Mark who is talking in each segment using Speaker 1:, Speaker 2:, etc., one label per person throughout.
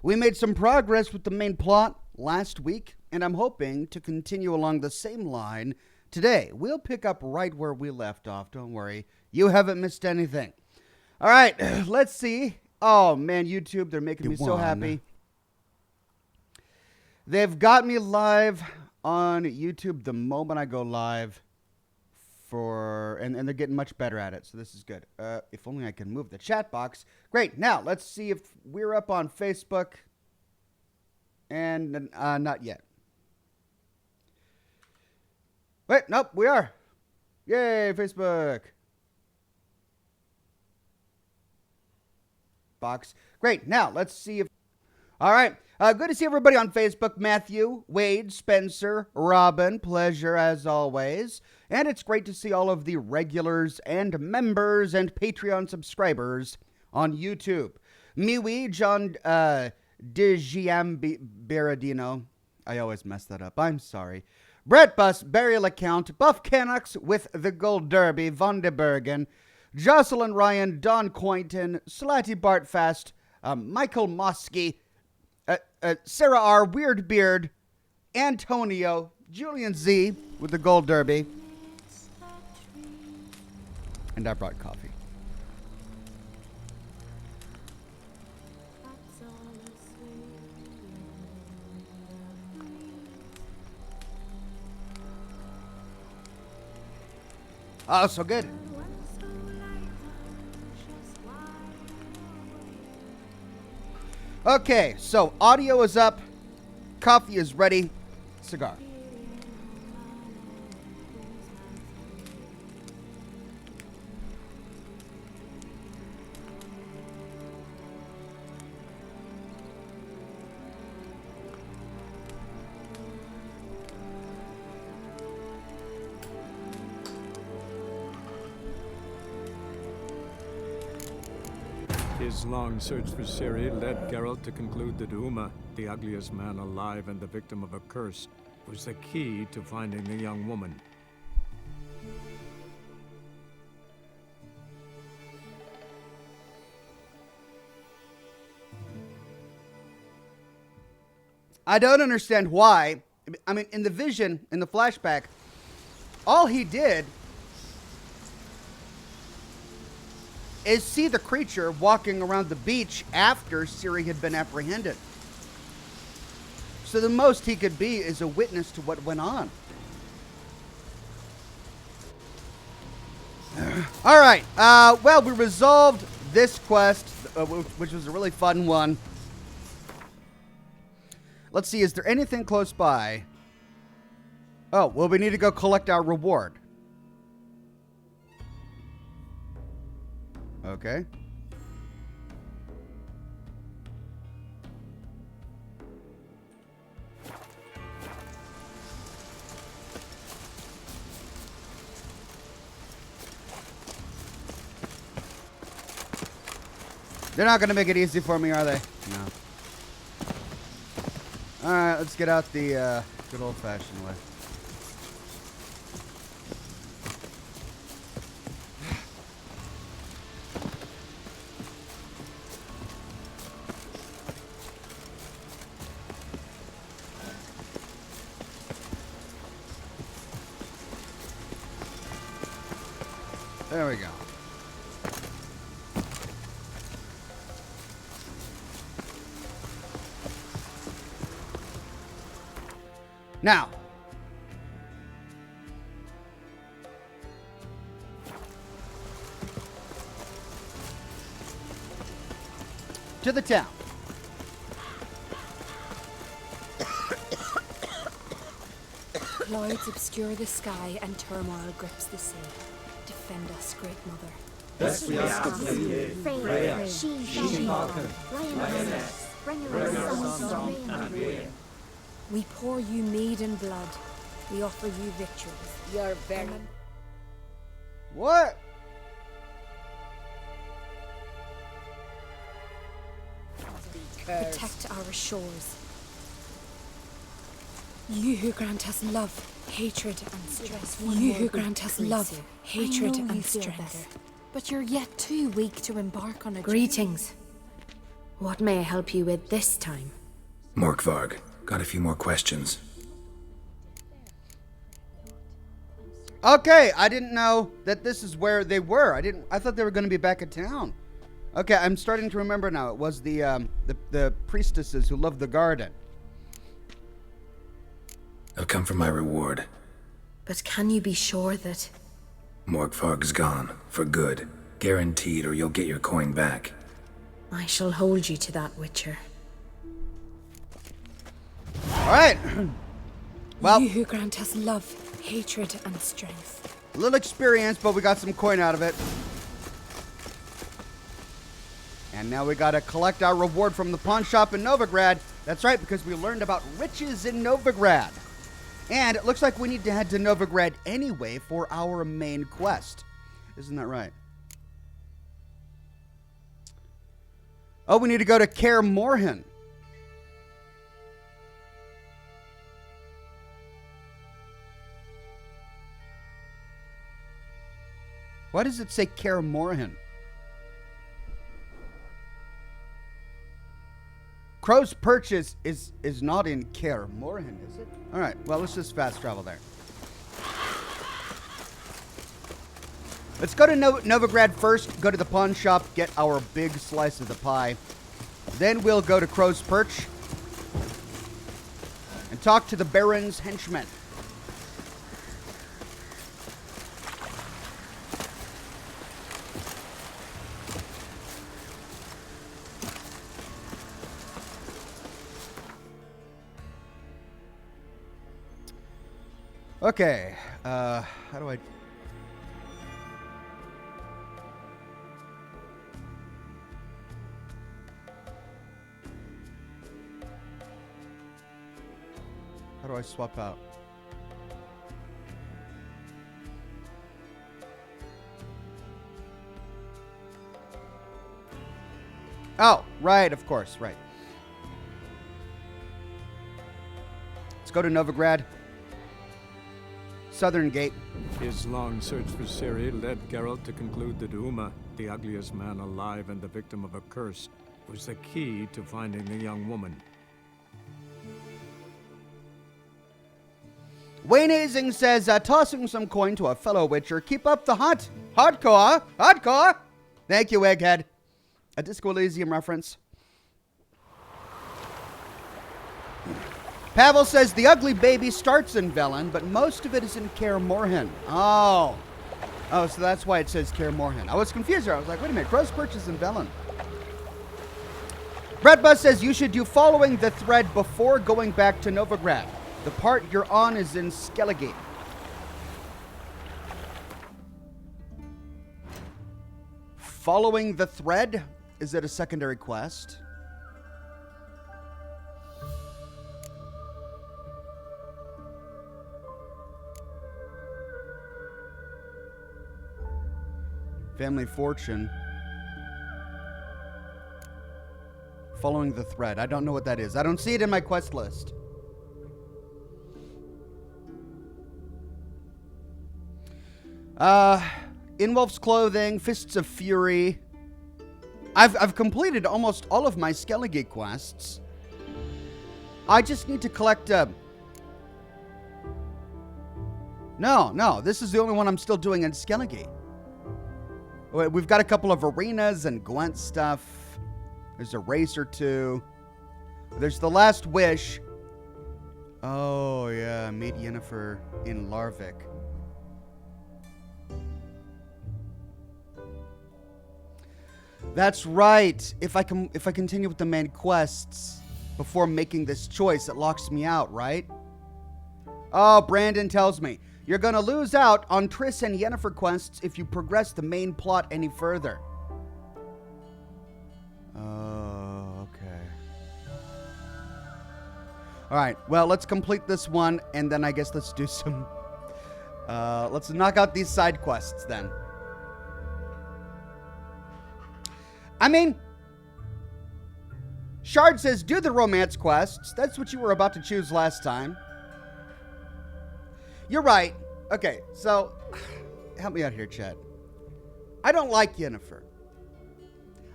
Speaker 1: We made some progress with the main plot last week, and I'm hoping to continue along the same line today. We'll pick up right where we left off. Don't worry. You haven't missed anything. All right, let's see. Oh, man, YouTube, they're making me so happy. They've got me live on YouTube the moment I go live. And they're getting much better at it, so this is good. If only I can move the chat box. Great. Now, let's see if we're up on Facebook. And not yet. Wait, nope, we are. Yay, Facebook. Box. Great. Now, let's see if... All right. Good to see everybody on Facebook. Matthew, Wade, Spencer, Robin. Pleasure as always. And it's great to see all of the regulars and members and Patreon subscribers on YouTube. Miwi, John Digiambiradino. I always mess that up. I'm sorry. Brett Bus, Burial Account, Buff Canucks with the Gold Derby, Von de Bergen, Jocelyn Ryan, Don Cointon, Slatty Bartfast, Michael Mosky, Sarah R., Weird Beard, Antonio, Julian Z with the Gold Derby. And I brought coffee. Oh, so good. Okay, so audio is up. Coffee is ready. Cigar.
Speaker 2: His long search for Ciri led Geralt to conclude that Uma, the ugliest man alive and the victim of a curse, was the key to finding the young woman.
Speaker 1: I don't understand why. I mean, in the vision, in the flashback, all he did is see the creature walking around the beach after Ciri had been apprehended. So the most he could be is a witness to what went on. All right. Well, we resolved this quest, which was a really fun one. Let's see. Is there anything close by? Oh, well, we need to go collect our reward. Okay. They're not going to make it easy for me, are they? No. All right, let's get out the good old-fashioned way. There we go. Now, to the town.
Speaker 3: Clouds obscure the sky and turmoil grips the sea. Defend us, Great Mother.
Speaker 4: Thus we ask of you, Freya, She-Hearken, Lioness, Bringer of Song and Rhea.
Speaker 3: We pour you mead and blood. We offer you victories.
Speaker 5: Your very...
Speaker 1: What?
Speaker 3: Protect our shores. You who grant us love, hatred, and strength. You who grant us love, hatred, and strength. But you're yet too weak to embark on a... Greetings. What may I help you with this time?
Speaker 5: Morkvarg, got a few more questions.
Speaker 1: Okay, I didn't know that this is where they were. I thought they were going to be back in town. Okay, I'm starting to remember now. It was the priestesses who loved the garden.
Speaker 5: I've come for my reward.
Speaker 3: But can you be sure that...
Speaker 5: Morkvarg's gone, for good. Guaranteed, or you'll get your coin back.
Speaker 3: I shall hold you to that, Witcher.
Speaker 1: Alright. Well,
Speaker 3: You who grant us love, hatred, and strength.
Speaker 1: a little experience, but we got some coin out of it. And now we gotta collect our reward from the pawn shop in Novagrad. That's right, because we learned about riches in Novagrad. And it looks like we need to head to Novagrad anyway for our main quest. Isn't that right? Oh, we need to go to Kaer Morhen. Why does it say Kaer Morhen? Crow's Perch is not in Kaer Morhen, is it? All right, well, let's just fast travel there. Let's go to Novagrad first, go to the pawn shop, get our big slice of the pie. Then we'll go to Crow's Perch and talk to the Baron's henchmen. Okay, how do I... How do I swap out? Oh, right, of course, right. Let's go to Novagrad. Southern Gate.
Speaker 2: His long search for Ciri led Geralt to conclude that Uma, the ugliest man alive and the victim of a curse, was the key to finding the young woman.
Speaker 1: Wayne Hazing says, tossing some coin to a fellow Witcher. Keep up the hardcore. Thank you, Egghead. A Disco Elysium reference. Pavel says, the ugly baby starts in Velen, but most of it is in Kaer Morhen. Oh, so that's why it says Kaer Morhen. I was confused there. I was like, wait a minute, Crow's Perch is in Velen. Breadbuzz says, you should do following the thread before going back to Novagrad. The part you're on is in Skellige. Following the thread? Is it a secondary quest? Family fortune. Following the thread. I don't know what that is. I don't see it in my quest list. In Wolf's Clothing, Fists of Fury. I've completed almost all of my Skellige quests. I just need to collect No, this is the only one I'm still doing in Skellige. We've got a couple of arenas and Gwent stuff. There's a race or two. There's the Last Wish. Oh, yeah, meet Yennefer in Larvik. That's right. If I continue with the main quests before making this choice, it locks me out, right? Oh, Brandon tells me. You're going to lose out on Triss and Yennefer quests if you progress the main plot any further. Oh, okay. All right. Well, let's complete this one, and then I guess let's do some... let's knock out these side quests, then. I mean... Shard says, do the romance quests. That's what you were about to choose last time. You're right. Okay, so help me out here, Chad. I don't like Yennefer.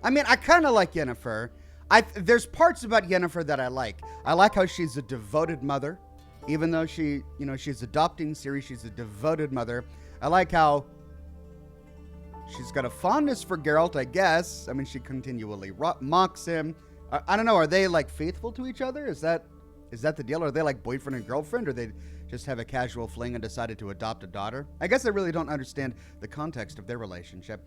Speaker 1: I mean, I kind of like Yennefer. There's parts about Yennefer that I like. I like how she's a devoted mother. Even though she's adopting Ciri, she's a devoted mother. I like how she's got a fondness for Geralt, I guess. I mean, she continually mocks him. I don't know. Are they like faithful to each other? Is that the deal? Are they like boyfriend and girlfriend, or they just have a casual fling and decided to adopt a daughter? I guess I really don't understand the context of their relationship.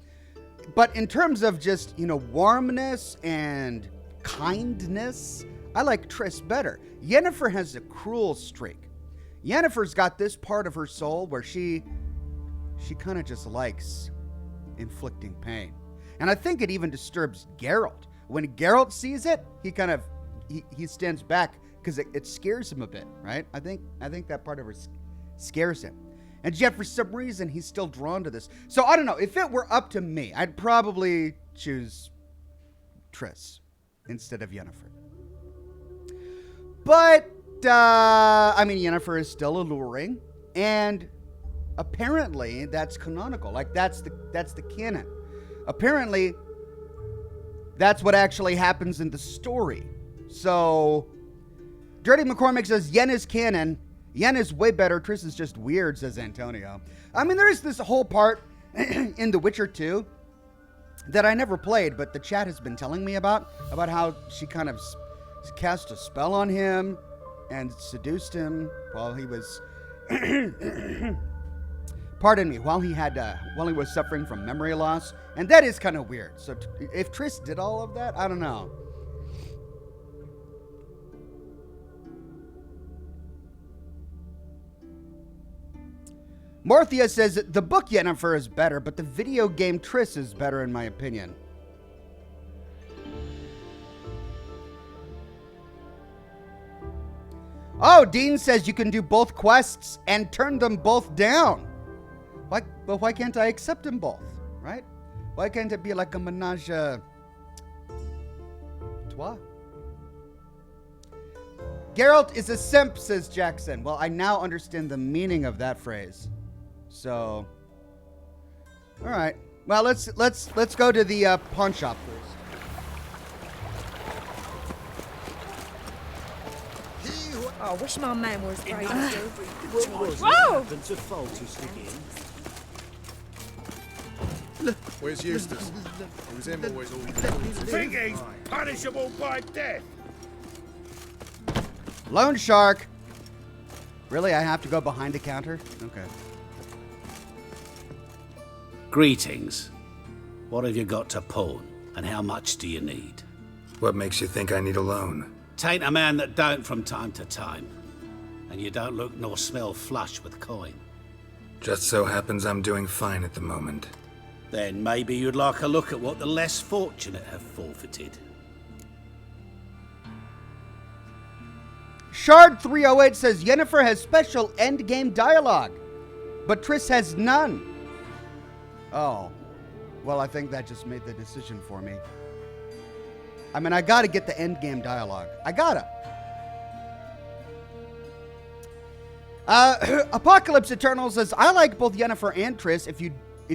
Speaker 1: But in terms of just, warmness and kindness, I like Triss better. Yennefer has a cruel streak. Yennefer's got this part of her soul where she kind of just likes inflicting pain. And I think it even disturbs Geralt. When Geralt sees it, he stands back because it scares him a bit, right? I think that part of her scares him. And yet, for some reason, he's still drawn to this. So, I don't know. If it were up to me, I'd probably choose Triss instead of Yennefer. But, Yennefer is still alluring. And apparently, that's canonical. Like, that's the canon. Apparently, that's what actually happens in the story. So, Dirty McCormick says, Yen is canon. Yen is way better. Triss is just weird, says Antonio. I mean, there's this whole part in The Witcher 2 that I never played, but the chat has been telling me about how she kind of cast a spell on him and seduced him while he was, pardon me, while he was suffering from memory loss. And that is kind of weird. So if Triss did all of that, I don't know. Morthia says, the book Yennefer is better, but the video game Triss is better in my opinion. Oh, Dean says you can do both quests and turn them both down. Why can't I accept them both, right? Why can't it be like a menage a trois? Geralt is a simp, says Jackson. Well, I now understand the meaning of that phrase. So, all right. Well, let's go to the pawn shop first.
Speaker 6: I wish my man was crazy.
Speaker 3: Whoa!
Speaker 7: Where's Eustace? It was him always all
Speaker 8: Think he's punishable by death.
Speaker 1: Loan shark. Really, I have to go behind the counter? Okay.
Speaker 9: Greetings. What have you got to pawn, and how much do you need?
Speaker 5: What makes you think I need a loan?
Speaker 9: Tain't a man that don't from time to time. And you don't look nor smell flush with coin.
Speaker 5: Just so happens I'm doing fine at the moment.
Speaker 9: Then maybe you'd like a look at what the less fortunate have forfeited.
Speaker 1: Shard 308 says Yennefer has special endgame dialogue, but Triss has none. Oh, well, I think that just made the decision for me. I mean, I gotta get the endgame dialogue. I gotta. Apocalypse Eternal says, I like both Yennefer and Triss. If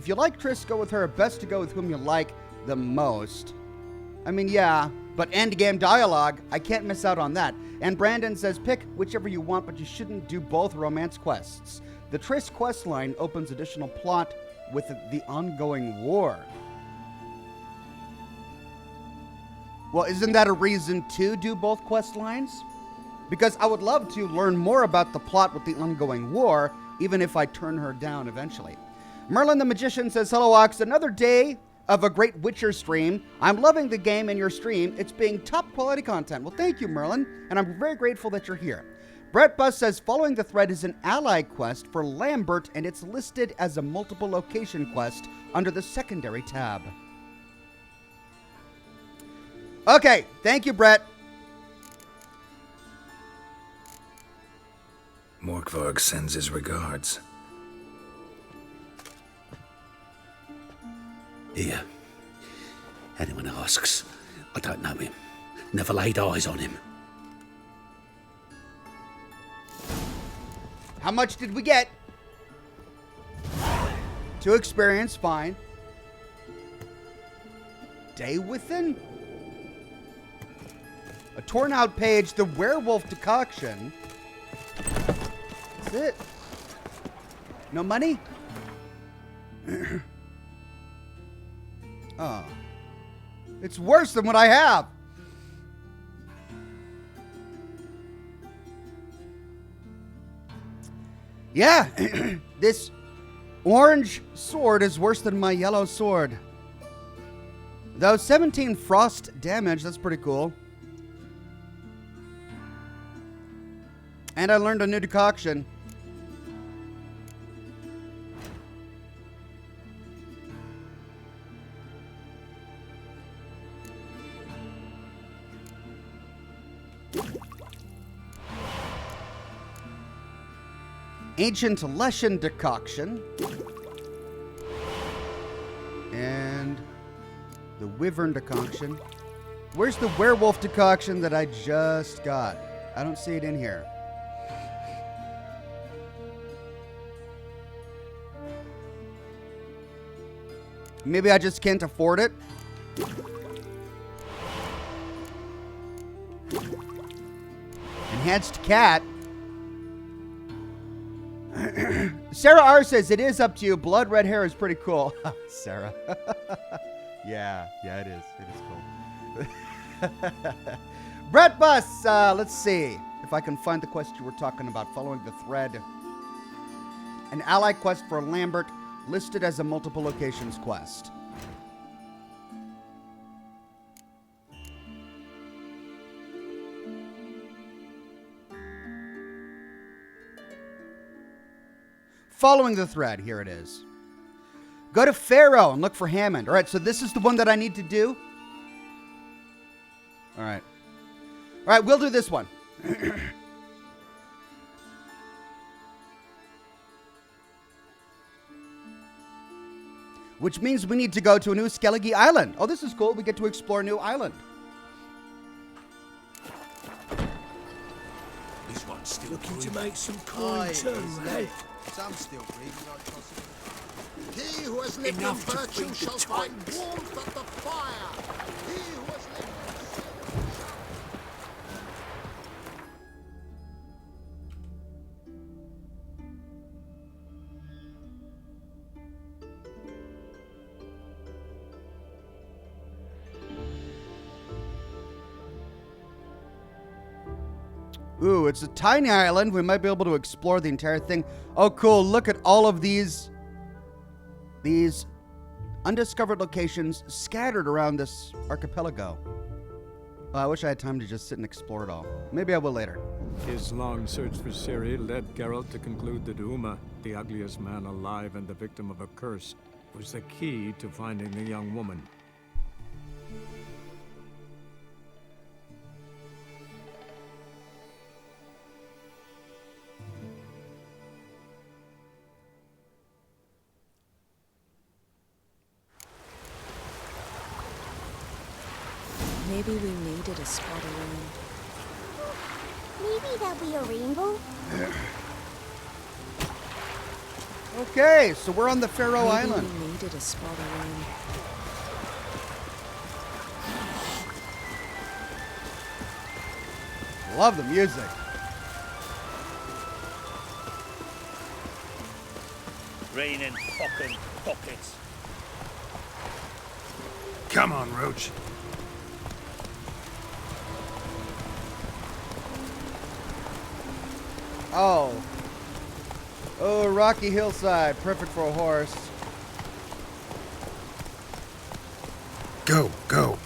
Speaker 1: you like Triss, go with her. Best to go with whom you like the most. I mean, yeah, but endgame dialogue, I can't miss out on that. And Brandon says, pick whichever you want, but you shouldn't do both romance quests. The Triss quest line opens additional plot with the ongoing war. Well, isn't that a reason to do both quest lines? Because I would love to learn more about the plot with the ongoing war, even if I turn her down eventually. Merlin the Magician says, hello, Ox. Another day of a great Witcher stream. I'm loving the game and your stream. It's being top quality content. Well, thank you, Merlin, and I'm very grateful that you're here. Brett Bus says, following the thread is an ally quest for Lambert, and it's listed as a multiple location quest under the secondary tab. Okay, thank you, Brett.
Speaker 5: Morkvarg sends his regards.
Speaker 9: Here. Anyone asks, I don't know him. Never laid eyes on him.
Speaker 1: How much did we get? 2 experience, fine. Day within? A torn out page, the werewolf decoction. That's it. No money? Oh. It's worse than what I have. Yeah, this orange sword is worse than my yellow sword. Though 17 frost damage, that's pretty cool. And I learned a new decoction. Ancient Leshen decoction. And the Wyvern decoction. Where's the werewolf decoction that I just got? I don't see it in here. Maybe I just can't afford it. Enhanced cat. Sarah R says, it is up to you. Blood red hair is pretty cool. Sarah. yeah, it is. It is cool. Brett Bus, let's see if I can find the quest you were talking about. Following the thread. An ally quest for Lambert listed as a multiple locations quest. Following the thread, here it is. Go to Pharaoh and look for Hammond. All right, so this is the one that I need to do. All right. All right, we'll do this one. Which means we need to go to a new Skellige Island. Oh, this is cool. We get to explore a new island.
Speaker 9: This one's still
Speaker 6: Looking to
Speaker 9: breathing.
Speaker 6: make some coin too, eh?
Speaker 7: Some still breathing like possible. He who has lived
Speaker 9: Enough
Speaker 7: in
Speaker 9: to
Speaker 7: virtue
Speaker 9: feed the
Speaker 7: shall find
Speaker 9: titans.
Speaker 7: warmth at the fire. He who has lived
Speaker 1: Ooh, it's a tiny island. We might be able to explore the entire thing. Oh, cool. Look at all of these undiscovered locations scattered around this archipelago. I wish I had time to just sit and explore it all. Maybe I will later.
Speaker 2: His long search for Ciri led Geralt to conclude that Uma, the ugliest man alive and the victim of a curse, was the key to finding the young woman.
Speaker 3: Maybe we needed a spot of rain.
Speaker 4: Maybe there'll be a rainbow.
Speaker 1: Okay, so we're on the Faroe
Speaker 3: Maybe
Speaker 1: Island.
Speaker 3: we needed a spot of rain.
Speaker 1: Love the music.
Speaker 8: Rain in fucking pockets.
Speaker 5: Come on, Roach.
Speaker 1: Oh. Oh, rocky hillside. Perfect for a horse.
Speaker 5: Go, go.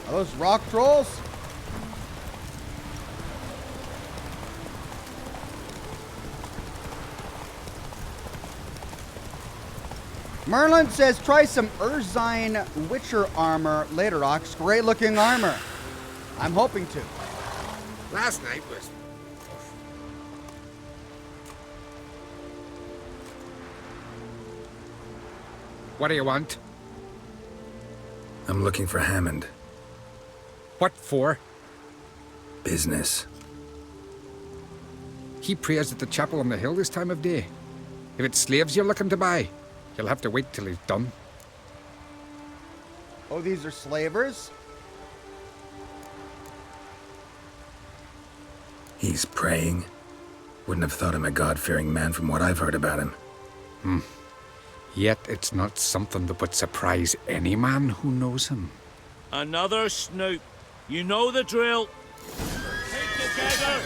Speaker 1: Are those rock trolls? Merlin says, try some Urzine Witcher armor later, Ox. Great looking armor. I'm hoping to.
Speaker 7: last night was.
Speaker 10: What do you want?
Speaker 5: I'm looking for Hammond.
Speaker 10: What for?
Speaker 5: Business.
Speaker 10: He prays at the chapel on the hill this time of day. If it's slaves you're looking to buy, you'll have to wait till he's done.
Speaker 1: Oh, these are slavers?
Speaker 5: He's praying. Wouldn't have thought him a God-fearing man from what I've heard about him.
Speaker 10: Yet it's not something that would surprise any man who knows him.
Speaker 8: Another snoop. You know the drill. Keep together.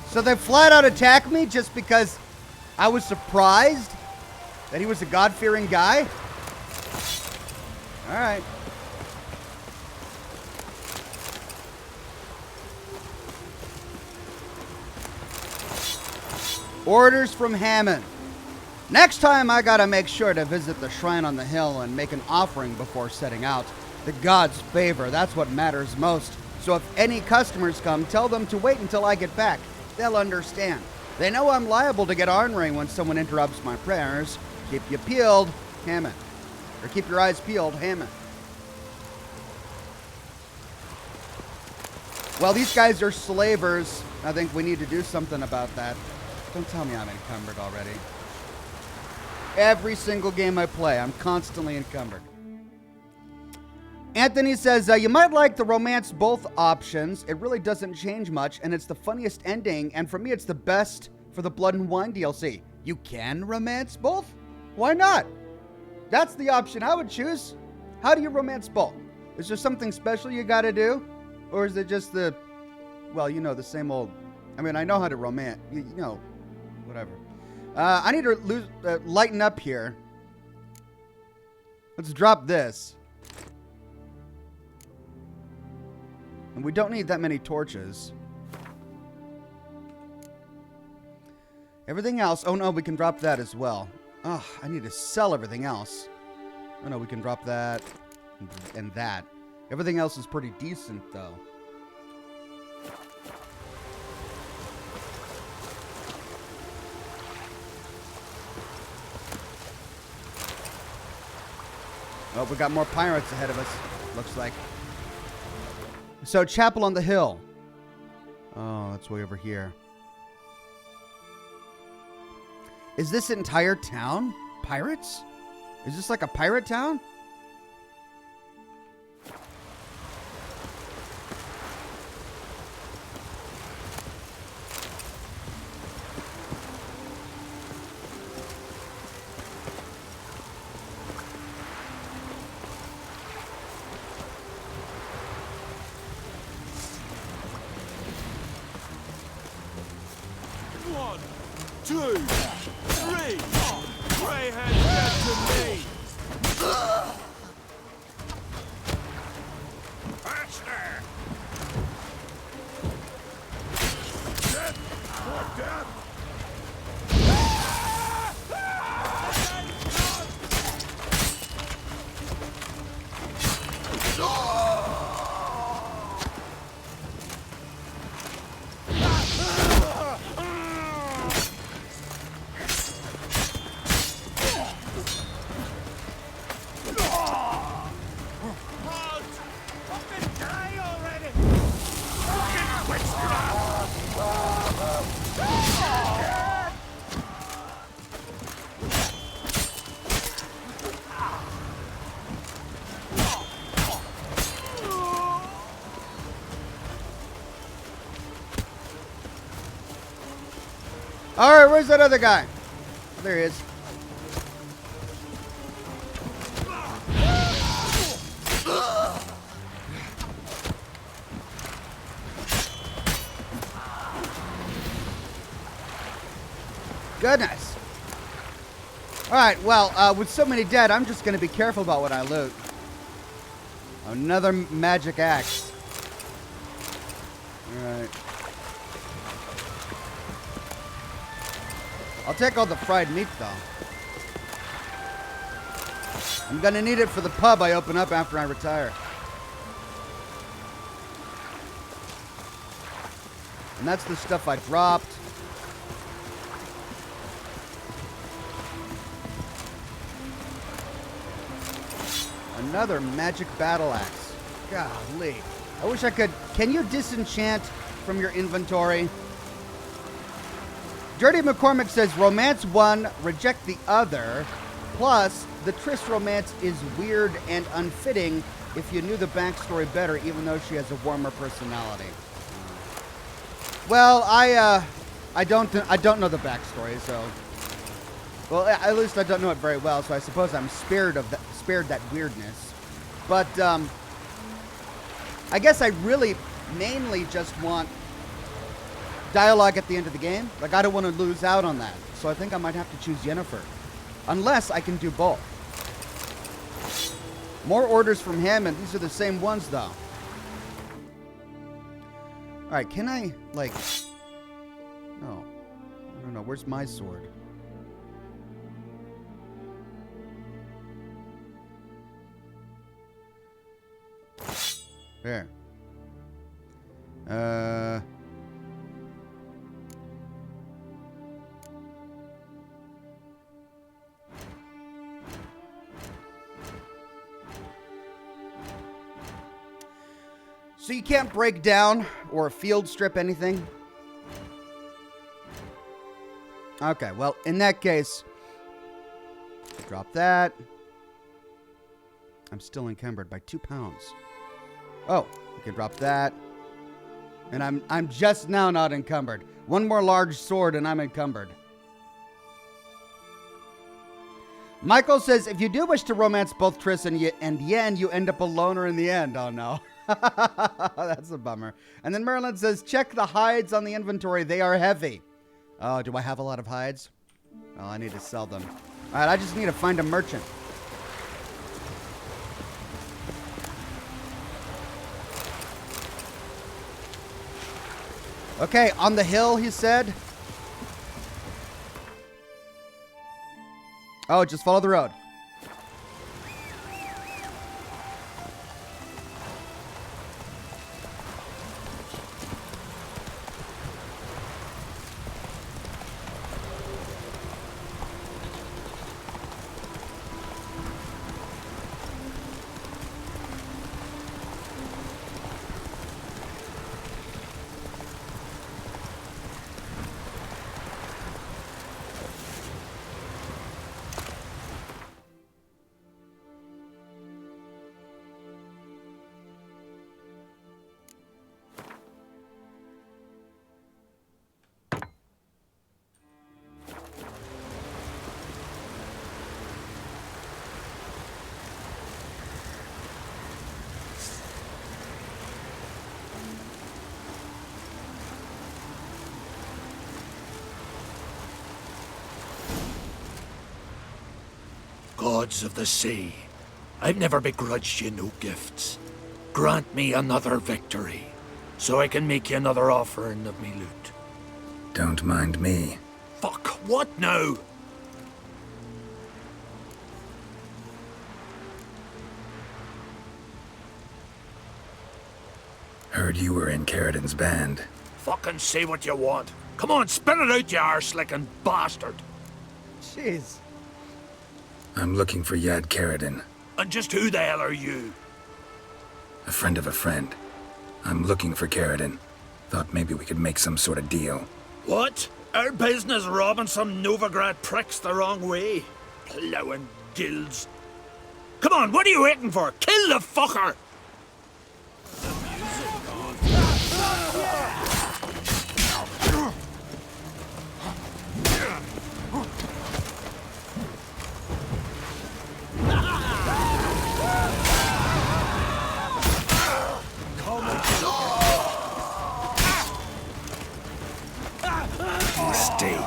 Speaker 1: So they flat out attacked me just because I was surprised that he was a God-fearing guy? Alright. Orders from Hammond. Next time I gotta make sure to visit the shrine on the hill and make an offering before setting out. The gods' favor, that's what matters most. So if any customers come, tell them to wait until I get back. They'll understand. They know I'm liable to get ornery when someone interrupts my prayers. Keep you peeled, Hammond. Or keep your eyes peeled, Hammond. Well, these guys are slavers. I think we need to do something about that. Don't tell me I'm encumbered already. Every single game I play, I'm constantly encumbered. Anthony says, you might like the romance both options. It really doesn't change much, and it's the funniest ending, and for me, it's the best for the Blood and Wine DLC. You can romance both? Why not? That's the option I would choose. How do you romance both? Is there something special you gotta do? Or is it just the, well, you know, the same old, I mean, I know how to romance, you know, whatever. I need to lighten up here. Let's drop this. And we don't need that many torches. Everything else, oh no, we can drop that as well. Oh, I need to sell everything else. Oh no, we can drop that and that. Everything else is pretty decent though. Oh, we got more pirates ahead of us, looks like. So, Chapel on the Hill. Oh, that's way over here. Is this entire town pirates? Is this like a pirate town? Alright, where's that other guy? There he is. Goodness. Alright, well, with so many dead, I'm just going to be careful about what I loot. Another magic axe. Alright. I'll take all the fried meat, though. I'm gonna need it for the pub I open up after I retire. And that's the stuff I dropped. Another magic battle axe. Golly. I wish I could. Can you disenchant from your inventory? Dirty McCormick says romance one, reject the other. Plus, the Triss romance is weird and unfitting if you knew the backstory better, even though she has a warmer personality. Well, I don't know the backstory, so. Well, at least I don't know it very well, so I suppose I'm spared that weirdness. But I guess I really mainly just want dialogue at the end of the game. Like, I don't want to lose out on that. So I think I might have to choose Yennefer. Unless I can do both. More orders from Hammond. These are the same ones, though. Alright, can I, like... No. I don't know. Where's my sword? There. So you can't break down or field strip anything? Okay, well, in that case, drop that. I'm still encumbered by 2 pounds. Oh, we can drop that. And I'm just now not encumbered. One more large sword and I'm encumbered. Michael says, if you do wish to romance both Triss and Yen, you end up a loner in the end. Oh, no. That's a bummer. And then Merlin says, check the hides on the inventory. They are heavy. Oh, do I have a lot of hides? Oh, I need to sell them. All right, I just need to find a merchant. Okay, on the hill, he said. Oh, just follow the road.
Speaker 6: Gods of the sea, I've never begrudged you no gifts. Grant me another victory, so I can make you another offering of me loot.
Speaker 5: Don't mind me.
Speaker 6: Fuck, what now?
Speaker 5: Heard you were in Caridin's band.
Speaker 6: Fucking say what you want. Come on, spit it out, you arse-licking bastard.
Speaker 1: Jeez.
Speaker 5: I'm looking for Yad Caridin.
Speaker 6: And just who the hell are you?
Speaker 5: A friend of a friend. I'm looking for Caridin. Thought maybe we could make some sort of deal.
Speaker 6: What? Our business robbing some Novagrad pricks the wrong way? Plowing guilds. Come on, what are you waiting for? Kill the fucker!
Speaker 5: Mistake.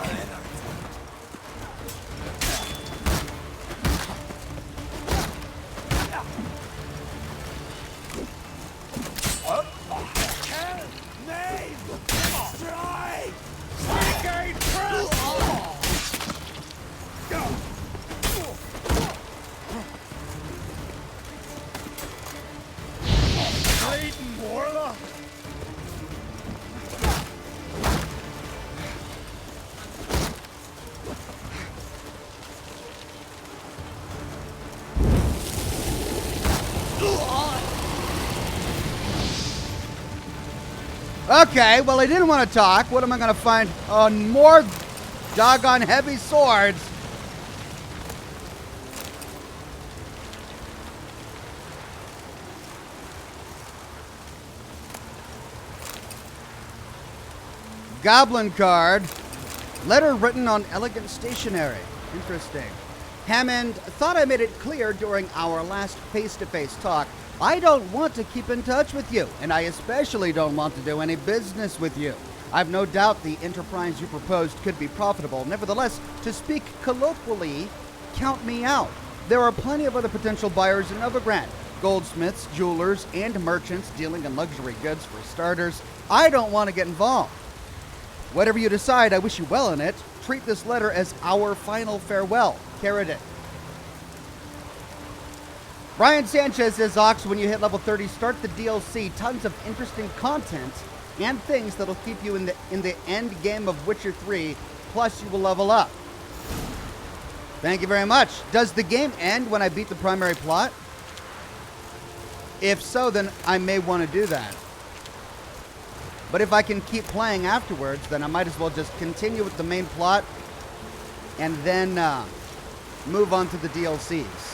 Speaker 1: Okay, well, I didn't want to talk. What am I going to find? More doggone heavy swords. Goblin card. Letter written on elegant stationery. Interesting. Hammond, thought I made it clear during our last face-to-face talk. I don't want to keep in touch with you, and I especially don't want to do any business with you. I've no doubt the enterprise you proposed could be profitable. Nevertheless, to speak colloquially, count me out. There are plenty of other potential buyers in Novagrad. Goldsmiths, jewelers, and merchants dealing in luxury goods for starters. I don't want to get involved. Whatever you decide, I wish you well in it. Treat this letter as our final farewell. Carradine. Brian Sanchez says, Ox, when you hit level 30, start the DLC. Tons of interesting content and things that'll keep you in the end game of Witcher 3. Plus, you will level up. Thank you very much. Does the game end when I beat the primary plot? If so, then I may want to do that. But if I can keep playing afterwards, then I might as well just continue with the main plot and then move on to the DLCs.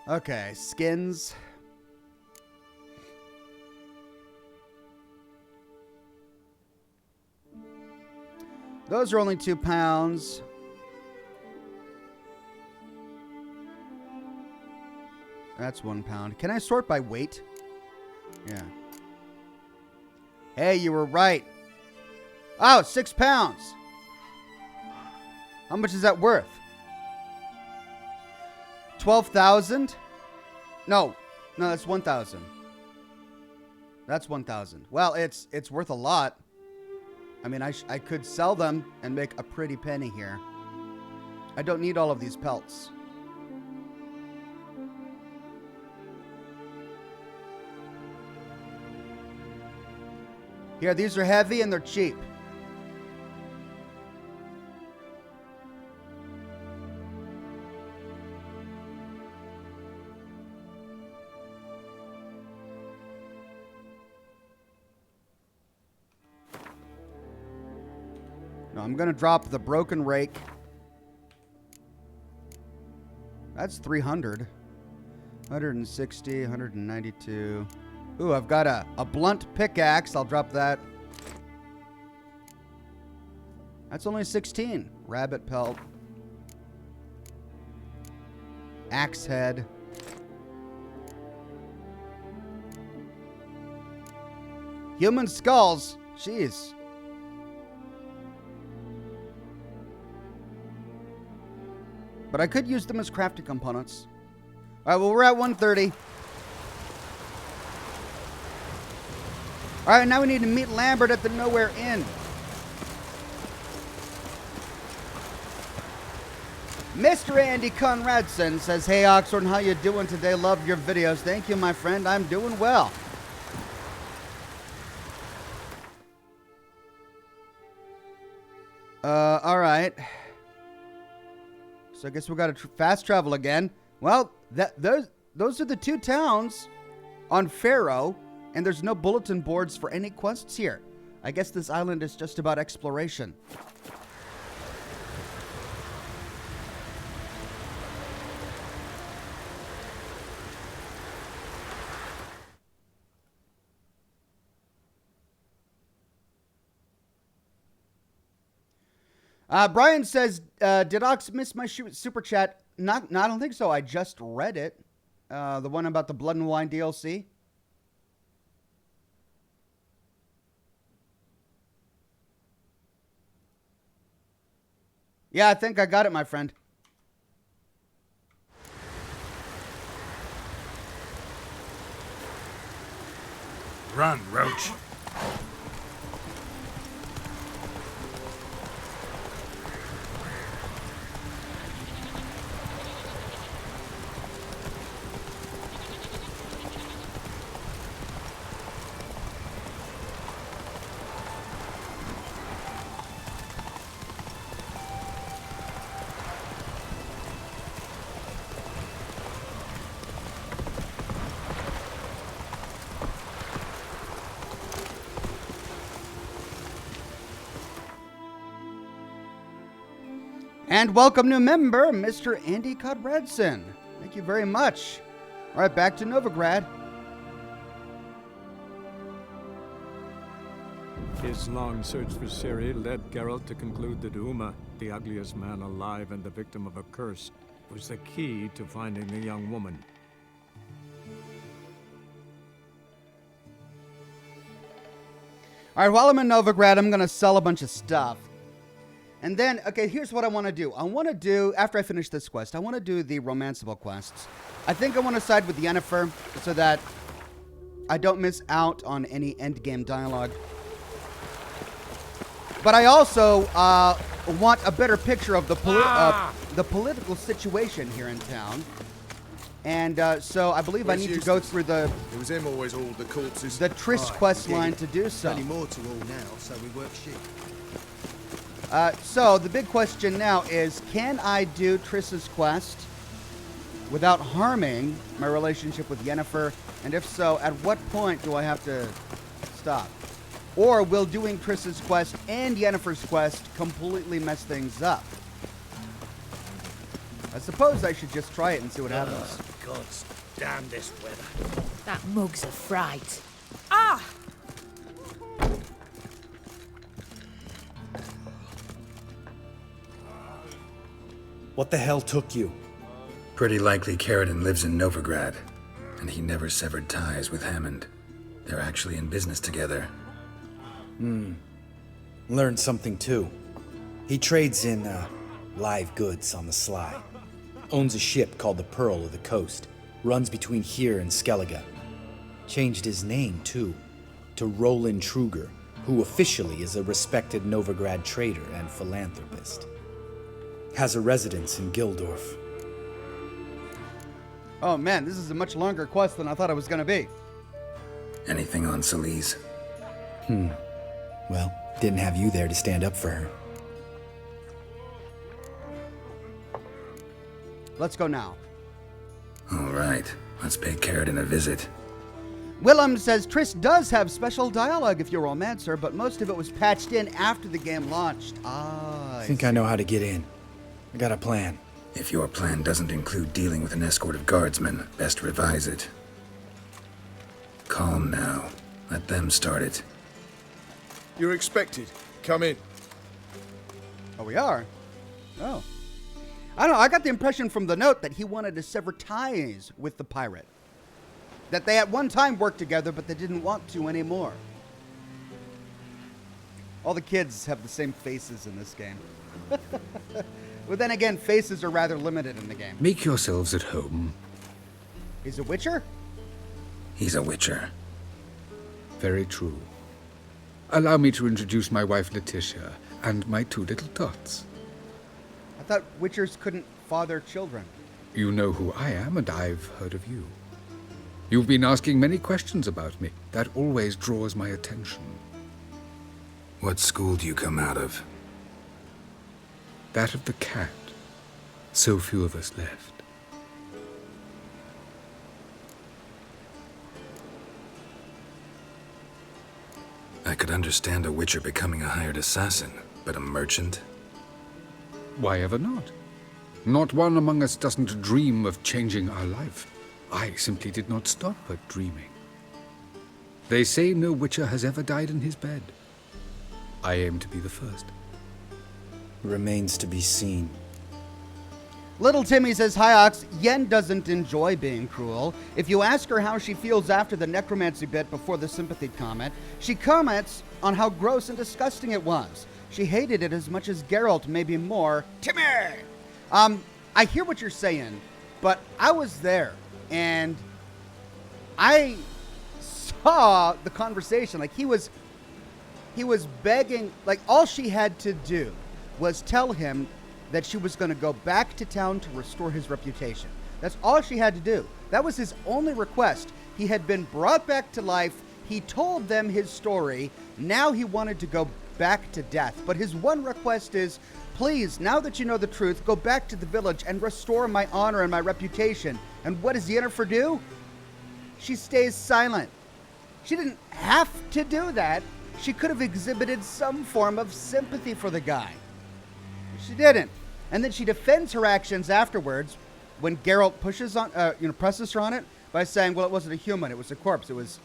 Speaker 1: Okay, skins. Those are only £2. That's £1. Can I sort by weight? Yeah. Hey, you were right. Oh, £6. How much is that worth? 12,000? No, that's 1,000. That's 1,000. Well, it's worth a lot. I mean, I could sell them and make a pretty penny here. I don't need all of these pelts. Here, these are heavy and they're cheap. No, I'm going to drop the broken rake. That's 300. 160, 192. Ooh, I've got a blunt pickaxe. I'll drop that. That's only 16. Rabbit pelt. Axe head. Human skulls. Jeez. But I could use them as crafting components. All right, well, we're at 130. All right, now we need to meet Lambert at the Nowhere Inn. Mr. Andy Conradson says, hey, Oxhorn, how you doing today? Love your videos. Thank you, my friend. I'm doing well. All right. So I guess we got to fast travel again. Well, those are the two towns on Faro. And there's no bulletin boards for any quests here. I guess this island is just about exploration. Brian says, did Ox miss my super chat? No, I don't think so. I just read it. The one about the Blood and Wine DLC. Yeah, I think I got it, my friend.
Speaker 5: Run, Roach.
Speaker 1: And welcome new member, Mr. Andy Codredson. Thank you very much. All right, back to Novagrad.
Speaker 2: His long search for Ciri led Geralt to conclude that Uma, the ugliest man alive and the victim of a curse, was the key to finding the young woman.
Speaker 1: All right, while I'm in Novagrad, I'm going to sell a bunch of stuff. And then, okay, here's what I want to do. I want to do, after I finish this quest, I want to do the romanceable quests. I think I want to side with Yennefer so that I don't miss out on any endgame dialogue. But I also want a better picture of the political situation here in town. And so I believe I need to go through the...
Speaker 7: It was him always all the corpses.
Speaker 1: The Triss quest line to do so.
Speaker 7: Plenty more to all now, so we work shit.
Speaker 1: So the big question now is, can I do Triss's quest without harming my relationship with Yennefer? And if so, at what point do I have to stop? Or will doing Triss's quest and Yennefer's quest completely mess things up? I suppose I should just try it and see what happens.
Speaker 6: God damn this weather.
Speaker 11: That mug's a fright.
Speaker 3: Ah!
Speaker 12: What the hell took you?
Speaker 5: Pretty likely Carradine lives in Novagrad, and he never severed ties with Hammond. They're actually in business together.
Speaker 12: Learned something too. He trades in live goods on the sly. Owns a ship called the Pearl of the Coast. Runs between here and Skellige. Changed his name too, to Roland Truger, who officially is a respected Novagrad trader and philanthropist. Has a residence in Gildorf.
Speaker 1: Oh man, this is a much longer quest than I thought it was going to be.
Speaker 5: Anything on Celise?
Speaker 12: Well, didn't have you there to stand up for her.
Speaker 1: Let's go now.
Speaker 5: All right, let's pay Carradine a visit.
Speaker 1: Willem says Triss does have special dialogue if you're a romancer, but most of it was patched in after the game launched.
Speaker 12: I think I know how to get in. I got a plan.
Speaker 5: If your plan doesn't include dealing with an escort of guardsmen, best revise it. Calm now. Let them start it.
Speaker 7: You're expected. Come in.
Speaker 1: Oh, we are? Oh. I don't know. I got the impression from the note that he wanted to sever ties with the pirate. That they at one time worked together, but they didn't want to anymore. All the kids have the same faces in this game. But then again, faces are rather limited in the game.
Speaker 10: Make yourselves at home.
Speaker 1: He's a witcher?
Speaker 5: He's a witcher.
Speaker 10: Very true. Allow me to introduce my wife Letitia and my two little tots.
Speaker 1: I thought witchers couldn't father children.
Speaker 10: You know who I am, and I've heard of you. You've been asking many questions about me. That always draws my attention.
Speaker 5: What school do you come out of?
Speaker 10: That of the cat. So few of us left.
Speaker 5: I could understand a witcher becoming a hired assassin, but a merchant?
Speaker 10: Why ever not? Not one among us doesn't dream of changing our life. I simply did not stop at dreaming. They say no witcher has ever died in his bed. I aim to be the first.
Speaker 12: Remains to be seen.
Speaker 1: Little Timmy says, "Hi Ox, Yen doesn't enjoy being cruel. If you ask her how she feels after the necromancy bit before the sympathy comment, she comments on how gross and disgusting it was. She hated it as much as Geralt, maybe more. Timmy!" I hear what you're saying, but I was there, and I saw the conversation. Like, he was begging, like, all she had to do was tell him that she was going to go back to town to restore his reputation. That's all she had to do. That was his only request. He had been brought back to life. He told them his story. Now he wanted to go back to death. But his one request is, please, now that you know the truth, go back to the village and restore my honor and my reputation. And what does Yennefer do? She stays silent. She didn't have to do that. She could have exhibited some form of sympathy for the guy. She didn't. And then she defends her actions afterwards when Geralt presses her on it by saying, well, it wasn't a human, it was a corpse. It was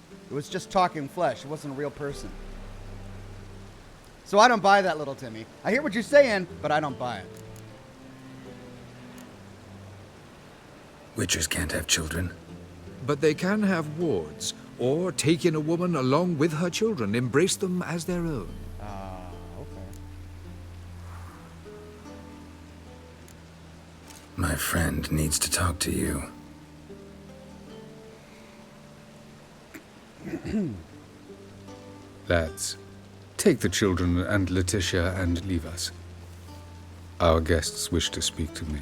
Speaker 1: just talking flesh. It wasn't a real person. So I don't buy that, little Timmy. I hear what you're saying, but I don't buy it.
Speaker 5: Witchers can't have children.
Speaker 10: But they can have wards, or take in a woman along with her children, embrace them as their own.
Speaker 1: Okay.
Speaker 5: My friend needs to talk to you.
Speaker 10: Lads, take the children and Letitia and leave us. Our guests wish to speak to me.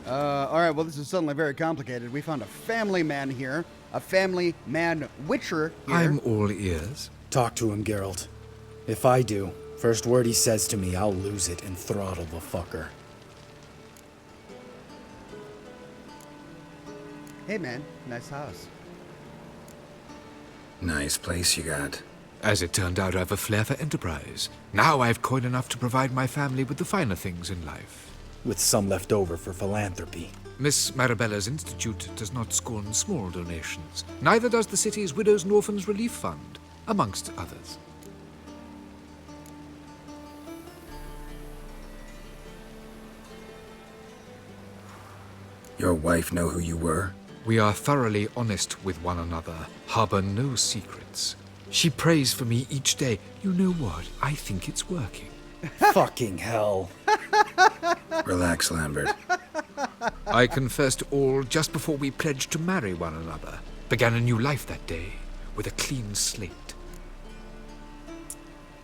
Speaker 1: All right, well, this is suddenly very complicated. We found a family man here, a family man witcher here.
Speaker 10: I'm all ears.
Speaker 12: Talk to him, Geralt. If I do, first word he says to me, I'll lose it and throttle the fucker.
Speaker 1: Hey, man, nice house.
Speaker 5: Nice place you got.
Speaker 10: As it turned out, I've a flair for enterprise. Now I've coin enough to provide my family with the finer things in life.
Speaker 12: With some left over for philanthropy.
Speaker 10: Miss Marabella's institute does not scorn small donations. Neither does the city's Widows and Orphans Relief Fund, amongst others.
Speaker 5: Your wife know who you were?
Speaker 10: We are thoroughly honest with one another, harbor no secrets. She prays for me each day. You know what? I think it's working.
Speaker 12: Fucking hell.
Speaker 5: Relax, Lambert.
Speaker 10: I confessed all just before we pledged to marry one another. Began a new life that day, with a clean slate.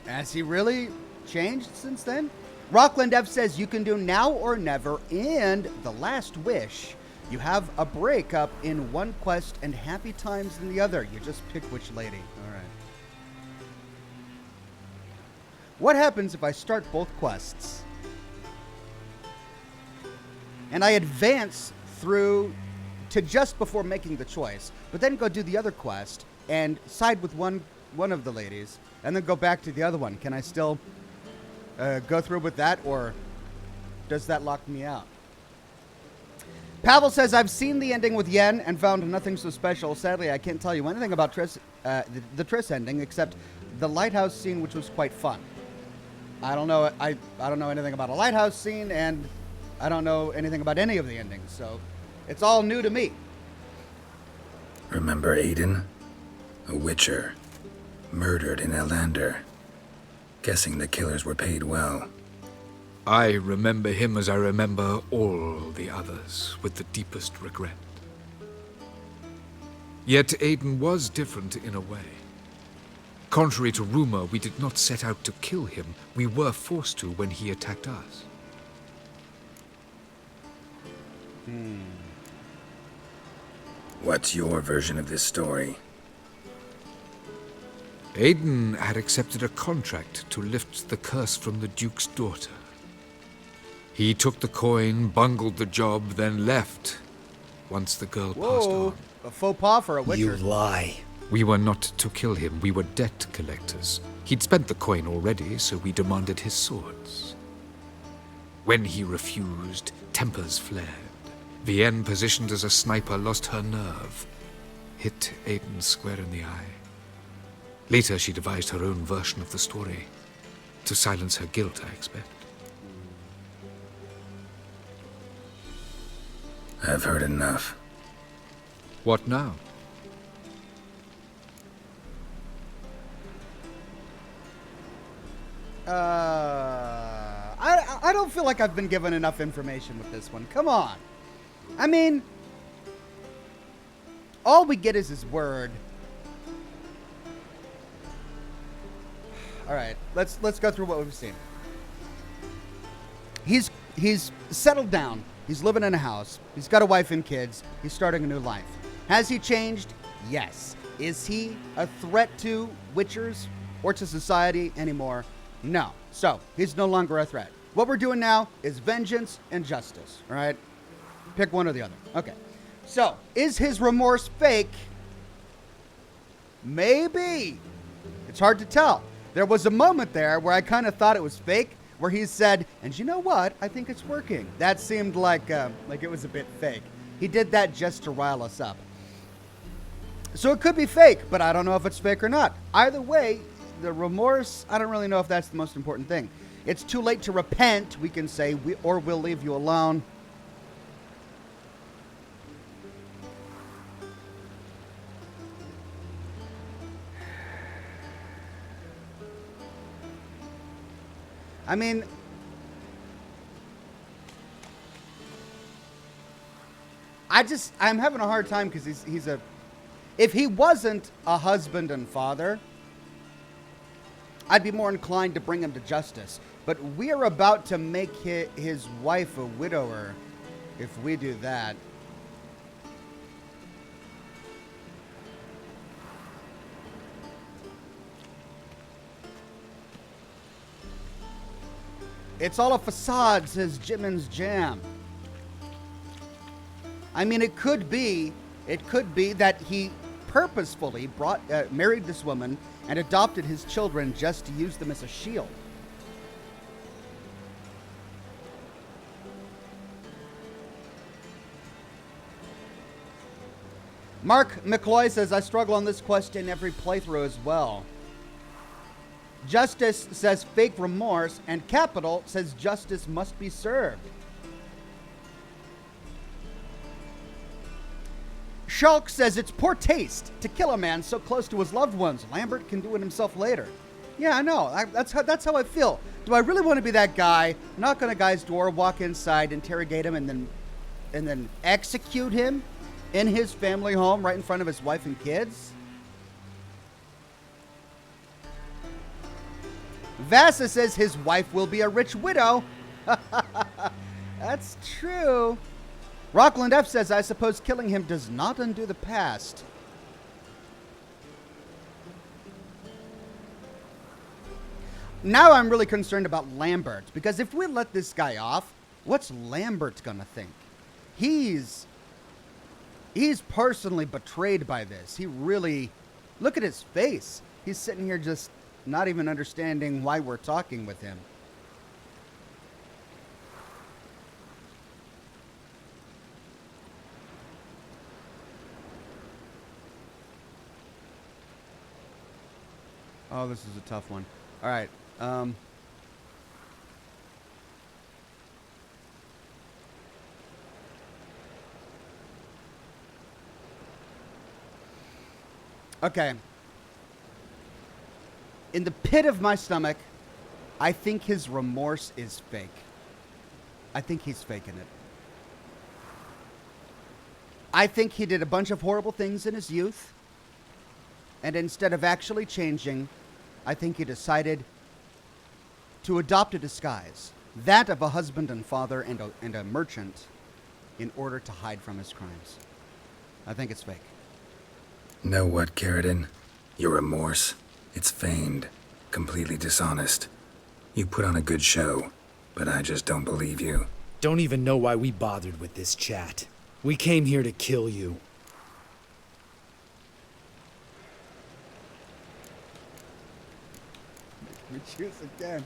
Speaker 1: Has he really changed since then? Rockland F says you can do now or never, and the last wish. You have a breakup in one quest and happy times in the other. You just pick which lady. All right. What happens if I start both quests? And I advance through to just before making the choice, but then go do the other quest and side with one of the ladies, and then go back to the other one. Can I still go through with that, or does that lock me out? Pavel says, I've seen the ending with Yen and found nothing so special. Sadly, I can't tell you anything about Triss, the Triss ending, except the lighthouse scene, which was quite fun. I don't know. I don't know anything about a lighthouse scene, and I don't know anything about any of the endings, so it's all new to me.
Speaker 5: Remember Aiden? A witcher. Murdered in Elander. Guessing the killers were paid well.
Speaker 10: I remember him as I remember all the others, with the deepest regret. Yet Aiden was different in a way. Contrary to rumor, we did not set out to kill him. We were forced to when he attacked us.
Speaker 5: What's your version of this story?
Speaker 10: Aiden had accepted a contract to lift the curse from the Duke's daughter. He took the coin, bungled the job, then left once the girl passed on.
Speaker 1: A faux pas for a witcher.
Speaker 12: You lie.
Speaker 10: We were not to kill him. We were debt collectors. He'd spent the coin already, so we demanded his swords. When he refused, tempers flared. Vienne, positioned as a sniper, lost her nerve. Hit Aiden square in the eye. Later, she devised her own version of the story. To silence her guilt, I expect.
Speaker 5: I've heard enough.
Speaker 10: What now?
Speaker 1: I don't feel like I've been given enough information with this one. Come on. I mean, all we get is his word. All right, let's go through what we've seen. He's settled down. He's living in a house. He's got a wife and kids. He's starting a new life. Has he changed? Yes. Is he a threat to witchers or to society anymore? No. So, he's no longer a threat. What we're doing now is vengeance and justice, all right? Pick one or the other. Okay. So, is his remorse fake? Maybe. It's hard to tell. There was a moment there where I kind of thought it was fake where he said, and you know what? I think it's working. That seemed like it was a bit fake. He did that just to rile us up. So it could be fake, but I don't know if it's fake or not. Either way, the remorse, I don't really know if that's the most important thing. It's too late to repent, we can say, or we'll leave you alone. I mean, I'm having a hard time because if he wasn't a husband and father, I'd be more inclined to bring him to justice. But we're about to make his wife a widower if we do that. It's all a facade, says Jimin's Jam. I mean, it could be that he purposefully married this woman and adopted his children just to use them as a shield. Mark McCloy says, I struggle on this quest in every playthrough as well. Justice says fake remorse, and Capital says justice must be served. Shulk says it's poor taste to kill a man so close to his loved ones. Lambert can do it himself later. Yeah, I know. That's how I feel. Do I really want to be that guy? Knock on a guy's door, walk inside, interrogate him, and then execute him in his family home right in front of his wife and kids? Vasa says his wife will be a rich widow. That's true. Rockland F says, I suppose killing him does not undo the past. Now I'm really concerned about Lambert, because if we let this guy off, what's Lambert gonna think? He's personally betrayed by this. He really, look at his face. He's sitting here just not even understanding why we're talking with him. Oh, this is a tough one. All right. Okay. In the pit of my stomach, I think his remorse is fake. I think he's faking it. I think he did a bunch of horrible things in his youth, and instead of actually changing, I think he decided to adopt a disguise, that of a husband and father and a merchant, in order to hide from his crimes. I think it's fake.
Speaker 5: Know what, Carradine? Your remorse, it's feigned, completely dishonest. You put on a good show, but I just don't believe you.
Speaker 12: Don't even know why we bothered with this chat. We came here to kill you.
Speaker 1: We choose again.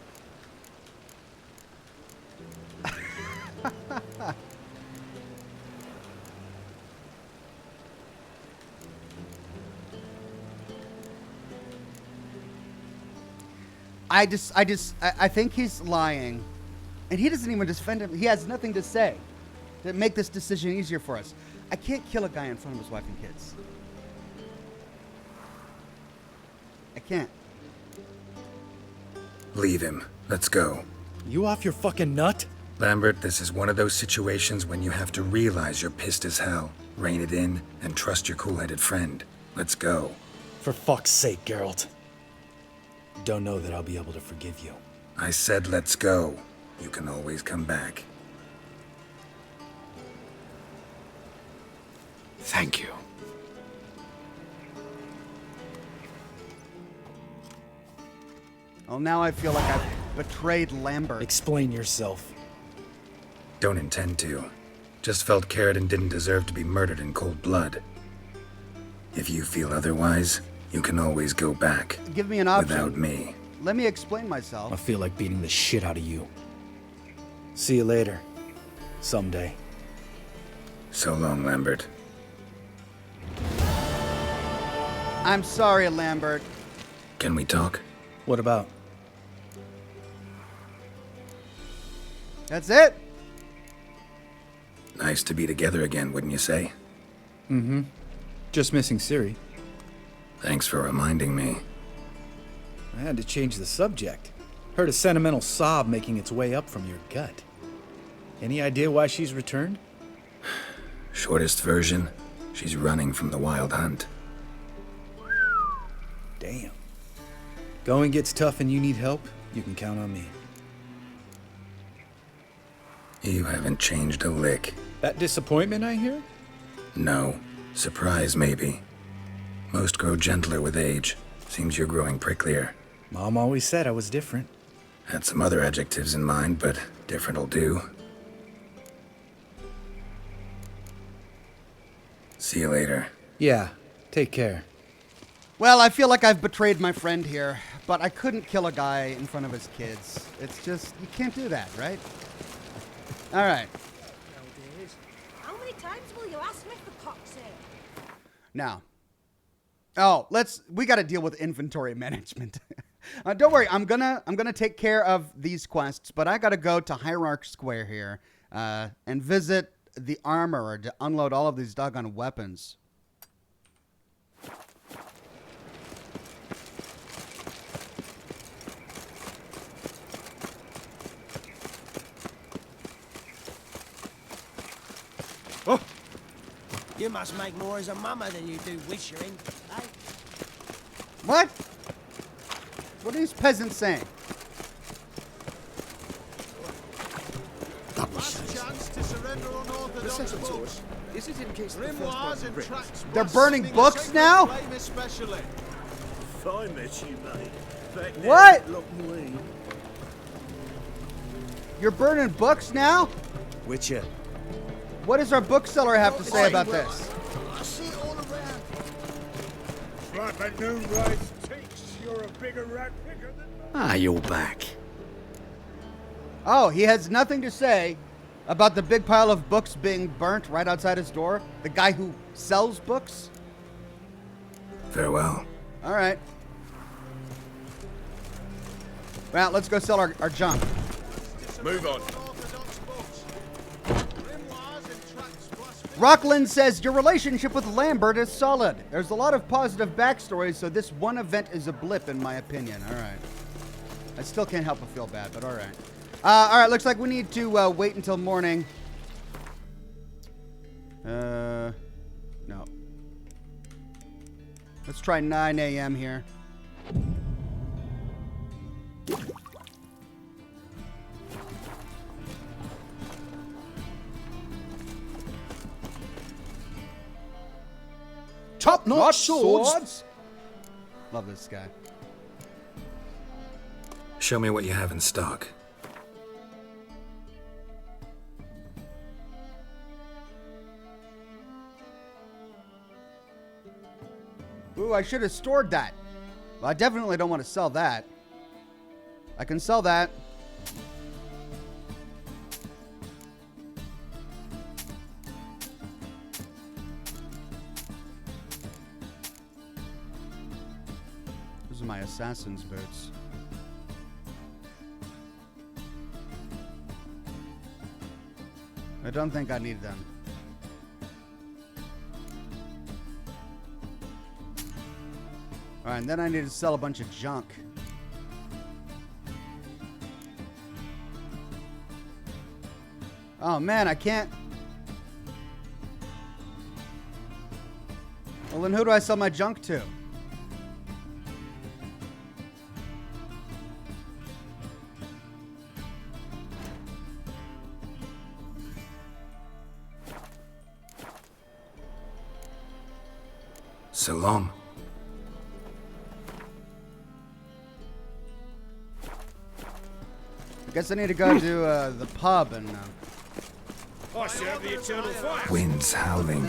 Speaker 1: I think he's lying. And he doesn't even defend him. He has nothing to say to make this decision easier for us. I can't kill a guy in front of his wife and kids. I can't.
Speaker 5: Leave him. Let's go.
Speaker 12: You off your fucking nut?
Speaker 5: Lambert, this is one of those situations when you have to realize you're pissed as hell, rein it in, and trust your cool-headed friend. Let's go.
Speaker 12: For fuck's sake, Geralt. Don't know that I'll be able to forgive you.
Speaker 5: I said let's go. You can always come back.
Speaker 10: Thank you.
Speaker 1: Well, now I feel like I've betrayed Lambert.
Speaker 12: Explain yourself.
Speaker 5: Don't intend to. Just felt Carradine didn't deserve to be murdered in cold blood. If you feel otherwise, you can always go back.
Speaker 1: Give me an option.
Speaker 5: Without me.
Speaker 1: let me explain
Speaker 12: I
Speaker 1: myself.
Speaker 12: feel like beating the shit out of you. See you later. Someday.
Speaker 5: So long, Lambert.
Speaker 1: I'm sorry, Lambert.
Speaker 5: Can we talk?
Speaker 12: What about?
Speaker 1: That's it?
Speaker 5: Nice to be together again, wouldn't you say?
Speaker 12: Mm-hmm. Just missing Siri.
Speaker 5: Thanks for reminding me.
Speaker 12: I had to change the subject. Heard a sentimental sob making its way up from your gut. Any idea why she's returned?
Speaker 5: Shortest version, she's running from the wild hunt.
Speaker 12: Damn. Going gets tough and you need help, you can count on me.
Speaker 5: You haven't changed a lick.
Speaker 12: That disappointment I hear?
Speaker 5: No. Surprise, maybe. Most grow gentler with age. Seems you're growing pricklier.
Speaker 12: Mom always said I was different.
Speaker 5: Had some other adjectives in mind, but different'll do. See you later.
Speaker 12: Yeah, take care.
Speaker 1: Well, I feel like I've betrayed my friend here, but I couldn't kill a guy in front of his kids. It's just, you can't do that, right? All right.
Speaker 4: How many times will you ask me for cock's sake?
Speaker 1: Now. Oh, we got to deal with inventory management. Don't worry, I'm gonna take care of these quests, but I got to go to Hierarch Square here and visit the armorer to unload all of these doggone weapons.
Speaker 7: Oh. You must make more as a mama than you do wishing, eh?
Speaker 1: What? What are these peasants saying?
Speaker 7: Last chance to surrender unorthodox books.
Speaker 13: Is it in case
Speaker 7: Grimoires and tracts.
Speaker 1: They're burning books now?
Speaker 7: Especially.
Speaker 8: If I met you, mate. Back then,
Speaker 1: What?
Speaker 8: look me.
Speaker 1: You're burning books now?
Speaker 12: Witcher.
Speaker 1: What does our bookseller have to say about this?
Speaker 7: I see it all around.
Speaker 2: Like a new rice takes, you're a bigger rat picker than...
Speaker 9: Ah, you're back.
Speaker 1: Oh, he has nothing to say about the big pile of books being burnt right outside his door? The guy who sells books?
Speaker 5: Farewell.
Speaker 1: All right. Well, let's go sell our junk.
Speaker 13: Move on.
Speaker 1: Rockland says, your relationship with Lambert is solid. There's a lot of positive backstories, so this one event is a blip, in my opinion. All right. I still can't help but feel bad, but all right. All right, looks like we need to wait until morning. No. Let's try 9 a.m. here.
Speaker 12: Top-notch swords.
Speaker 1: Love this guy.
Speaker 5: Show me what you have in stock.
Speaker 1: Ooh, I should have stored that. Well, I definitely don't want to sell that. I can sell that. Those are my assassin's boots. I don't think I need them. Alright, and then I need to sell a bunch of junk. Oh man, I can't. Well, then who do I sell my junk to?
Speaker 5: So long.
Speaker 1: I guess I need to go to the pub and...
Speaker 2: I serve the eternal fire.
Speaker 5: Winds howling.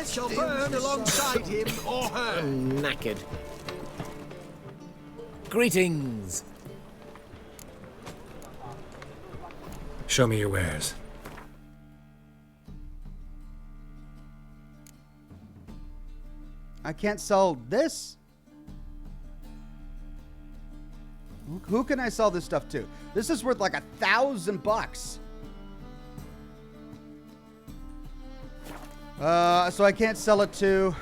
Speaker 7: Shall burn alongside him or her.
Speaker 9: Knackered.
Speaker 11: Greetings.
Speaker 5: Show me your wares.
Speaker 1: I can't sell this? Who can I sell this stuff to? This is worth like $1,000. So I can't sell it to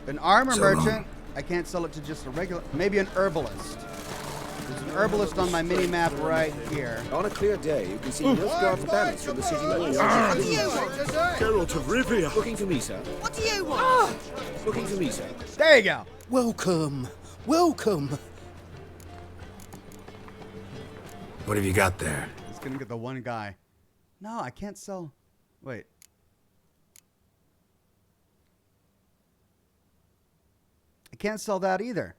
Speaker 1: an armor merchant. I can't sell it to just a regular, maybe an herbalist. There's an herbalist on my mini map right here.
Speaker 13: On a clear day, you can see Novagrad banners from the city walls.
Speaker 7: What do you want?
Speaker 6: Geralt of Rivia.
Speaker 13: Looking for me, sir.
Speaker 7: What do you want?
Speaker 13: Looking for me, sir.
Speaker 1: There you go.
Speaker 7: Welcome. Welcome.
Speaker 5: What have you got there?
Speaker 1: He's gonna get the one guy. No, I can't sell. Wait. I can't sell that either.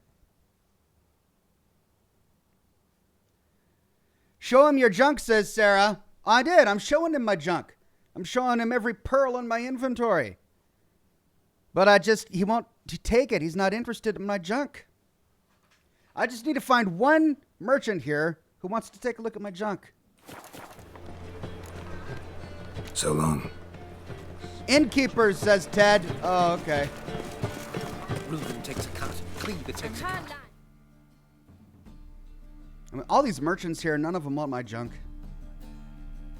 Speaker 1: Show him your junk, says Sarah. I did. I'm showing him my junk. I'm showing him every pearl in my inventory. But he won't take it. He's not interested in my junk. I just need to find one merchant here who wants to take a look at my junk.
Speaker 5: So long.
Speaker 1: Innkeeper, says Ted. Oh, okay.
Speaker 13: Reuben takes a cut. Cleaver takes a cut.
Speaker 1: I mean, all these merchants here, none of them want my junk.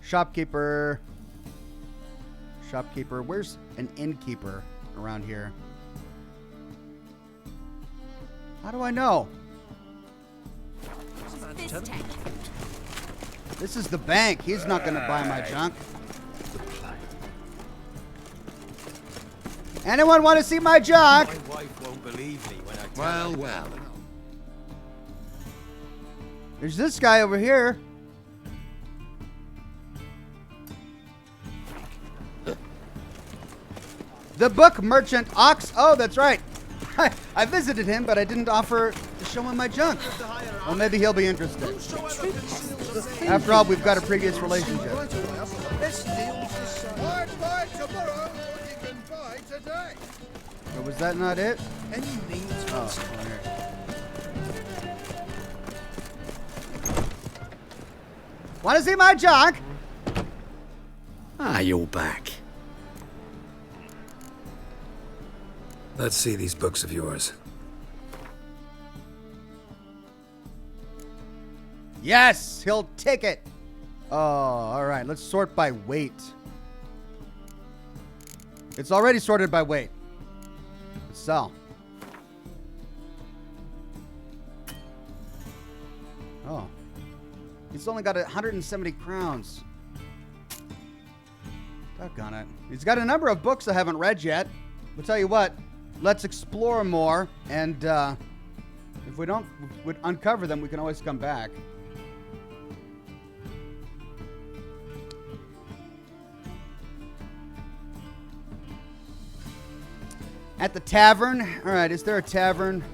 Speaker 1: Shopkeeper. Shopkeeper. Where's an innkeeper around here? How do I know? This is the bank. He's not going to buy my junk. Anyone want to see my junk?
Speaker 7: My wife won't believe me when I tell
Speaker 13: Well,
Speaker 7: her.
Speaker 13: well.
Speaker 1: There's this guy over here. The book merchant Ox. Oh, that's right. I visited him, but I didn't offer to show him my junk. Well, maybe he'll be interested. After all, we've got a previous relationship. Or was that not it? Oh, here. Want to see my junk?
Speaker 9: Ah, you're back.
Speaker 5: Let's see these books of yours.
Speaker 1: Yes, he'll take it. Oh, all right. Let's sort by weight. It's already sorted by weight. Let's sell. Oh. He's only got 170 crowns. Doggone it. He's got a number of books I haven't read yet. I'll tell you what. Let's explore more, and if we don't uncover them, we can always come back. At the tavern. All right, is there a tavern?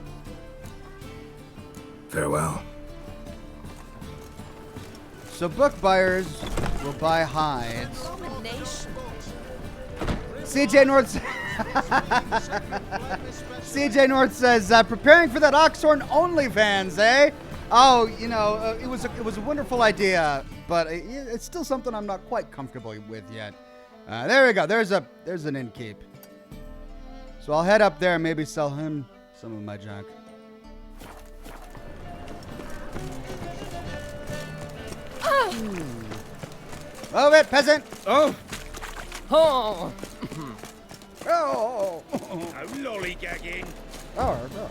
Speaker 5: Farewell.
Speaker 1: So book buyers will buy hides. CJ North. CJ North says, preparing for that Oxhorn OnlyFans, eh? Oh, you know, it was a wonderful idea, but it's still something I'm not quite comfortable with yet. There we go. There's an innkeep. So I'll head up there and maybe sell him some of my junk. Move it, peasant!
Speaker 11: Oh! Oh!
Speaker 1: Oh!
Speaker 6: No lollygagging.
Speaker 1: Oh, no.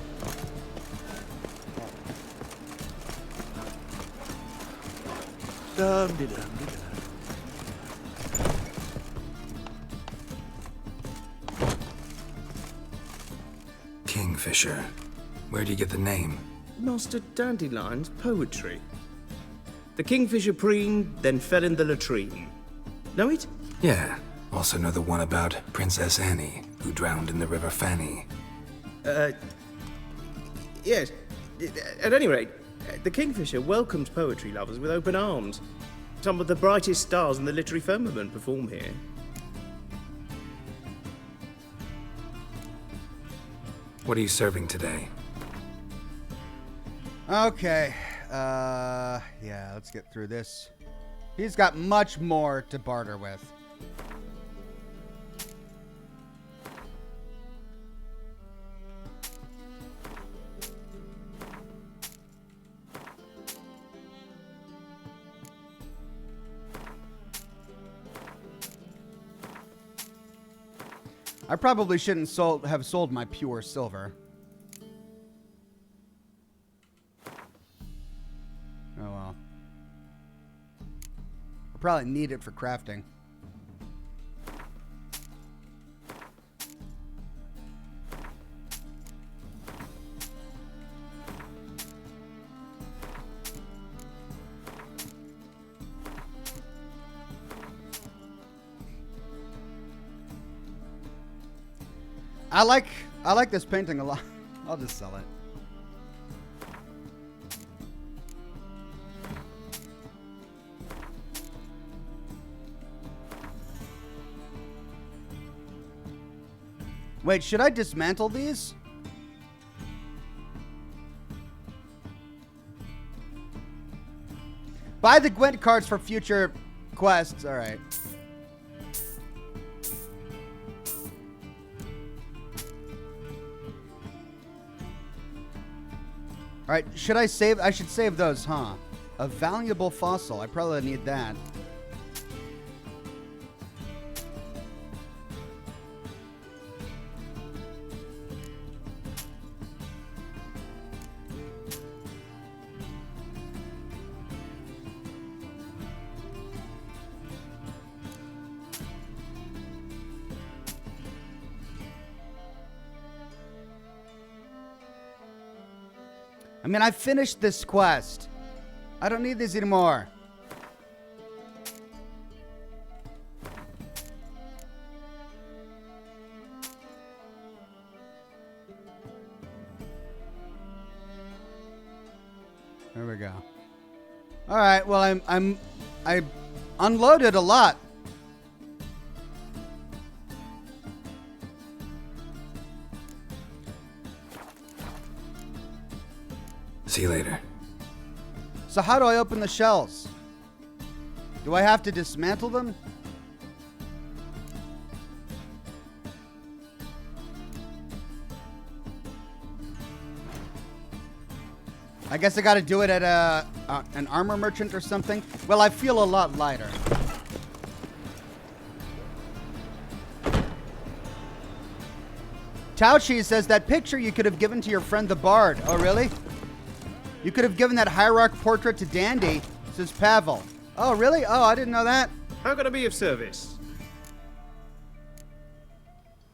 Speaker 5: Kingfisher. Where do you get the name?
Speaker 14: Master Dandelion's poetry. The kingfisher preened, then fell in the latrine. Know it?
Speaker 5: Yeah. Also know the one about Princess Annie, who drowned in the River Fanny.
Speaker 14: Yes. At any rate, the kingfisher welcomes poetry lovers with open arms. Some of the brightest stars in the literary firmament perform here.
Speaker 5: What are you serving today?
Speaker 1: Okay. Yeah, let's get through this. He's got much more to barter with. I probably shouldn't have sold my pure silver. Oh well. I'll probably need it for crafting. I like this painting a lot. I'll just sell it. Wait, should I dismantle these? Buy the Gwent cards for future quests. All right. All right, should I save? I should save those, huh? A valuable fossil. I probably need that. I mean, I finished this quest. I don't need these anymore. There we go. All right. Well, I unloaded a lot.
Speaker 5: See you later.
Speaker 1: So how do I open the shells? Do I have to dismantle them? I guess I got to do it at an armor merchant or something. Well, I feel a lot lighter. Tauchi says that picture you could have given to your friend the Bard. Oh, really? You could have given that hierarch portrait to Dandy, says Pavel. Oh, really? Oh, I didn't know that.
Speaker 14: How can I be of service?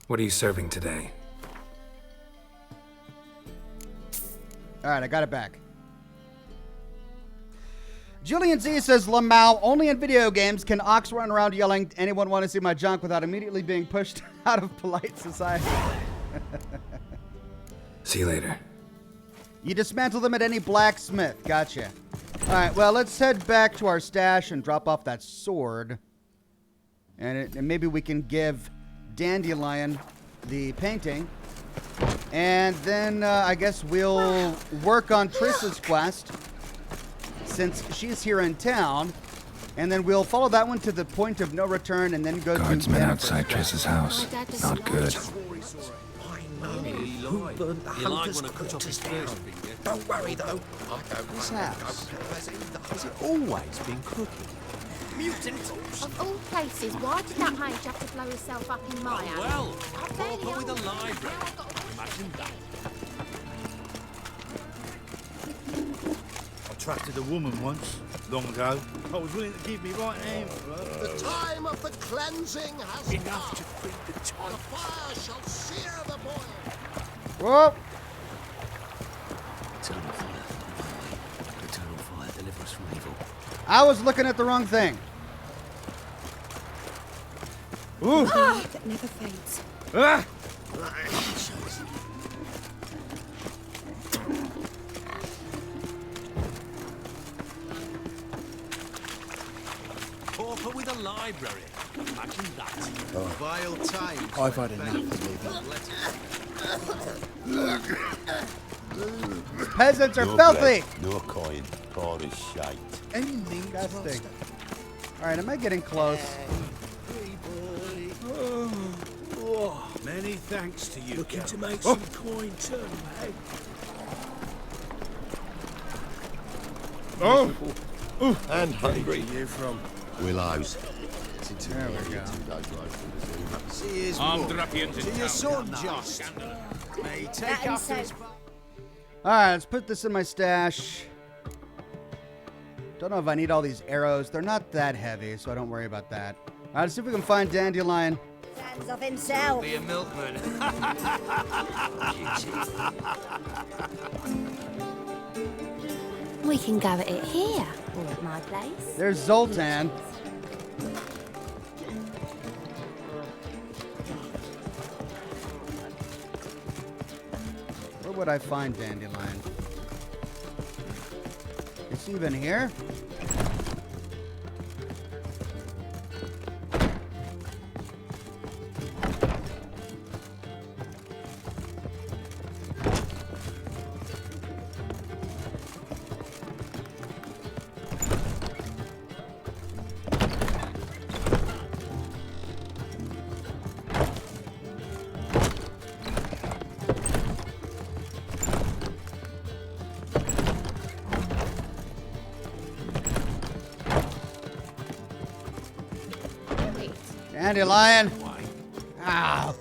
Speaker 5: What are you serving today?
Speaker 1: All right, I got it back. Julian Z says, Lamau, only in video games can Ox run around yelling, anyone want to see my junk without immediately being pushed out of polite society.
Speaker 5: See you later.
Speaker 1: You dismantle them at any blacksmith. Gotcha. All right, well, let's head back to our stash and drop off that sword. And maybe we can give Dandelion the painting. And then I guess we'll work on Triss's quest, since she's here in town. And then we'll follow that one to the point of no return and then go to
Speaker 5: Guardsmen outside Triss's house. Not good.
Speaker 7: Who burnt the hunter's quarters down? Don't worry though.
Speaker 15: This house, has it always been cooking?
Speaker 7: Mutant!
Speaker 4: Of all places, why did that mage have to blow herself up in my house?
Speaker 8: Well,
Speaker 4: I'm very
Speaker 8: proper with a
Speaker 4: old.
Speaker 8: library. Imagine that.
Speaker 16: I trusted a woman once, long ago. I was willing to give me right hand for her.
Speaker 17: The time of the cleansing has
Speaker 8: enough to feed the child.
Speaker 17: The fire shall sear the boil.
Speaker 1: Whoa!
Speaker 9: Eternal fire, eternal fire, deliver us from evil.
Speaker 1: I was looking at the wrong thing. Ooh!
Speaker 3: That never fades.
Speaker 1: Ah!
Speaker 8: Pauper with a library. Imagine that.
Speaker 15: Vile times.
Speaker 12: I've had enough of
Speaker 1: Peasants are
Speaker 18: No
Speaker 1: filthy.
Speaker 18: bread, no coin, poor as shite.
Speaker 1: Disgusting. All right, am I getting close?
Speaker 16: Many thanks to you.
Speaker 6: Looking to make
Speaker 16: Oh.
Speaker 6: some coin too, eh?
Speaker 16: Oh!
Speaker 18: And hungry.
Speaker 7: You from?
Speaker 18: Willows.
Speaker 1: There we go.
Speaker 7: See his
Speaker 8: I'm
Speaker 7: walk.
Speaker 8: dropping into
Speaker 7: To your
Speaker 8: town.
Speaker 7: son, just. May he take after his...
Speaker 1: All right, let's put this in my stash. Don't know if I need all these arrows. They're not that heavy, so I don't worry about that. All right, let's see if we can find Dandelion.
Speaker 4: Hands off himself.
Speaker 13: Be a milkman.
Speaker 4: We can go at it here, or at my place.
Speaker 1: There's Zoltan. Where would I find Dandelion? Is he even here? Dandelion. Ow.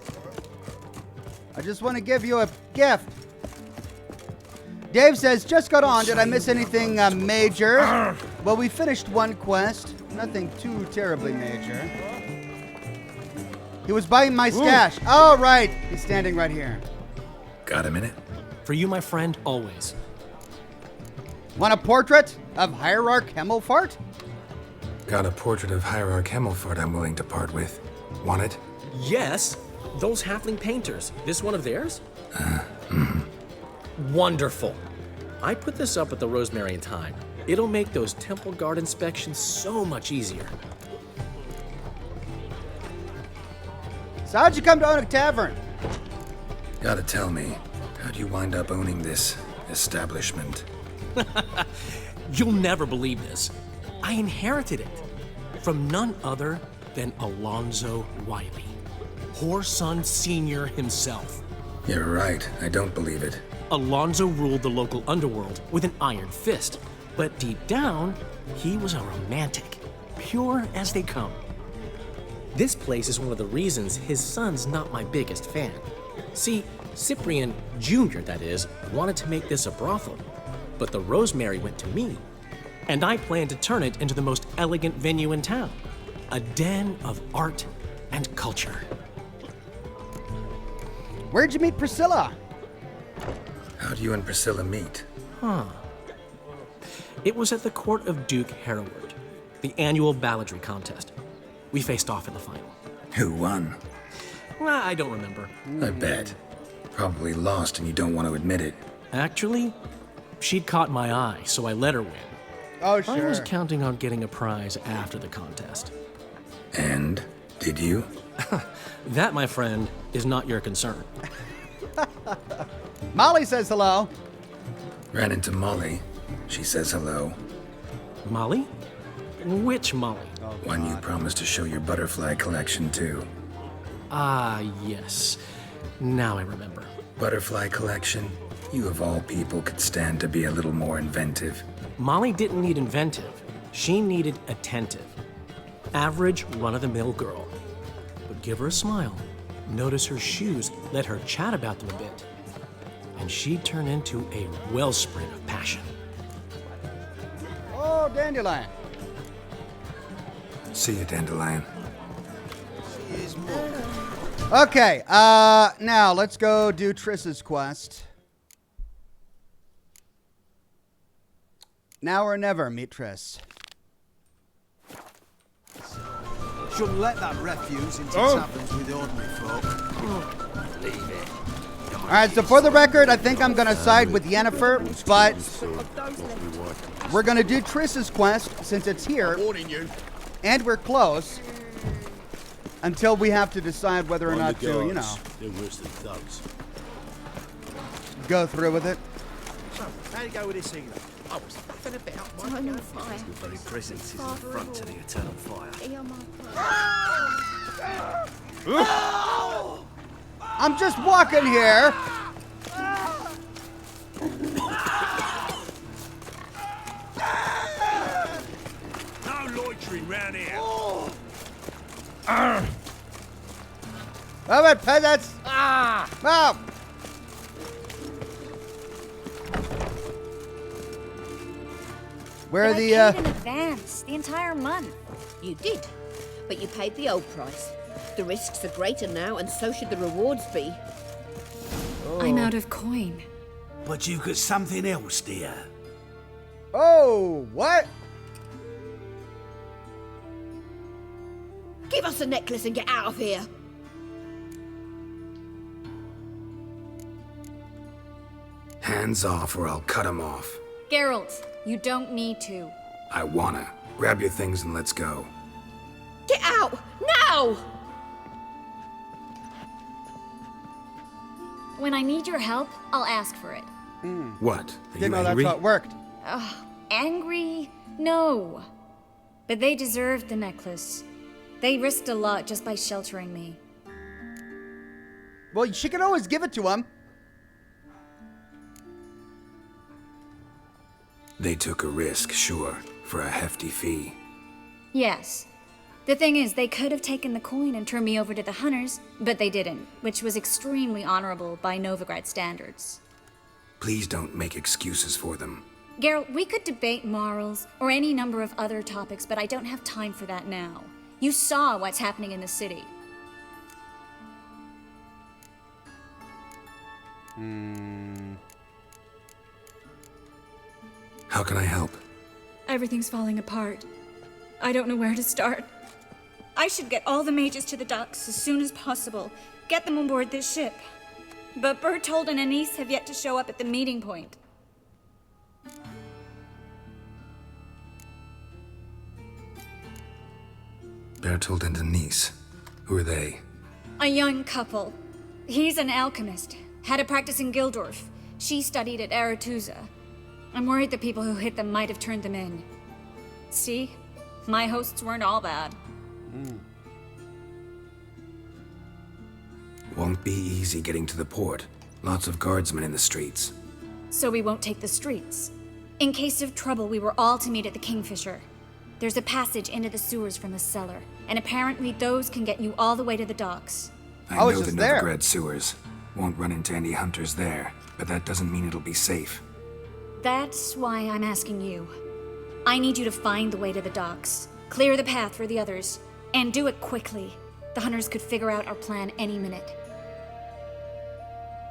Speaker 1: I just want to give you a gift. Dave says, just got on. Did I miss anything major? Well, we finished one quest. Nothing too terribly major. He was buying my stash. Oh, right. He's standing right here.
Speaker 5: Got a minute?
Speaker 19: For you, my friend, always.
Speaker 1: Want a portrait of Hierarch Hemmelfart?
Speaker 5: Got a portrait of Hierarch Hemmelfart I'm willing to part with. Want it?
Speaker 19: Yes, those halfling painters. This one of theirs? Wonderful. I put this up at the Rosemary and Thyme. It'll make those temple guard inspections so much easier.
Speaker 1: So how'd you come to own a tavern?
Speaker 5: Gotta tell me, how'd you wind up owning this establishment?
Speaker 19: You'll never believe this. I inherited it from none other than Alonzo Wiley, Whoreson Sr. himself.
Speaker 5: You're right, I don't believe it.
Speaker 19: Alonzo ruled the local underworld with an iron fist, but deep down, he was a romantic, pure as they come. This place is one of the reasons his son's not my biggest fan. See, Cyprian Jr., that is, wanted to make this a brothel, but the Rosemary went to me, and I planned to turn it into the most elegant venue in town, a den of art and culture.
Speaker 1: Where'd you meet Priscilla?
Speaker 5: How'd you and Priscilla meet?
Speaker 19: It was at the court of Duke Hereward, the annual balladry contest. We faced off in the final.
Speaker 5: Who won?
Speaker 19: I don't remember.
Speaker 5: I bet. Probably lost and you don't want to admit it.
Speaker 19: Actually, she'd caught my eye, so I let her win.
Speaker 1: Oh, sure.
Speaker 19: I was counting on getting a prize after the contest.
Speaker 5: And? Did you?
Speaker 19: That, my friend, is not your concern.
Speaker 1: Molly says hello.
Speaker 5: Ran into Molly. She says hello.
Speaker 19: Molly? Which Molly?
Speaker 5: One you promised to show your butterfly collection to.
Speaker 19: Ah, yes. Now I remember.
Speaker 5: Butterfly collection? You of all people could stand to be a little more inventive.
Speaker 19: Molly didn't need inventive. She needed attentive. Average, run-of-the-mill girl. But give her a smile. Notice her shoes. Let her chat about them a bit. And she'd turn into a wellspring of passion.
Speaker 1: Oh, Dandelion.
Speaker 5: See you, Dandelion.
Speaker 1: Okay, now let's go do Triss's quest. Now or never, meet Triss.
Speaker 15: Shouldn't let that refuse into taverns with ordinary folk.
Speaker 9: Leave it.
Speaker 1: All right, so for the record, I think I'm going to side with Yennefer, but we're going to do Triss's quest since it's here, and we're close, until we have to decide whether or not to, you know,
Speaker 18: They're worse than thugs.
Speaker 1: go through with it.
Speaker 15: How'd you go with this evening?
Speaker 13: I was nothing about my
Speaker 4: Eternal fire.
Speaker 13: Your very presence is an affront to the eternal fire.
Speaker 1: I'm just walking here.
Speaker 8: No loitering round here.
Speaker 1: Move it, peasants! Move! Where are the,
Speaker 20: I paid in advance, the entire month.
Speaker 21: You did, but you paid the old price. The risks are greater now, and so should the rewards be.
Speaker 3: I'm out of coin.
Speaker 9: But you've got something else, dear.
Speaker 1: Oh, what?
Speaker 21: Give us the necklace and get out of here.
Speaker 5: Hands off or I'll cut 'em off.
Speaker 3: Geralt, you don't need to.
Speaker 5: I wanna. Grab your things and let's go.
Speaker 21: Get out! Now!
Speaker 3: When I need your help, I'll ask for it.
Speaker 5: What? Are
Speaker 1: Didn't
Speaker 5: you
Speaker 1: know
Speaker 5: angry?
Speaker 1: that's how it worked.
Speaker 3: Angry? No. But they deserved the necklace. They risked a lot just by sheltering me.
Speaker 1: Well, she can always give it to him.
Speaker 5: They took a risk, sure, for a hefty fee.
Speaker 3: Yes. The thing is, they could have taken the coin and turned me over to the hunters, but they didn't, which was extremely honorable by Novagrad standards.
Speaker 5: Please don't make excuses for them.
Speaker 3: Geralt, we could debate morals or any number of other topics, but I don't have time for that now. You saw what's happening in the city.
Speaker 5: How can I help?
Speaker 3: Everything's falling apart. I don't know where to start. I should get all the mages to the docks as soon as possible. Get them on board this ship. But Bertold and Anise have yet to show up at the meeting point.
Speaker 5: Bertold and Denise. Who are they?
Speaker 3: A young couple. He's an alchemist. Had a practice in Gildorf. She studied at Aretuza. I'm worried the people who hit them might have turned them in. See? My hosts weren't all bad.
Speaker 5: Won't be easy getting to the port. Lots of guardsmen in the streets.
Speaker 3: So we won't take the streets. In case of trouble, we were all to meet at the Kingfisher. There's a passage into the sewers from the cellar, and apparently those can get you all the way to the docks.
Speaker 5: I know the Novagrad sewers. Won't run into any hunters there, but that doesn't mean it'll be safe.
Speaker 3: That's why I'm asking you. I need you to find the way to the docks, clear the path for the others, and do it quickly. The hunters could figure out our plan any minute.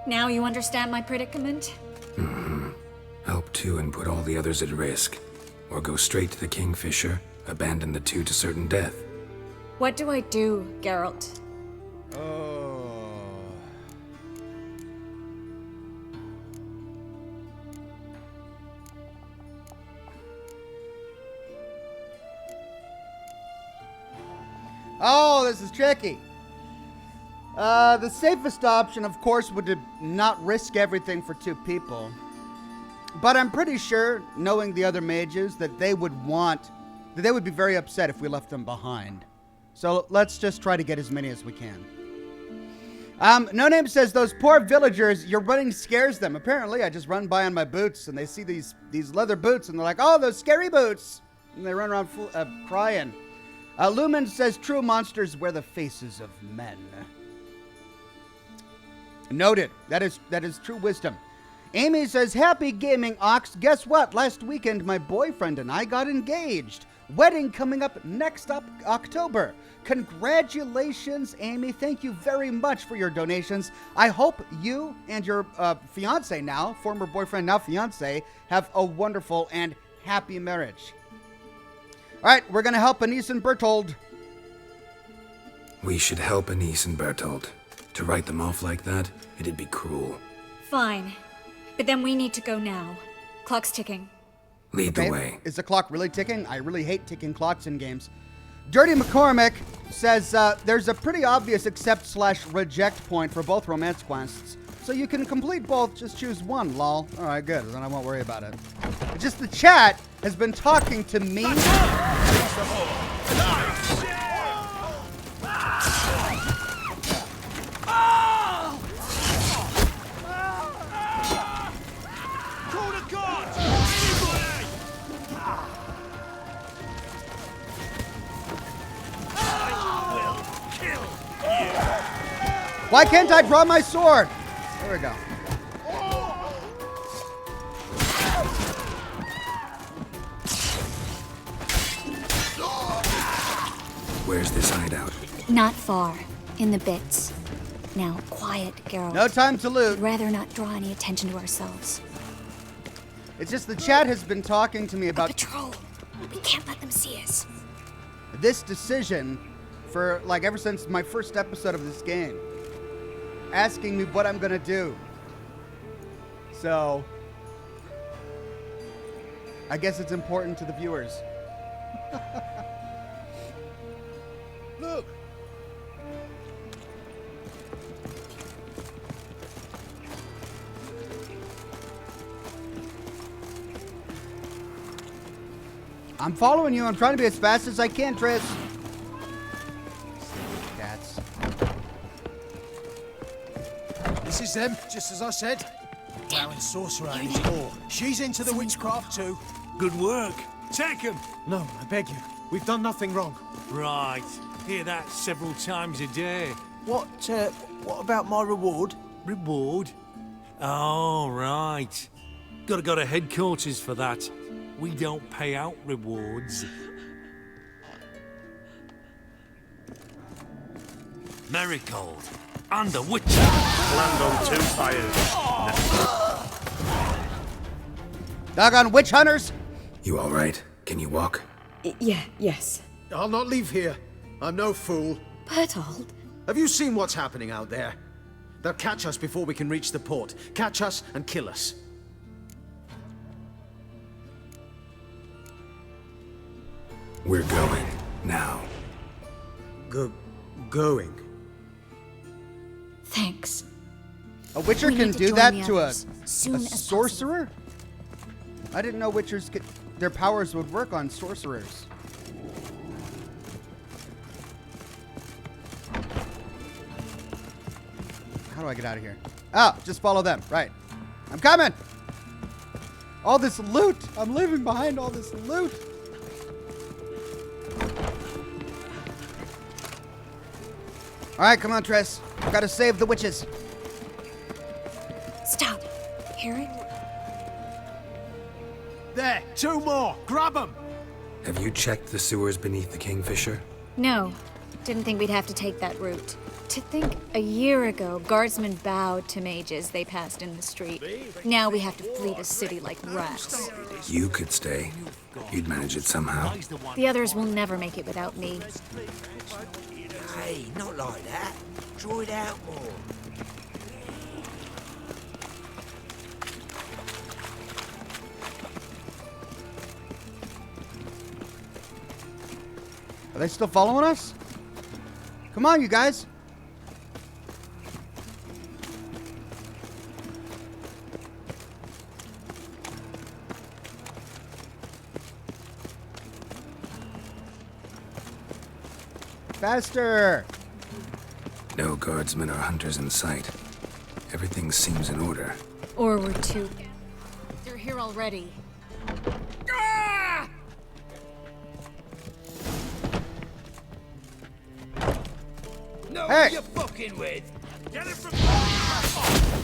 Speaker 3: Now you understand my predicament?
Speaker 5: Help two and put all the others at risk. Or go straight to the Kingfisher, abandon the two to certain death.
Speaker 3: What do I do, Geralt?
Speaker 1: Oh, this is tricky. The safest option, of course, would not risk everything for two people. But I'm pretty sure, knowing the other mages, that they would be very upset if we left them behind. So let's just try to get as many as we can. No Name says, those poor villagers, your running scares them. Apparently, I just run by on my boots, and they see these leather boots, and they're like, oh, those scary boots. And they run around crying. Lumen says, true monsters wear the faces of men. Noted. That is true wisdom. Amy says, happy gaming, Ox. Guess what? Last weekend, my boyfriend and I got engaged. Wedding coming up next October. Congratulations, Amy. Thank you very much for your donations. I hope you and your fiance now, former boyfriend, now fiance, have a wonderful and happy marriage. All right, we're going to help Anise and Bertold.
Speaker 5: We should help Anise and Bertold. To write them off like that, it'd be cruel.
Speaker 3: Fine. But then we need to go now. Clock's ticking.
Speaker 5: Lead the way.
Speaker 1: Is the clock really ticking? I really hate ticking clocks in games. Dirty McCormick says, there's a pretty obvious accept/reject point for both romance quests. So you can complete both, just choose one, lol. Alright, good, then I won't worry about it. It's just the chat has been talking to me. Why can't I draw my sword? There we go.
Speaker 5: Where's this hideout?
Speaker 20: Not far. In the bits. Now, quiet, Geralt.
Speaker 1: No time to loot.
Speaker 20: I'd rather not draw any attention to ourselves.
Speaker 1: It's just the chat has been talking to me about
Speaker 20: patrol. We can't let them see us.
Speaker 1: This decision for like ever since my first episode of this game. Asking me what I'm gonna do. So I guess it's important to the viewers.
Speaker 15: Look.
Speaker 1: I'm following you. I'm trying to be as fast as I can, Tris. Cats.
Speaker 15: This is them, just as I said. Darren Sorcerer and his door. She's into the witchcraft too.
Speaker 8: Good work. Take him.
Speaker 15: No, I beg you. We've done nothing wrong.
Speaker 8: Right. Hear that several times a day.
Speaker 15: What about my reward?
Speaker 8: Reward? Oh, right. Gotta go to headquarters for that. We don't pay out rewards. Marigold. And the Witcher.
Speaker 6: Land on 2 fires.
Speaker 1: Doggone witch hunters!
Speaker 5: You all right? Can you walk?
Speaker 21: Yes.
Speaker 15: I'll not leave here. I'm no fool.
Speaker 21: Bertold?
Speaker 15: Have you seen what's happening out there? They'll catch us before we can reach the port. Catch us and kill us.
Speaker 5: We're going. Now.
Speaker 15: Going?
Speaker 20: Thanks.
Speaker 1: A witcher
Speaker 20: We
Speaker 1: can
Speaker 20: need to
Speaker 1: do
Speaker 20: join
Speaker 1: that
Speaker 20: the
Speaker 1: to a
Speaker 20: others soon as
Speaker 1: sorcerer? I didn't know witchers could, their powers would work on sorcerers. How do I get out of here? Oh, just follow them. Right. I'm coming. All this loot. I'm leaving behind all this loot. All right, come on, Tress. I've got to save the witches.
Speaker 20: Stop. Hear it?
Speaker 15: There, 2 more. Grab them.
Speaker 5: Have you checked the sewers beneath the Kingfisher?
Speaker 20: No. Didn't think we'd have to take that route. To think a year ago, guardsmen bowed to mages they passed in the street. Now we have to flee the city like rats.
Speaker 5: You could stay. You'd manage it somehow.
Speaker 20: The others will never make it without me.
Speaker 7: Hey, not like that. Draw it out more.
Speaker 1: Are they still following us? Come on, you guys. Faster!
Speaker 5: No guardsmen or hunters in sight. Everything seems in order.
Speaker 20: Or we're too... They're here already.
Speaker 7: No,
Speaker 1: Hey!
Speaker 7: you're fucking with.
Speaker 8: Get it from...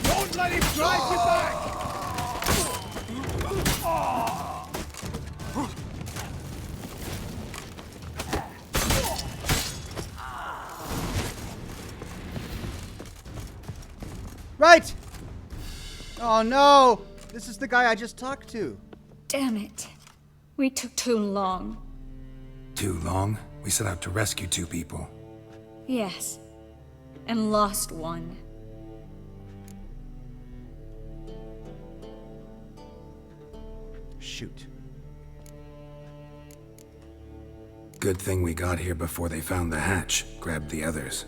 Speaker 7: Don't let him drive you back.
Speaker 1: Right! Oh no! This is the guy I just talked to.
Speaker 3: Damn it. We took too long.
Speaker 5: Too long? We set out to rescue 2 people.
Speaker 3: Yes. And lost one.
Speaker 1: Shoot.
Speaker 5: Good thing we got here before they found the hatch, grabbed the others.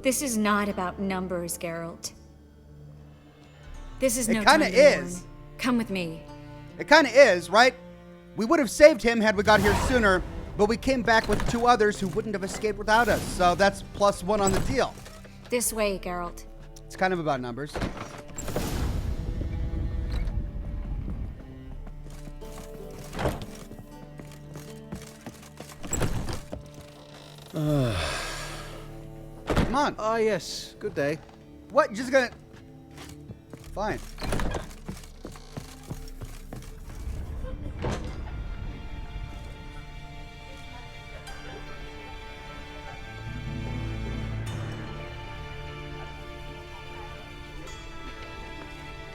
Speaker 3: This is not about numbers, Geralt.
Speaker 20: This is
Speaker 1: It
Speaker 20: no
Speaker 1: kinda
Speaker 20: time to mourn.
Speaker 1: is.
Speaker 20: Come with me.
Speaker 1: It kind of is, right? We would have saved him had we got here sooner, but we came back with 2 others who wouldn't have escaped without us. So that's +1 on the deal.
Speaker 20: This way, Geralt.
Speaker 1: It's kind of about numbers. Come on.
Speaker 10: Ah, yes. Good day.
Speaker 1: What? Just gonna... Fine.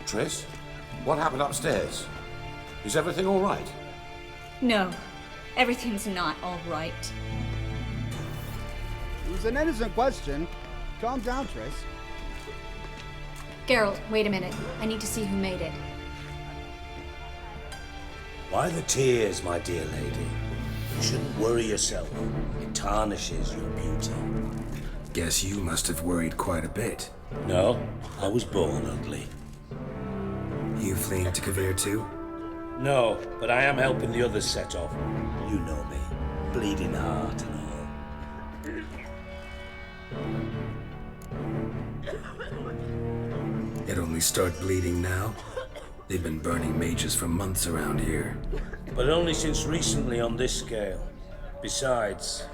Speaker 22: Triss, what happened upstairs? Is everything all right?
Speaker 3: No, everything's not all right.
Speaker 1: It was an innocent question. Calm down, Triss.
Speaker 20: Geralt, wait a minute. I need to see who made it.
Speaker 23: Why the tears, my dear lady? You shouldn't worry yourself. It tarnishes your beauty.
Speaker 5: Guess you must have worried quite a bit.
Speaker 23: No, I was born ugly.
Speaker 5: You fleeing to Kavir too?
Speaker 23: No, but I am helping the others set off. You know me. Bleeding heart and all.
Speaker 5: It only start bleeding now? They've been burning mages for months around here.
Speaker 23: But only since recently on this scale. Besides,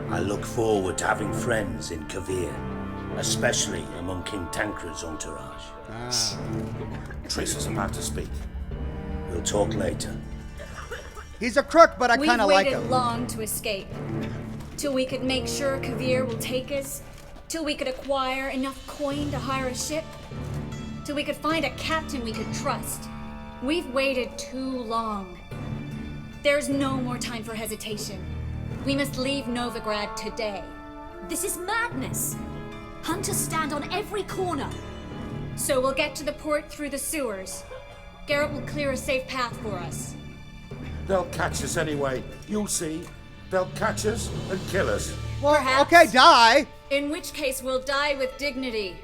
Speaker 23: I look forward to having friends in Kavir, especially among King Tancred's entourage.
Speaker 22: Triss is about to speak.
Speaker 23: We'll talk later.
Speaker 1: He's a crook, but I kind of like
Speaker 3: We've
Speaker 1: him.
Speaker 3: waited long to escape. Till we could make sure Kavir will take us. Till we could acquire enough coin to hire a ship. Till we could find a captain we could trust. We've waited too long. There's no more time for hesitation. We must leave Novagrad today.
Speaker 24: This is madness. Hunters stand on every corner.
Speaker 3: So we'll get to the port through the sewers. Geralt will clear a safe path for us.
Speaker 22: They'll catch us anyway. You'll see. They'll catch us and kill us.
Speaker 1: Well,
Speaker 3: Perhaps.
Speaker 1: okay, die.
Speaker 3: In which case we'll die with dignity.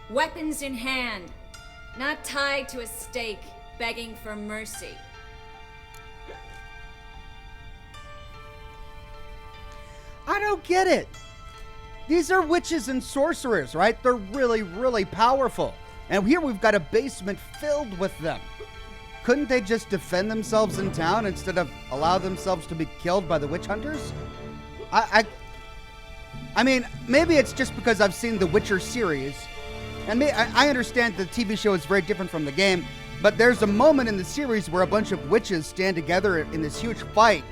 Speaker 3: Weapons in hand. Not tied to a stake, begging for mercy.
Speaker 1: I don't get it. These are witches and sorcerers, right? They're really, really powerful. And here we've got a basement filled with them. Couldn't they just defend themselves in town instead of allow themselves to be killed by the witch hunters? I mean, maybe it's just because I've seen the Witcher series. And I understand the TV show is very different from the game, but there's a moment in the series where a bunch of witches stand together in this huge fight.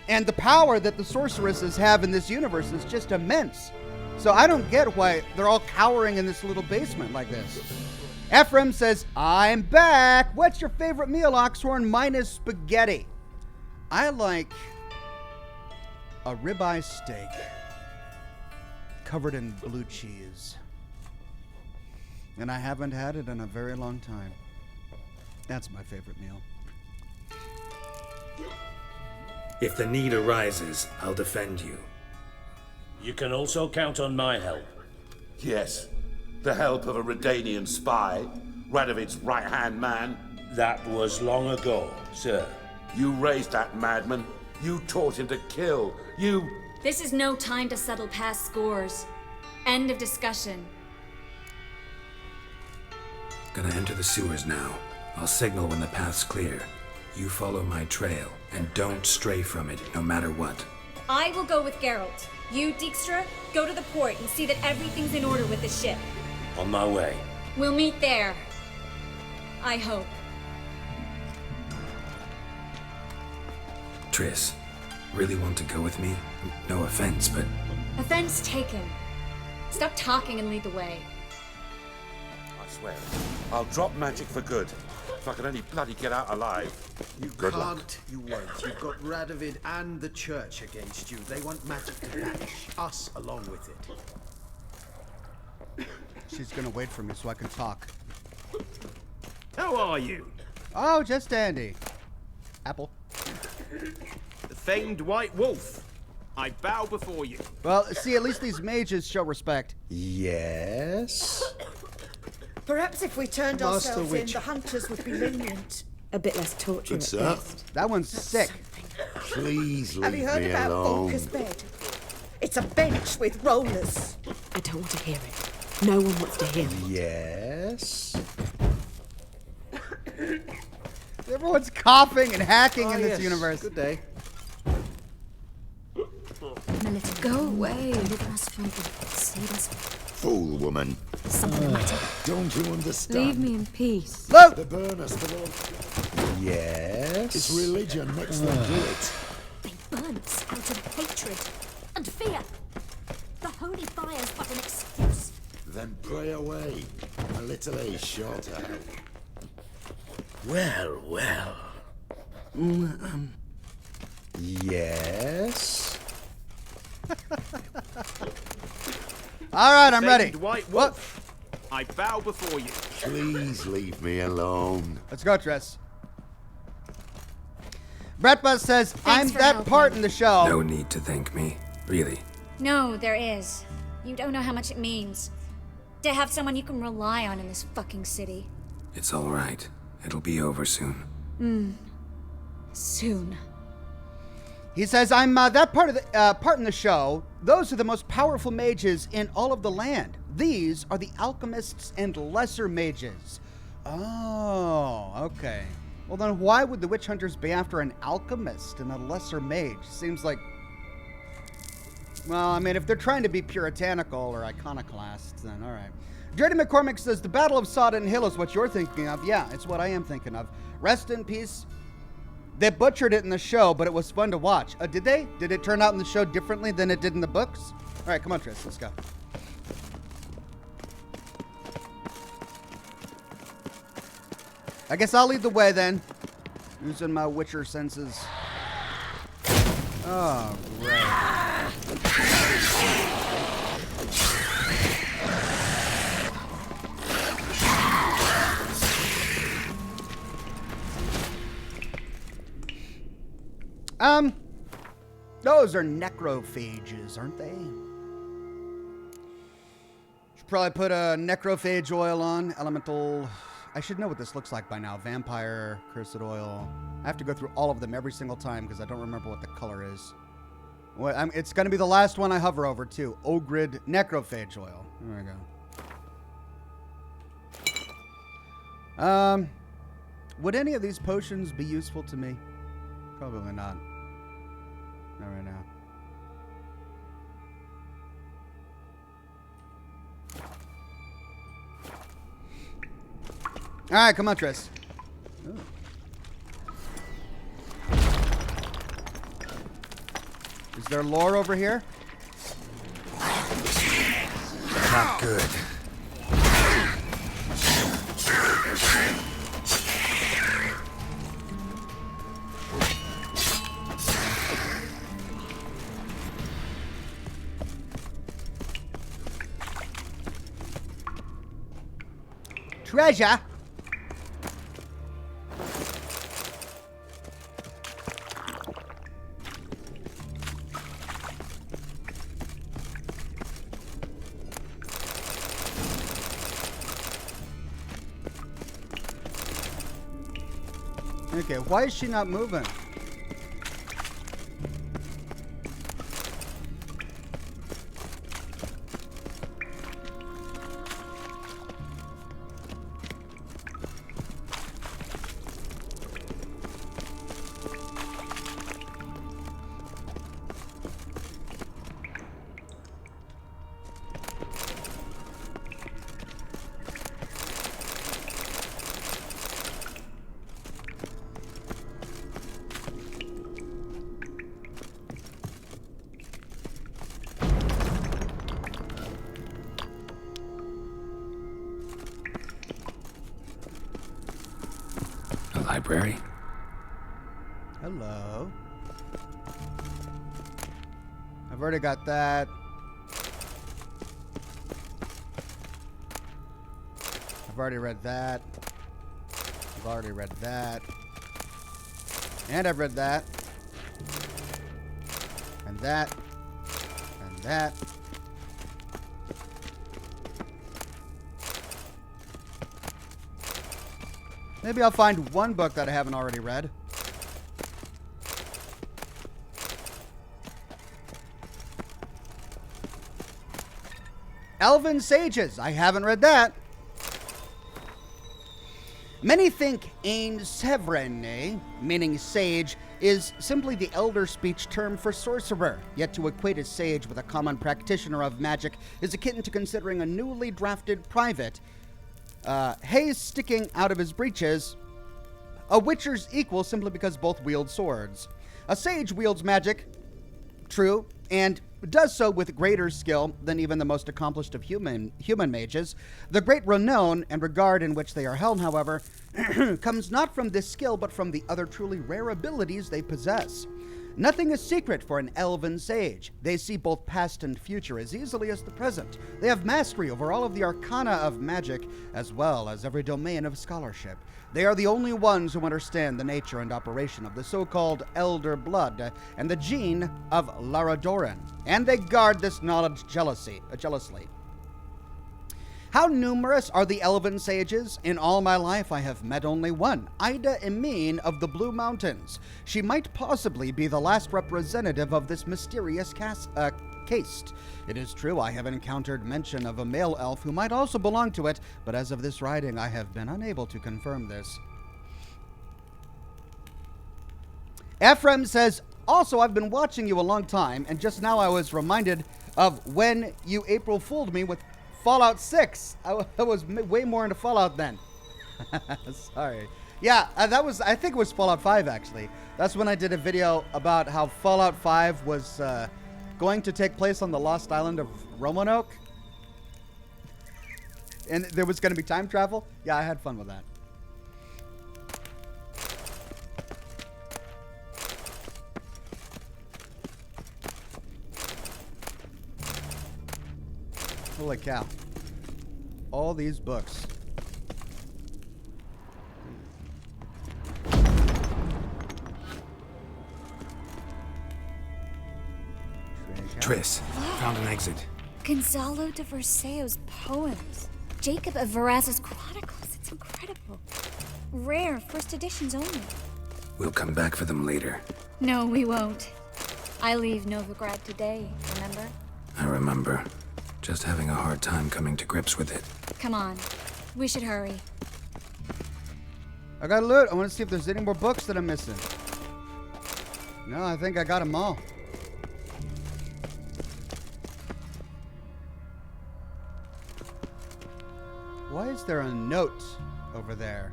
Speaker 1: And the power that the sorceresses have in this universe is just immense. So I don't get why they're all cowering in this little basement like this. Ephraim says, I'm back. What's your favorite meal, Oxhorn, minus spaghetti? I like a ribeye steak covered in blue cheese. And I haven't had it in a very long time. That's my favorite meal.
Speaker 5: If the need arises, I'll defend you.
Speaker 23: You can also count on my help.
Speaker 22: Yes. The help of a Redanian spy, Radovid's right-hand man.
Speaker 23: That was long ago, sir.
Speaker 22: You raised that madman. You taught him to kill. You...
Speaker 3: This is no time to settle past scores. End of discussion.
Speaker 5: Gonna enter the sewers now. I'll signal when the path's clear. You follow my trail, and don't stray from it, no matter what.
Speaker 3: I will go with Geralt. You, Dijkstra, go to the port and see that everything's in order with the ship.
Speaker 23: On my way.
Speaker 3: We'll meet there. I hope.
Speaker 5: Triss, really want to go with me? No offense, but...
Speaker 3: Offense taken. Stop talking and lead the way.
Speaker 22: I swear, I'll drop magic for good. If I can only bloody get out alive.
Speaker 10: You
Speaker 22: Good
Speaker 10: can't,
Speaker 22: luck.
Speaker 10: you won't. You've got Radovid and the church against you. They want magic to banish us along with it.
Speaker 1: She's gonna wait for me so I can talk.
Speaker 25: How are you?
Speaker 1: Oh, just dandy. Apple.
Speaker 25: The famed White Wolf. I bow before you.
Speaker 1: Well, see, at least these mages show respect.
Speaker 10: Yes?
Speaker 2: Perhaps if we turned
Speaker 10: Master
Speaker 2: ourselves in,
Speaker 10: Witch.
Speaker 2: the hunters would be lenient. A bit less torture
Speaker 18: Good
Speaker 2: at
Speaker 18: sir.
Speaker 2: best.
Speaker 1: That one's sick.
Speaker 18: Please
Speaker 2: Have you
Speaker 18: leave
Speaker 2: heard
Speaker 18: me
Speaker 2: about
Speaker 18: alone.
Speaker 2: Volker's bed? It's a bench with rollers.
Speaker 21: I don't want to hear it. No one wants to hear it.
Speaker 10: Yes.
Speaker 1: Everyone's coughing and hacking in this
Speaker 10: yes.
Speaker 1: universe.
Speaker 10: Good day.
Speaker 20: Go away.
Speaker 18: Fool woman.
Speaker 20: Something the matter.
Speaker 18: Don't you understand?
Speaker 20: Leave me in peace.
Speaker 1: Luke!
Speaker 18: The burners belong.
Speaker 10: Yes.
Speaker 18: It's religion makes them do it.
Speaker 24: They burn us out of hatred and fear. The holy fire's but an excuse.
Speaker 18: Then pray away. A little ace sure to help.
Speaker 23: Well, well.
Speaker 10: Yes.
Speaker 1: All right, I'm
Speaker 25: Famed
Speaker 1: ready.
Speaker 25: White Wolf, I bow before you.
Speaker 18: Please leave me alone.
Speaker 1: Let's go, Triss. Brett Buzz says, I'm
Speaker 20: for
Speaker 1: that
Speaker 20: helping.
Speaker 1: part in the show.
Speaker 5: No need to thank me. Really.
Speaker 20: No, there is. You don't know how much it means to have someone you can rely on in this fucking city.
Speaker 5: It's all right. It'll be over soon.
Speaker 20: Soon.
Speaker 1: He says, I'm that part in the show. Those are the most powerful mages in all of the land. These are the alchemists and lesser mages. Oh, okay. Well, then why would the witch hunters be after an alchemist and a lesser mage? Seems like... Well, I mean, if they're trying to be puritanical or iconoclasts, then all right. Dirty McCormick says, the Battle of Sodden Hill is what you're thinking of. Yeah, it's what I am thinking of. Rest in peace. They butchered it in the show, but it was fun to watch. Did they? Did it turn out in the show differently than it did in the books? All right, come on, Triss, let's go. I guess I'll lead the way then, using my Witcher senses. Oh, great. Those are necrophages, aren't they? Should probably put a necrophage oil on. Elemental. I should know what this looks like by now. Vampire, cursed oil. I have to go through all of them every single time because I don't remember what the color is. Well, it's going to be the last one I hover over, too. Ogrid necrophage oil. There we go. Would any of these potions be useful to me? Probably not. Not right now. All right, come on, Triss. Ooh. Is there lore over here?
Speaker 5: Not good.
Speaker 1: Treasure. Okay, why is she not moving?
Speaker 5: Library?
Speaker 1: Hello. I've already got that. I've already read that. I've already read that. And I've read that. And that. And that. Maybe I'll find one book that I haven't already read. Elven Sages. I haven't read that. Many think Ein Sevrene, meaning sage, is simply the elder speech term for sorcerer. Yet to equate a sage with a common practitioner of magic is akin to considering a newly drafted private, haze sticking out of his breeches, a witcher's equal simply because both wield swords. A sage wields magic, true, and does so with greater skill than even the most accomplished of human mages. The great renown and regard in which they are held, however, comes not from this skill, but from the other truly rare abilities they possess. Nothing is secret for an elven sage. They see both past and future as easily as the present. They have mastery over all of the arcana of magic, as well as every domain of scholarship. They are the only ones who understand the nature and operation of the so-called Elder Blood and the gene of Laradoran, and they guard this knowledge jealously. How numerous are the elven sages? In all my life, I have met only one, Ida Emine of the Blue Mountains. She might possibly be the last representative of this mysterious caste. It is true, I have encountered mention of a male elf who might also belong to it, but as of this writing, I have been unable to confirm this. Ephraim says, also, I've been watching you a long time, and just now I was reminded of when you April Fooled me with Fallout 6. I was way more into Fallout then. Sorry. Yeah, I think it was Fallout 5, actually. That's when I did a video about how Fallout 5 was going to take place on the lost island of Roanoke. And there was going to be time travel. Yeah, I had fun with that. Holy cow. All these books.
Speaker 5: Triss, found an exit.
Speaker 20: Gonzalo de Verseo's poems. Jacob of Varaz's chronicles. It's incredible. Rare, first editions only.
Speaker 5: We'll come back for them later.
Speaker 20: No, we won't. I leave Novagrad today, remember?
Speaker 5: I remember. Just having a hard time coming to grips with it.
Speaker 20: Come on. We should hurry.
Speaker 1: I got loot. I want to see if there's any more books that I'm missing. No, I think I got them all. Why is there a note over there?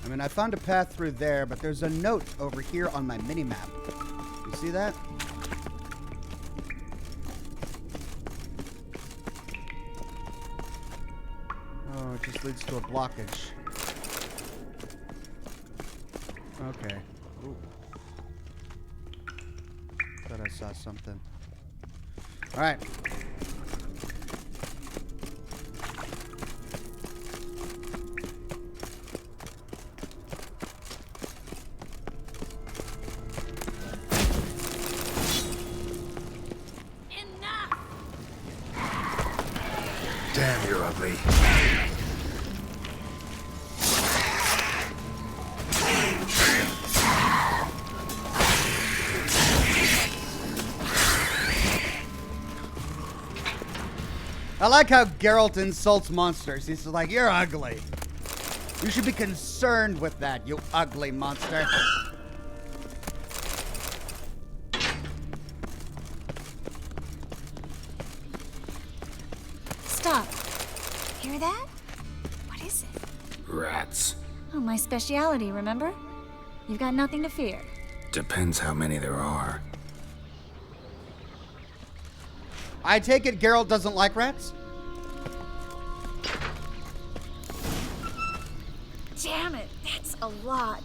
Speaker 1: I mean, I found a path through there, but there's a note over here on my mini-map. You see that? Oh, it just leads to a blockage. Okay. Ooh. Thought I saw something. All right.
Speaker 5: Damn, you're ugly.
Speaker 1: I like how Geralt insults monsters. He's like, you're ugly. You should be concerned with that, you ugly monster.
Speaker 20: Stop. Hear that? What is it?
Speaker 5: Rats.
Speaker 20: Oh, my speciality, remember? You've got nothing to fear.
Speaker 5: Depends how many there are.
Speaker 1: I take it Geralt doesn't like rats?
Speaker 20: Damn it, that's a lot.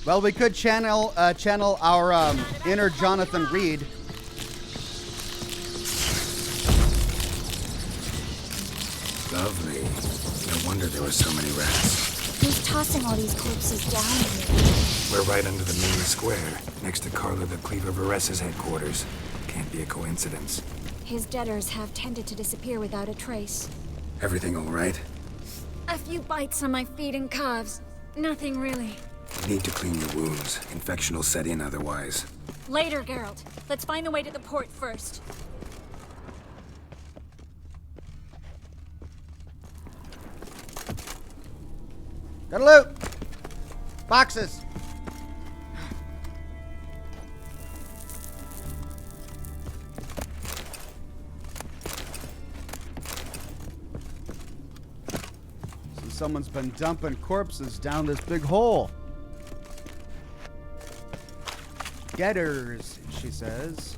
Speaker 1: Well, we could channel our inner Jonathan Reed.
Speaker 5: Lovely. No wonder there were so many rats.
Speaker 4: Who's tossing all these corpses down here?
Speaker 5: We're right under the main square, next to Carla the Cleaver Varessa's headquarters. Can't be a coincidence.
Speaker 4: His debtors have tended to disappear without a trace.
Speaker 5: Everything all right?
Speaker 4: A few bites on my feet and calves. Nothing really.
Speaker 5: You need to clean your wounds. Infection will set in otherwise.
Speaker 20: Later, Geralt. Let's find the way to the port first.
Speaker 1: Got a loot! Boxes! So someone's been dumping corpses down this big hole. Getters, she says.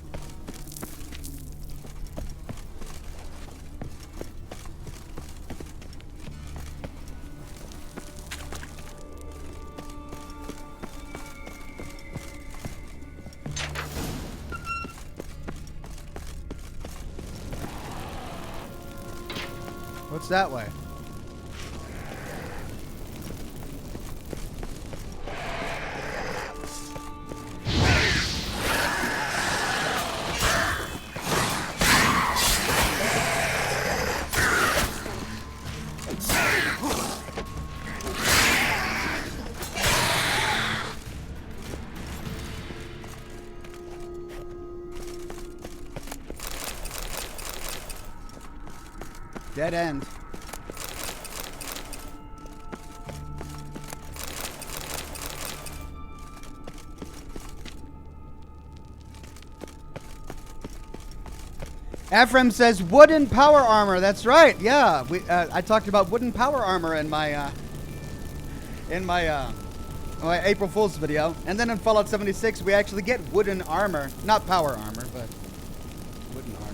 Speaker 1: What's that way? Dead end. Ephraim says wooden power armor. That's right. Yeah, I talked about wooden power armor in my my April Fool's video, and then in Fallout 76 we actually get wooden armor, not power armor, but wooden armor.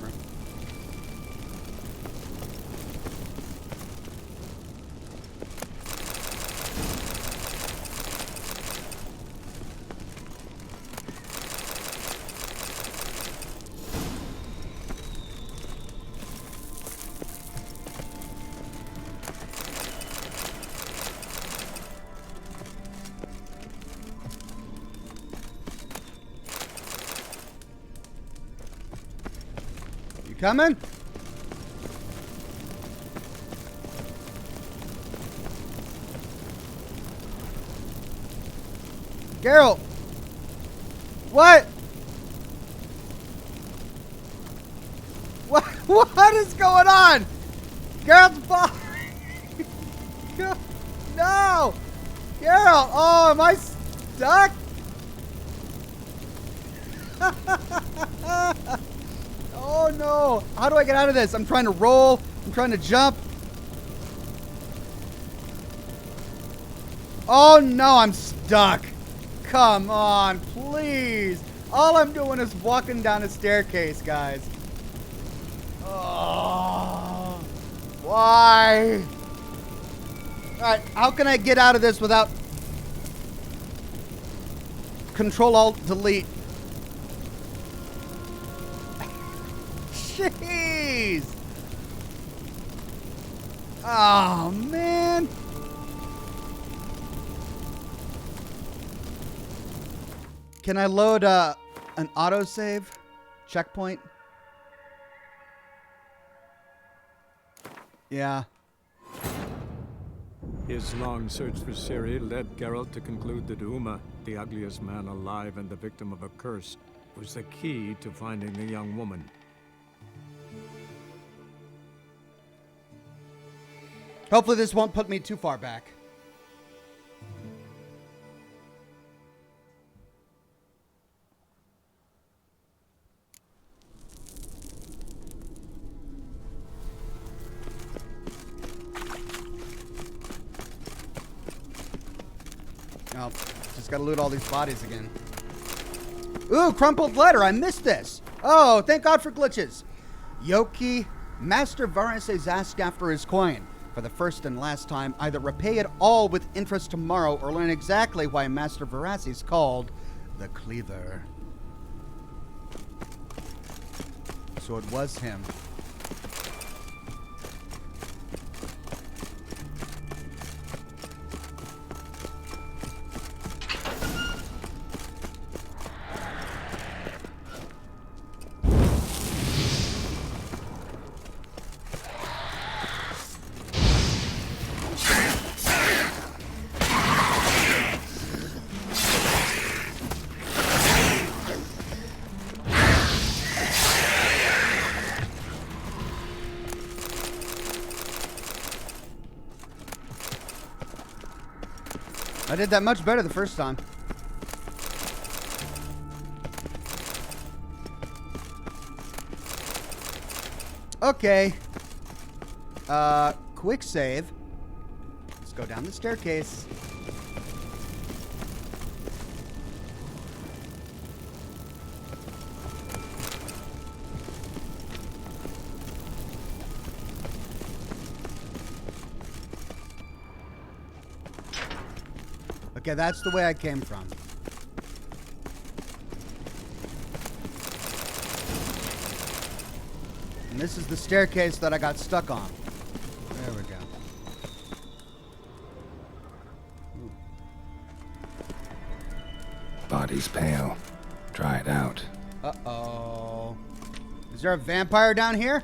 Speaker 1: Coming? Geralt! What? What is going on? Geralt's body! No! Geralt! Oh, am I stuck? Oh no! How do I get out of this? I'm trying to roll. I'm trying to jump. Oh no, I'm stuck. Come on, please. All I'm doing is walking down a staircase, guys. Oh, why? Alright, how can I get out of this without Control-Alt-Delete? Jeez! Oh, man! Can I load an autosave checkpoint? Yeah.
Speaker 11: His long search for Ciri led Geralt to conclude that Uma, the ugliest man alive and the victim of a curse, was the key to finding the young woman.
Speaker 1: Hopefully this won't put me too far back. Oh, just gotta loot all these bodies again. Ooh, crumpled letter. I missed this. Oh, thank God for glitches. Yoki, Master Varys is asked after his coin. For the first and last time, either repay it all with interest tomorrow or learn exactly why Master Varys is called the Cleaver. So it was him. I did that much better the first time. Okay. Quick save. Let's go down the staircase. Okay, that's the way I came from. And this is the staircase that I got stuck on. There we go. Ooh.
Speaker 5: Body's pale. Dried out.
Speaker 1: Uh-oh. Is there a vampire down here?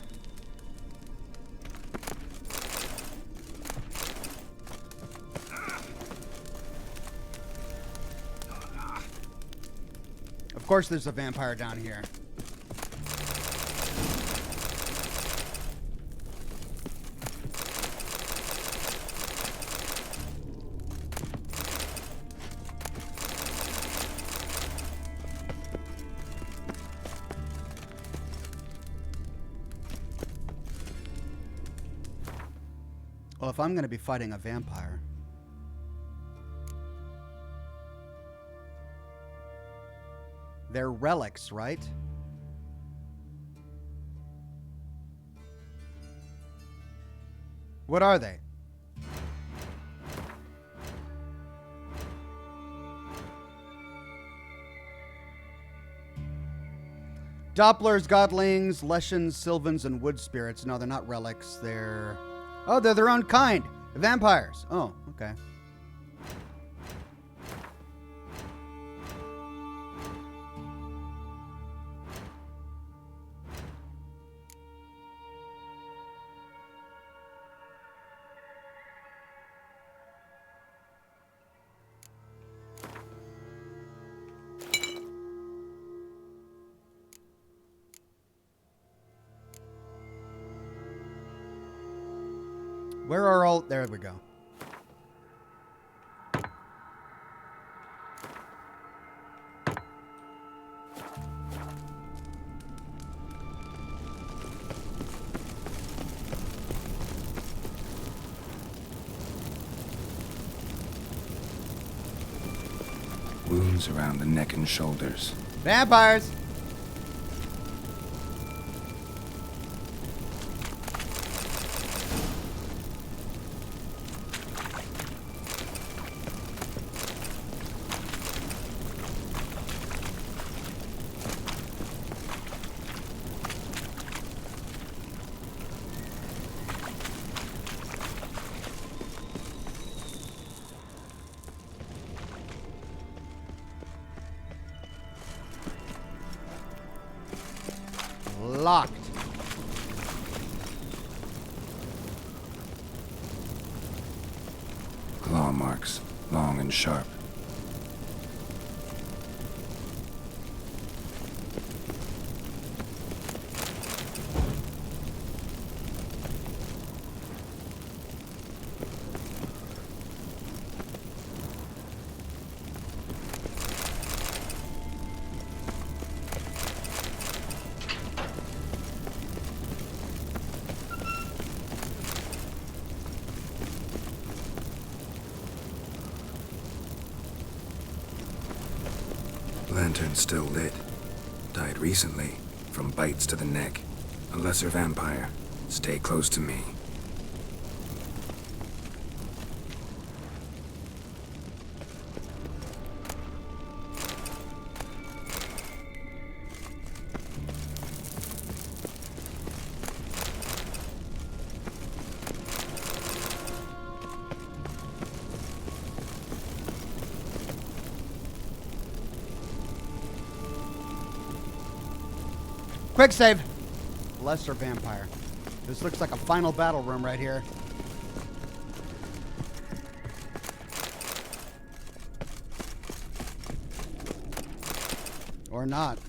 Speaker 1: Of course there's a vampire down here. Well, if I'm going to be fighting a vampire... They're relics, right? What are they? Dopplers, godlings, Leshens, Sylvans, and wood spirits. No, they're not relics. They're... Oh, they're their own kind. Vampires. Oh, okay. Where are all... There we go.
Speaker 5: Wounds around the neck and shoulders.
Speaker 1: Vampires! Locked.
Speaker 5: Claw marks, long and sharp. Lantern still lit. Died recently, from bites to the neck. A lesser vampire. Stay close to me.
Speaker 1: Quick save. Lesser vampire. This looks like a final battle room right here. Or not.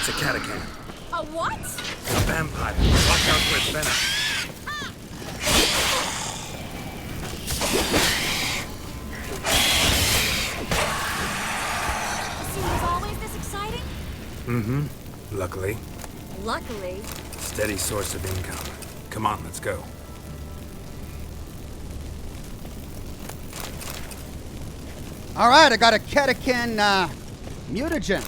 Speaker 5: It's a catacomb.
Speaker 24: A what?
Speaker 5: A vampire. Watch out for its venom.
Speaker 24: The scene was always this exciting?
Speaker 5: Mm-hmm. Luckily.
Speaker 20: Luckily.
Speaker 5: Steady source of income. Come on, let's go.
Speaker 1: All right, I got a catechin mutagen.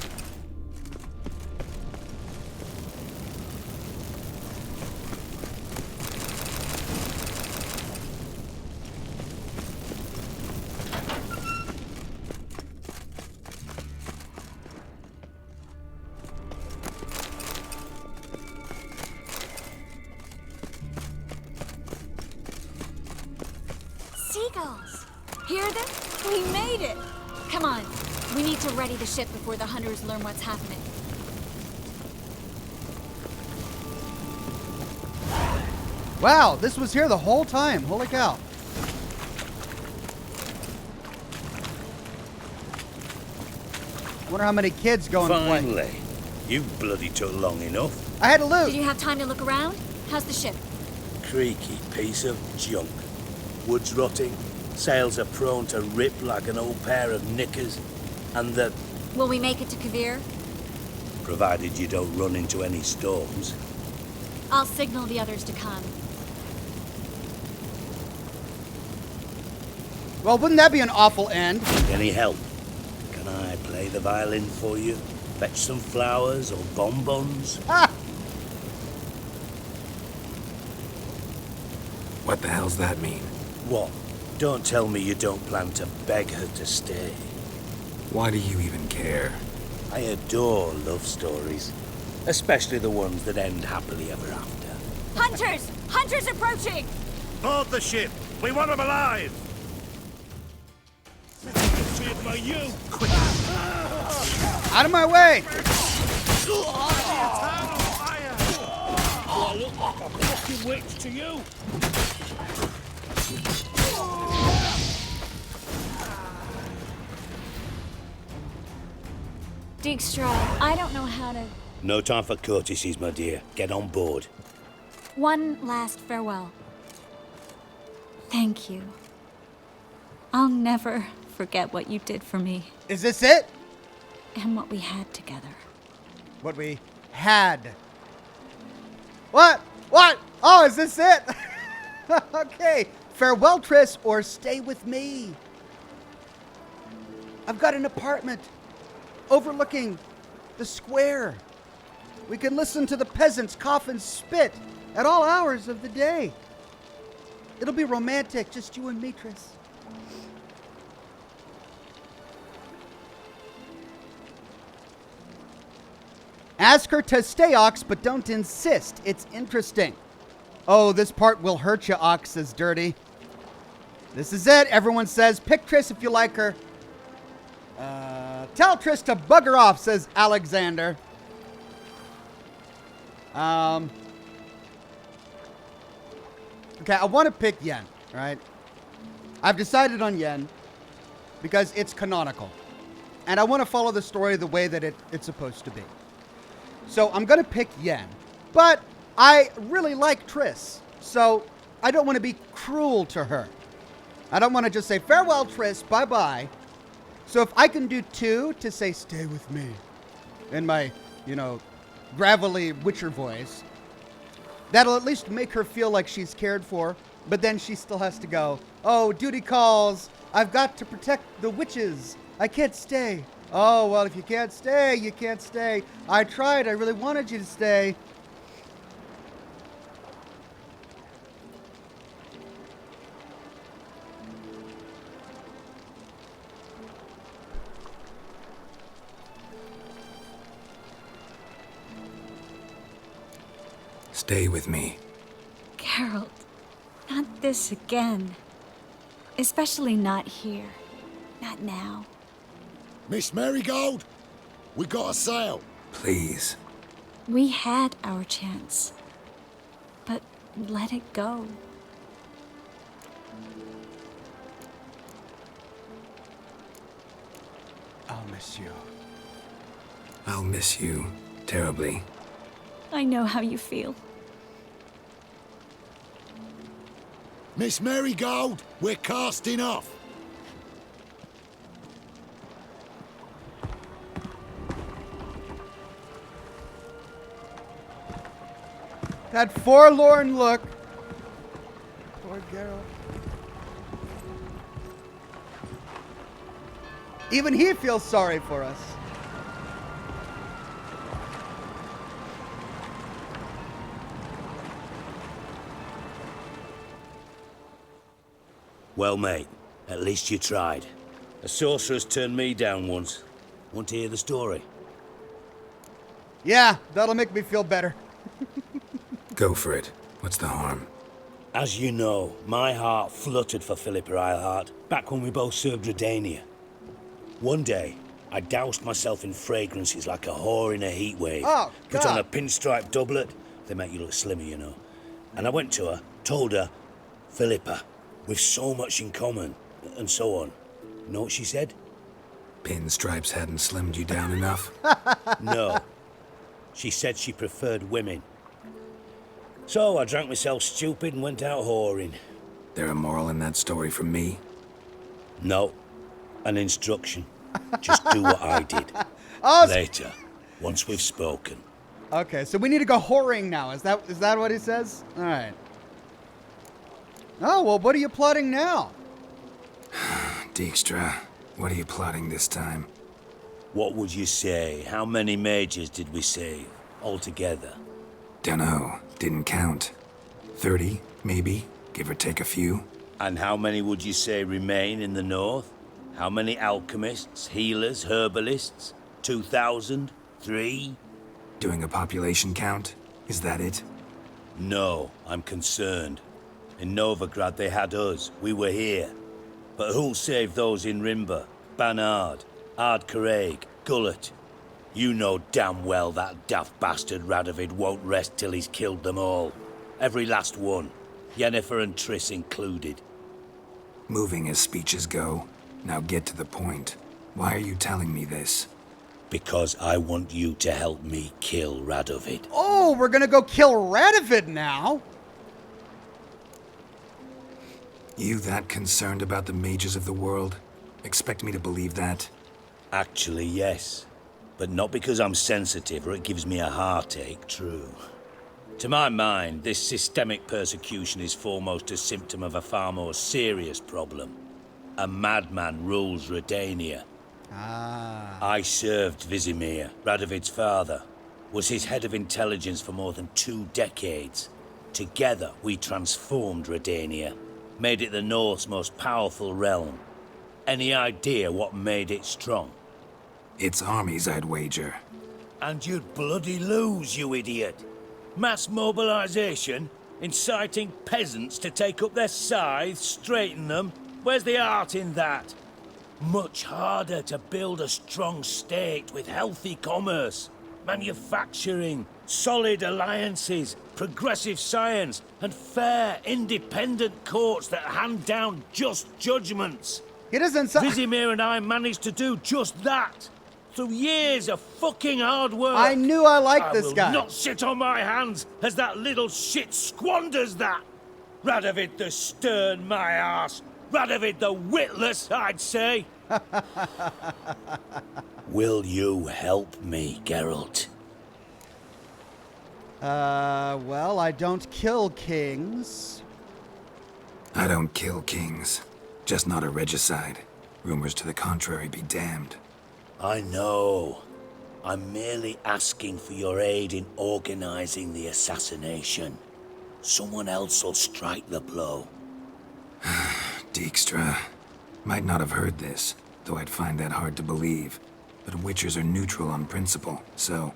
Speaker 20: Seagulls. Hear them? We made it. Come on. We need to ready the ship before the hunters learn what's happening.
Speaker 1: Wow, this was here the whole time. Holy cow. Wonder how many kids go and play.
Speaker 23: Finally. You bloody took long enough.
Speaker 1: I had to loot.
Speaker 20: Did you have time to look around? How's the ship?
Speaker 23: Creaky piece of junk. Wood's rotting. Sails are prone to rip like an old pair of knickers. And the...
Speaker 20: Will we make it to Kavir?
Speaker 23: Provided you don't run into any storms.
Speaker 20: I'll signal the others to come.
Speaker 1: Well, wouldn't that be an awful end?
Speaker 23: Any help? Can I play the violin for you? Fetch some flowers or bonbons?
Speaker 1: Ah!
Speaker 5: What the hell's that mean?
Speaker 23: What? Don't tell me you don't plan to beg her to stay.
Speaker 5: Why do you even care?
Speaker 23: I adore love stories. Especially the ones that end happily ever after.
Speaker 24: Hunters! Hunters approaching!
Speaker 6: Board the ship. We want them alive.
Speaker 8: By you.
Speaker 6: Quick.
Speaker 1: Out of my way!
Speaker 8: I look like a fucking witch to you.
Speaker 20: Dijkstra, I don't know how to...
Speaker 23: No time for courtesies, my dear. Get on board.
Speaker 20: One last farewell. Thank you. I'll never forget what you did for me.
Speaker 1: Is this it?
Speaker 20: And what we had together.
Speaker 1: What we had. What? What? Oh, is this it? Okay. Farewell, Triss, or stay with me. I've got an apartment overlooking the square. We can listen to the peasants cough and spit at all hours of the day. It'll be romantic, just you and me, Triss. Ask her to stay, Ox, but don't insist. It's interesting. Oh, this part will hurt you, Ox, says Dirty. This is it. Everyone says, pick Triss if you like her. Tell Triss to bugger off, says Alexander. Okay, I want to pick Yen, right? I've decided on Yen because it's canonical. And I want to follow the story the way that it's supposed to be. So I'm going to pick Yen. But I really like Triss. So I don't want to be cruel to her. I don't want to just say, farewell, Triss, bye-bye. So if I can do 2 to say, stay with me, in my, gravelly Witcher voice, that'll at least make her feel like she's cared for. But then she still has to go, oh, duty calls. I've got to protect the witches. I can't stay. Oh, well, if you can't stay, you can't stay. I tried. I really wanted you to stay.
Speaker 5: Stay with me.
Speaker 20: Geralt, not this again. Especially not here. Not now.
Speaker 18: Miss Marigold, we got a sail.
Speaker 5: Please.
Speaker 20: We had our chance. But let it go.
Speaker 1: I'll miss you.
Speaker 5: I'll miss you, Terribly.
Speaker 3: I know how you feel.
Speaker 18: Miss Marigold, we're casting off.
Speaker 1: That forlorn look. Poor Geralt. Even he feels sorry for us.
Speaker 23: Well, mate, at least you tried. A sorceress turned me down once. Want to hear the story?
Speaker 1: Yeah, that'll make me feel better.
Speaker 5: Go for it. What's the harm?
Speaker 23: As you know, my heart fluttered for Philippa Eilhart back when we both served Redania. One day, I doused myself in fragrances like a whore in a heatwave.
Speaker 1: Oh,
Speaker 23: Put on
Speaker 1: God.
Speaker 23: a pinstripe doublet. They make you look slimmer, you know. And I went to her, told her, Philippa, we've so much in common, and so on. You know what she said?
Speaker 5: Pinstripes hadn't slimmed you down enough?
Speaker 23: No. She said she preferred women. So I drank myself stupid and went out whoring.
Speaker 5: There a moral in that story from me?
Speaker 23: No. An instruction. Just do what I did.
Speaker 1: Oh,
Speaker 23: Later, once we've spoken.
Speaker 1: okay, so we need to go whoring now. Is that what he says? All right. Oh, well, what are you plotting now?
Speaker 5: Dijkstra, what are you plotting this time?
Speaker 23: What would you say? How many mages did we save altogether?
Speaker 5: Dunno. Didn't count. 30, maybe, give or take a few.
Speaker 23: And how many would you say remain in the north? How many alchemists, healers, herbalists? 2,000? 3?
Speaker 5: Doing a population count? Is that it?
Speaker 23: No, I'm concerned. In Novagrad they had us. We were here. But who'll save those in Rimba? Banard, Ardcaraig, Gullet? You know damn well that daft bastard Radovid won't rest till he's killed them all. Every last one. Yennefer and Triss included.
Speaker 5: Moving as speeches go. Now get to the point. Why are you telling me this?
Speaker 23: Because I want you to help me kill Radovid.
Speaker 1: Oh, we're gonna go kill Radovid now.
Speaker 5: You that concerned about the mages of the world? Expect me to believe that?
Speaker 23: Actually, yes. But not because I'm sensitive or it gives me a heartache, true. To my mind, this systemic persecution is foremost a symptom of a far more serious problem. A madman rules Redania. I served Vizimir, Radovid's father. Was his head of intelligence for more than 2 decades. Together, we transformed Redania. Made it the North's most powerful realm. Any idea what made it strong?
Speaker 5: Its armies, I'd wager.
Speaker 23: And you'd bloody lose, you idiot. Mass mobilization, inciting peasants to take up their scythes, straighten them. Where's the art in that? Much harder to build a strong state with healthy commerce, manufacturing, solid alliances, progressive science, and fair, independent courts that hand down just judgments.
Speaker 1: He doesn't
Speaker 23: Vizimir and I managed to do just that. Through years of fucking hard work.
Speaker 1: I knew I liked this guy.
Speaker 23: I will not sit on my hands as that little shit squanders that. Radovid the stern, my ass. Radovid the witless, I'd say. Will you help me, Geralt?
Speaker 1: Well, I don't kill kings.
Speaker 5: I don't kill kings. Just not a regicide. Rumors to the contrary be damned.
Speaker 23: I know. I'm merely asking for your aid in organizing the assassination. Someone else will strike the blow.
Speaker 5: Dijkstra. Might not have heard this, though I'd find that hard to believe. But Witchers are neutral on principle, so...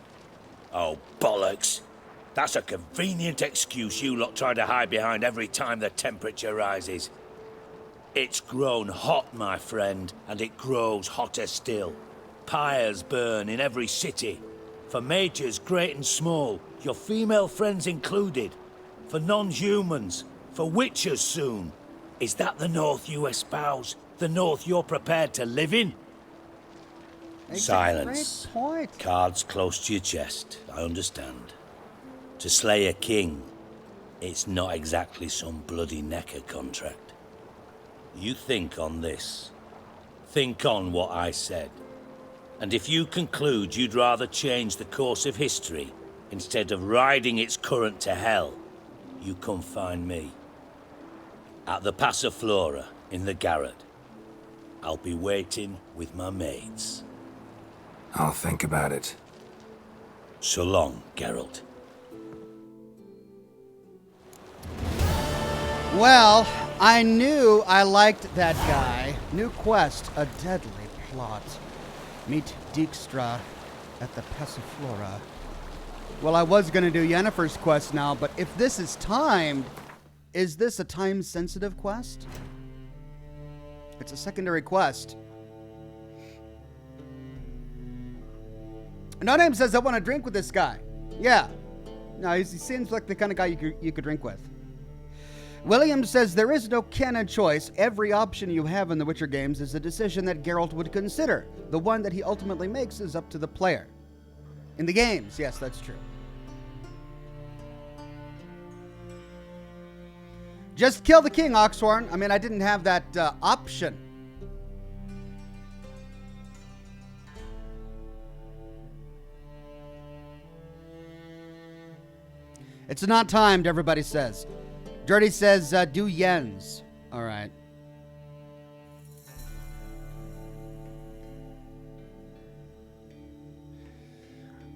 Speaker 23: Oh, bollocks. That's a convenient excuse you lot try to hide behind every time the temperature rises. It's grown hot, my friend, and it grows hotter still. Pyres burn in every city. For mages great and small, your female friends included. For non-humans, for witchers soon. Is that the North you espouse? The North you're prepared to live in? Silence.
Speaker 1: Great point.
Speaker 23: Cards close to your chest, I understand. To slay a king, it's not exactly some bloody necker contract. You think on this. Think on what I said. And if you conclude you'd rather change the course of history instead of riding its current to hell, you come find me. At the Passiflora in the garret. I'll be waiting with my mates.
Speaker 5: I'll think about it.
Speaker 23: So long, Geralt.
Speaker 1: Well, I knew I liked that guy. New quest, a deadly plot. Meet Dijkstra at the Passiflora. Well, I was going to do Yennefer's quest now, but if this is timed, is this a time-sensitive quest? It's a secondary quest. No Name says, I want to drink with this guy. Yeah. No, he seems like the kind of guy you could drink with. William says, there is no canon choice. Every option you have in the Witcher games is a decision that Geralt would consider. The one that he ultimately makes is up to the player. In the games, yes, that's true. Just kill the king, Oxhorn. I mean, I didn't have that option. It's not timed, everybody says. Dirty says, do Yens. All right.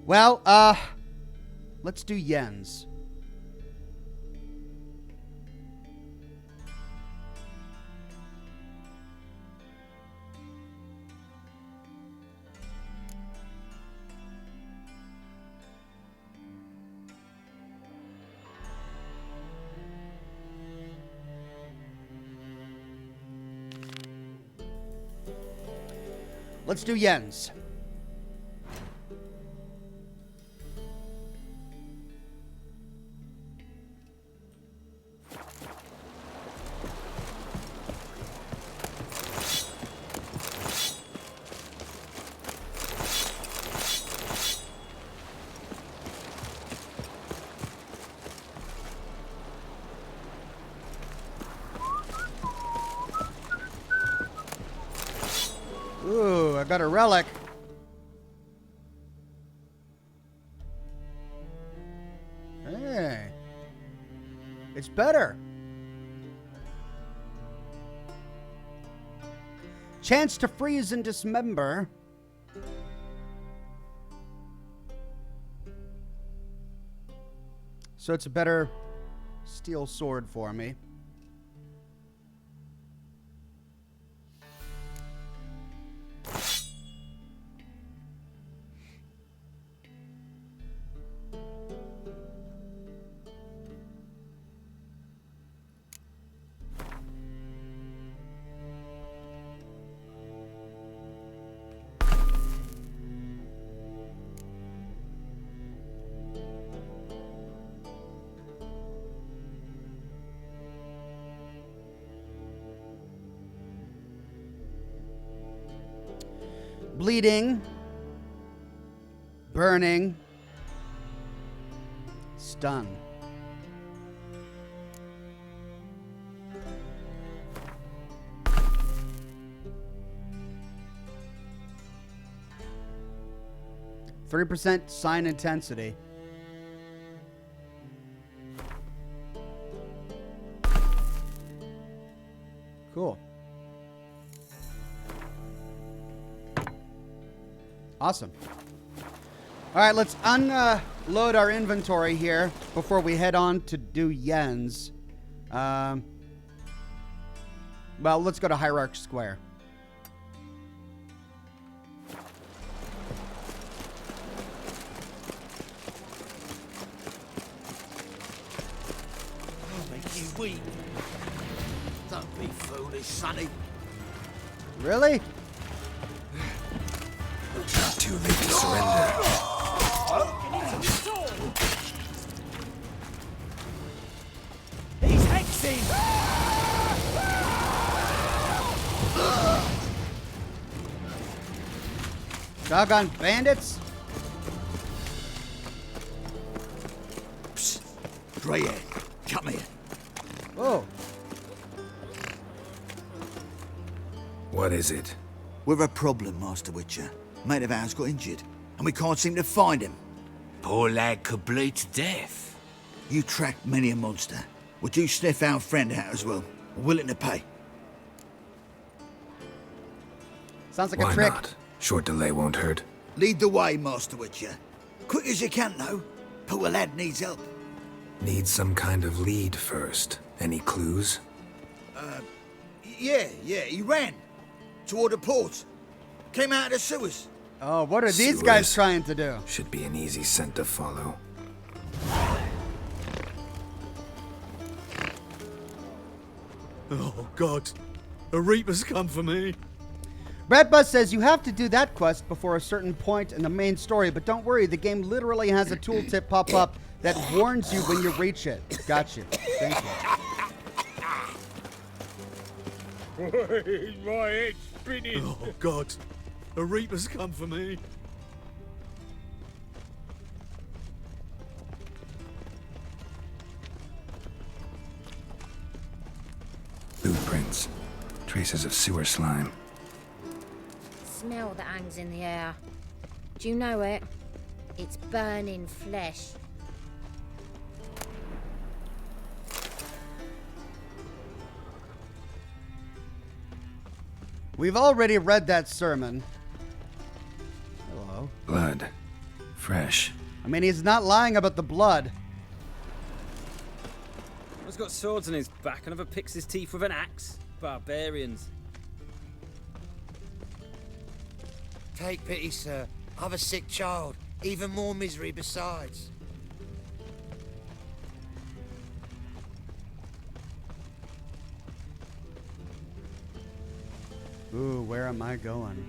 Speaker 1: Well, let's do Yens. Let's do Yens. Ooh, I got a relic. Hey. It's better. Chance to freeze and dismember. So it's a better steel sword for me. Bleeding, burning, stun. %, sign intensity. Cool. Awesome. All right, let's unload our inventory here before we head on to do Yens. Well, let's go to Hierarch Square.
Speaker 7: I'll make you weep. Don't be foolish, sonny.
Speaker 1: Really?
Speaker 5: Not too late to surrender.
Speaker 7: He's hexing!
Speaker 1: Doggone bandits!
Speaker 9: Psst. Greyhead, come here.
Speaker 1: Whoa.
Speaker 5: What is it?
Speaker 9: We've a problem, Master Witcher. Mate of ours got injured, and we can't seem to find him.
Speaker 23: Poor lad could bleed to death.
Speaker 9: You tracked many a monster. Would you sniff our friend out as well? We're willing to pay.
Speaker 1: Sounds like
Speaker 5: Why
Speaker 1: a trick.
Speaker 5: not? Short delay won't hurt.
Speaker 9: Lead the way, Master Witcher. Quick as you can, though. Poor lad needs help.
Speaker 5: Need some kind of lead first. Any clues?
Speaker 9: Yeah, he ran. Toward the port. Came out of the sewers.
Speaker 1: Oh, what are these guys trying to do?
Speaker 5: Should be an easy scent to follow.
Speaker 8: Oh, God. A Reaper's come for me.
Speaker 1: Bradbus says you have to do that quest before a certain point in the main story, but don't worry, the game literally has a tooltip pop up that warns you when you reach it. Got you. Thank you.
Speaker 8: My head's spinning. Oh, God. A Reaper's come for me.
Speaker 5: Footprints. Traces of sewer slime.
Speaker 4: Smell that hangs in the air. Do you know it? It's burning flesh.
Speaker 1: We've already read that sermon. Hello.
Speaker 5: Blood. Fresh.
Speaker 1: I mean, he's not lying about the blood.
Speaker 12: He's got swords in his back and never picks his teeth with an axe. Barbarians.
Speaker 7: Take pity, sir. I've a sick child. Even more misery besides.
Speaker 1: Ooh, where am I going?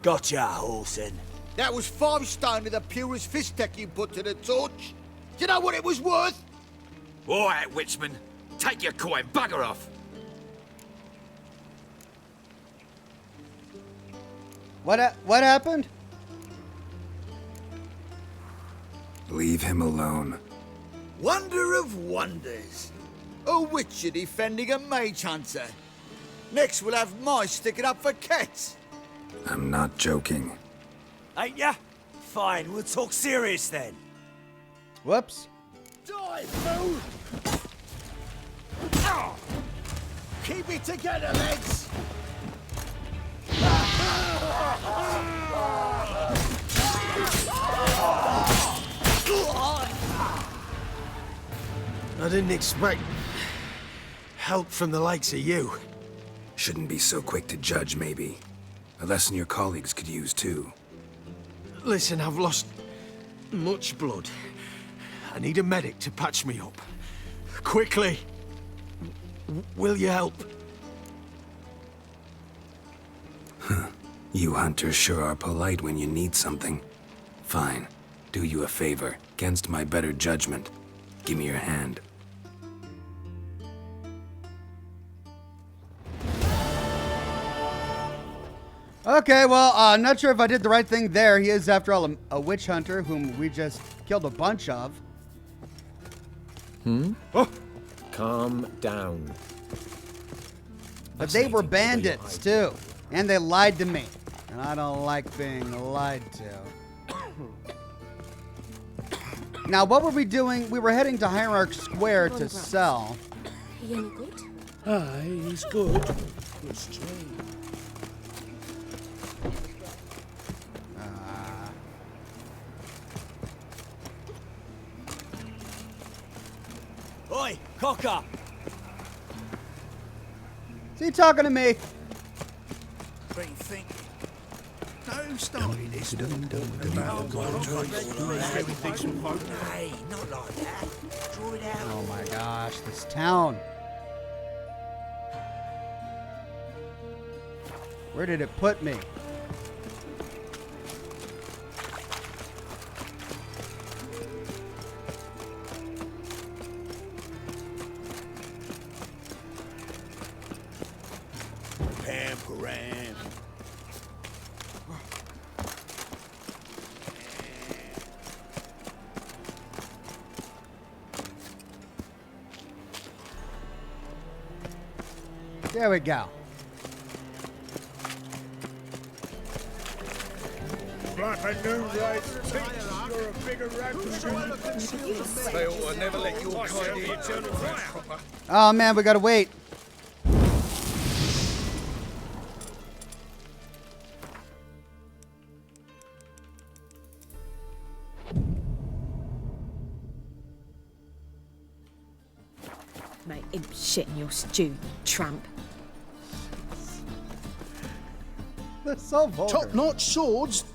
Speaker 9: Gotcha, Horsen. That was 5 stone of the purest fistek you put to the torch. Do you know what it was worth?
Speaker 22: All right, Witchman. Take your coin, bugger off.
Speaker 1: What happened?
Speaker 5: Leave him alone.
Speaker 9: Wonder of wonders. A witcher defending a mage hunter. Next we'll have mice sticking up for cats.
Speaker 5: I'm not joking.
Speaker 7: Ain't ya? Fine, we'll talk serious then.
Speaker 1: Whoops.
Speaker 9: Die, fool! Oh. Keep it together, lads!
Speaker 15: I didn't expect help from the likes of you.
Speaker 5: Shouldn't be so quick to judge, maybe. A lesson your colleagues could use, too.
Speaker 15: Listen, I've lost much blood. I need a medic to patch me up. Quickly! Will you help?
Speaker 5: You hunters sure are polite when you need something. Fine. Do you a favor, against my better judgment. Give me your hand.
Speaker 1: Okay, well, I'm not sure if I did the right thing there. He is, after all, a witch hunter whom we just killed a bunch of.
Speaker 11: Oh, calm down.
Speaker 1: But they were bandits, too. And they lied to me. And I don't like being lied to. Now, what were we doing? We were heading to Hierarch Square to sell.
Speaker 24: He any good?
Speaker 9: Aye, he's good. Good straight.
Speaker 7: Oi, cocker!
Speaker 1: Is he talking to me?
Speaker 9: What do you think? No, started this. Hey, not like that. Draw it out.
Speaker 1: Oh my gosh, this town. Where did it put me? There we go.
Speaker 13: Flapping new rice thinks you're a bigger rat than they will never let you kind eternal fire.
Speaker 1: Oh man, we gotta wait.
Speaker 2: Mate, imp shit in your stew, you tramp.
Speaker 1: That's so vulgar.
Speaker 15: Top-notch swords.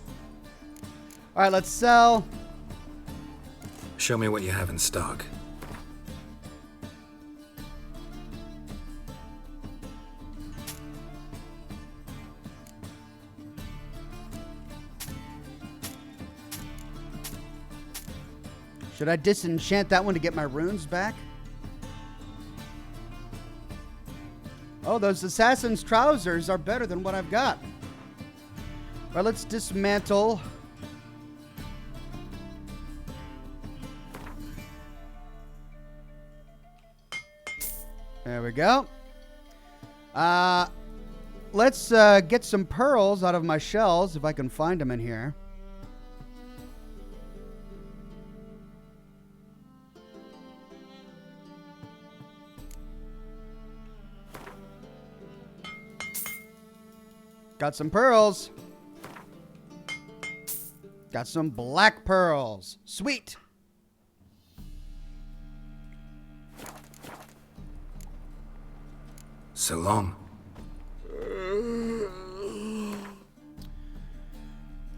Speaker 1: All right, let's sell.
Speaker 5: Show me what you have in stock.
Speaker 1: Should I disenchant that one to get my runes back? Oh, those assassin's trousers are better than what I've got. All right, let's dismantle. There we go. Let's get some pearls out of my shells, if I can find them in here. Got some pearls. Got some black pearls. Sweet.
Speaker 5: So long.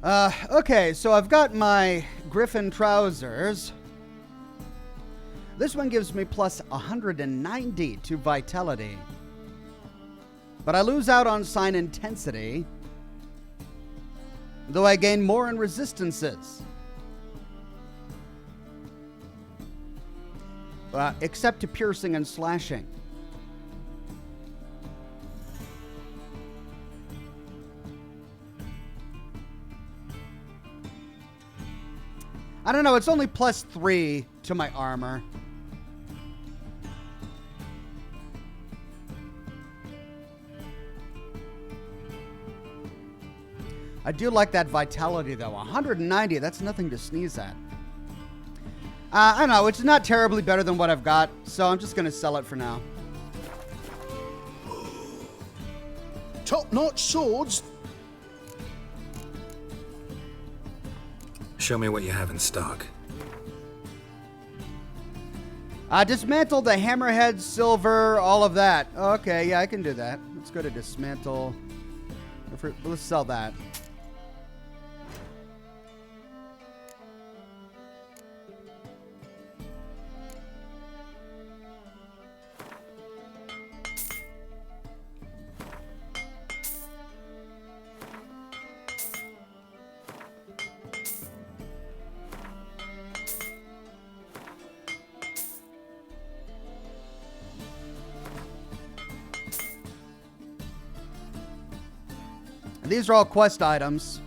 Speaker 1: Okay, so I've got my griffin trousers. This one gives me plus 190 to vitality. But I lose out on sign intensity, though I gain more in resistances. Except to piercing and slashing. I don't know, it's only plus 3 to my armor. I do like that vitality, though. 190, that's nothing to sneeze at. I don't know, it's not terribly better than what I've got, so I'm just going to sell it for now.
Speaker 15: Top-notch swords.
Speaker 5: Show me what you have in stock.
Speaker 1: Dismantle the hammerhead, silver, all of that. Okay, yeah, I can do that. Let's go to dismantle. Let's sell that. These are all quest items.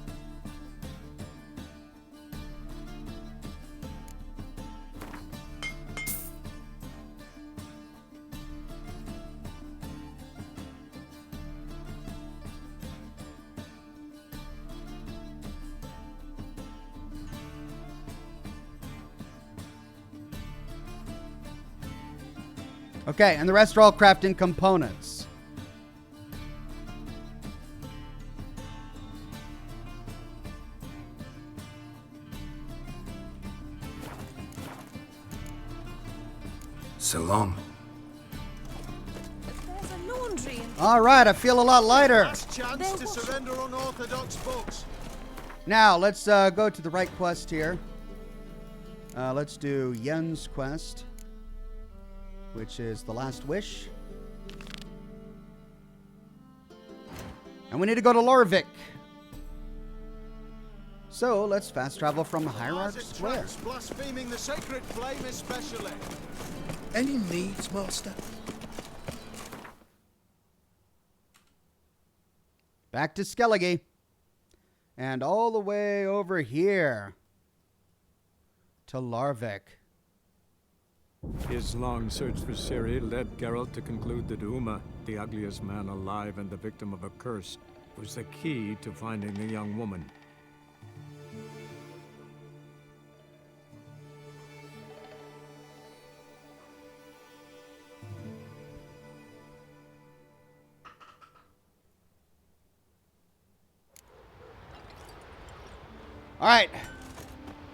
Speaker 1: Okay, and the rest are all crafting components.
Speaker 5: So long.
Speaker 24: There's a laundry in
Speaker 1: All right, I feel a lot lighter.
Speaker 10: Last chance to surrender unorthodox books.
Speaker 1: Now, let's go to the right quest here. Let's do Yen's quest, which is the last wish. And we need to go to Lorvik. So, let's fast travel from Hierarch Square.
Speaker 10: Blaspheming the sacred flame especially.
Speaker 9: Any needs, Master?
Speaker 1: Back to Skellige. And all the way over here to Lorvik.
Speaker 11: His long search for Ciri led Geralt to conclude that Uma, the ugliest man alive and the victim of a curse, was the key to finding the young woman.
Speaker 1: All right.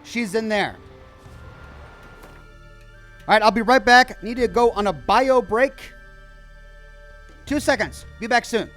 Speaker 1: She's in there. All right, I'll be right back. Need to go on a bio break. 2 seconds. Be back soon.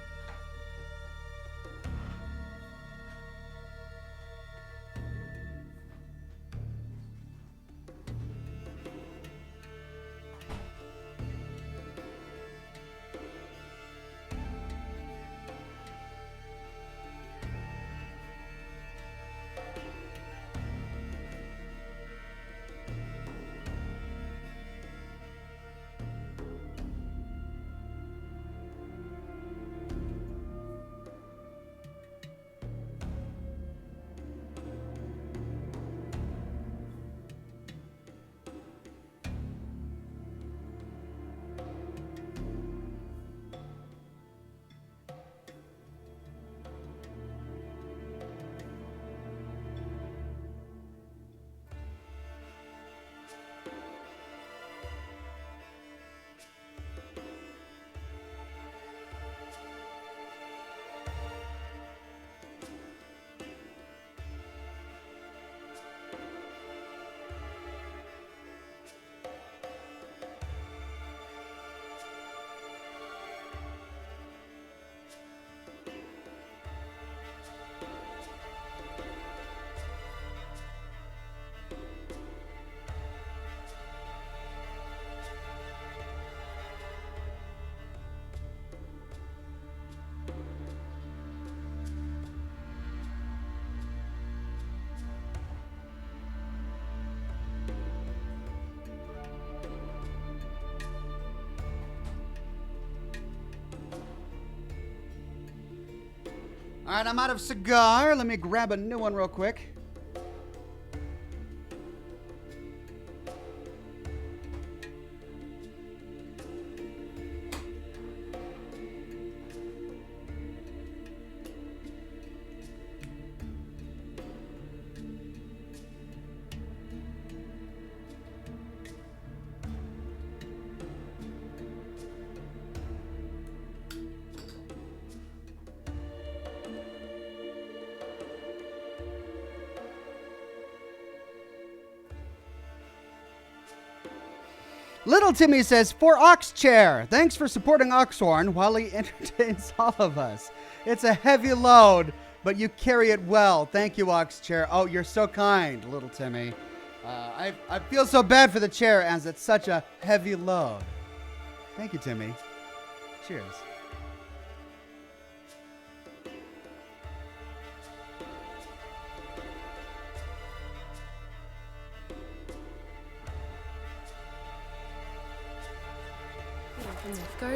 Speaker 1: All right, I'm out of cigar. Let me grab a new one real quick. Little Timmy says, for Ox Chair, thanks for supporting Oxhorn while he entertains all of us. It's a heavy load, but you carry it well. Thank you, Ox Chair. Oh, you're so kind, Little Timmy. I feel so bad for the chair as it's such a heavy load. Thank you, Timmy. Cheers.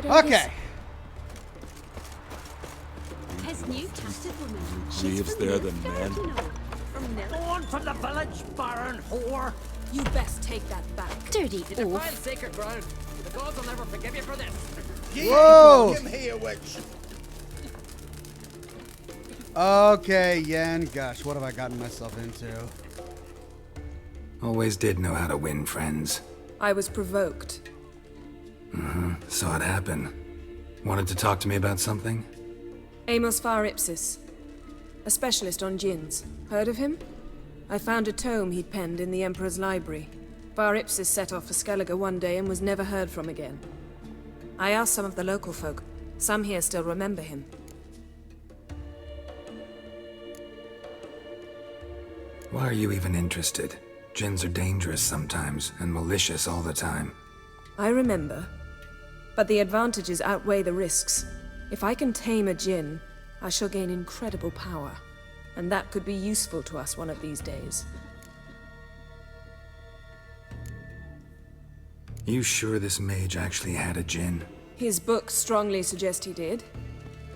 Speaker 1: Okay.
Speaker 24: His new captive woman.
Speaker 22: Leaves there than men.
Speaker 24: Born from the village, barren whore.
Speaker 2: You best take that back.
Speaker 24: Dirty
Speaker 2: You
Speaker 24: oaf.
Speaker 2: defile sacred ground. The gods will never forgive you for this.
Speaker 1: Whoa!
Speaker 9: Him here, witch.
Speaker 1: Okay, Yen. Gosh, what have I gotten myself into?
Speaker 5: Always did know how to win friends.
Speaker 2: I was provoked.
Speaker 5: Saw it happen. Wanted to talk to me about something?
Speaker 2: Amos Far Ipsis, a specialist on djinns. Heard of him? I found a tome he'd penned in the Emperor's library. Far Ipsis set off for Skellige one day and was never heard from again. I asked some of the local folk. Some here still remember him.
Speaker 5: Why are you even interested? Djinns are dangerous sometimes, and malicious all the time.
Speaker 2: I remember. But the advantages outweigh the risks. If I can tame a djinn, I shall gain incredible power. And that could be useful to us one of these days.
Speaker 5: You sure this mage actually had a djinn?
Speaker 2: His books strongly suggest he did.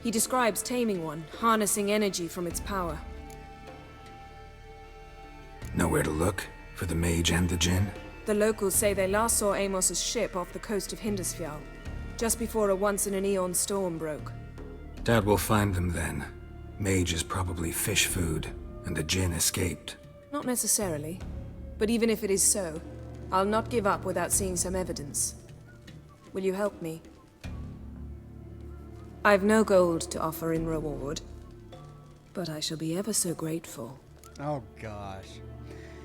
Speaker 2: He describes taming one, harnessing energy from its power.
Speaker 5: Nowhere to look? For the mage and the djinn?
Speaker 2: The locals say they last saw Amos's ship off the coast of Hindisfjall, just before a once-in-an-eon storm broke.
Speaker 5: Dad will find them then. Mage is probably fish food, and the djinn escaped.
Speaker 2: Not necessarily. But even if it is so, I'll not give up without seeing some evidence. Will you help me? I've no gold to offer in reward, but I shall be ever so grateful.
Speaker 1: Oh, gosh.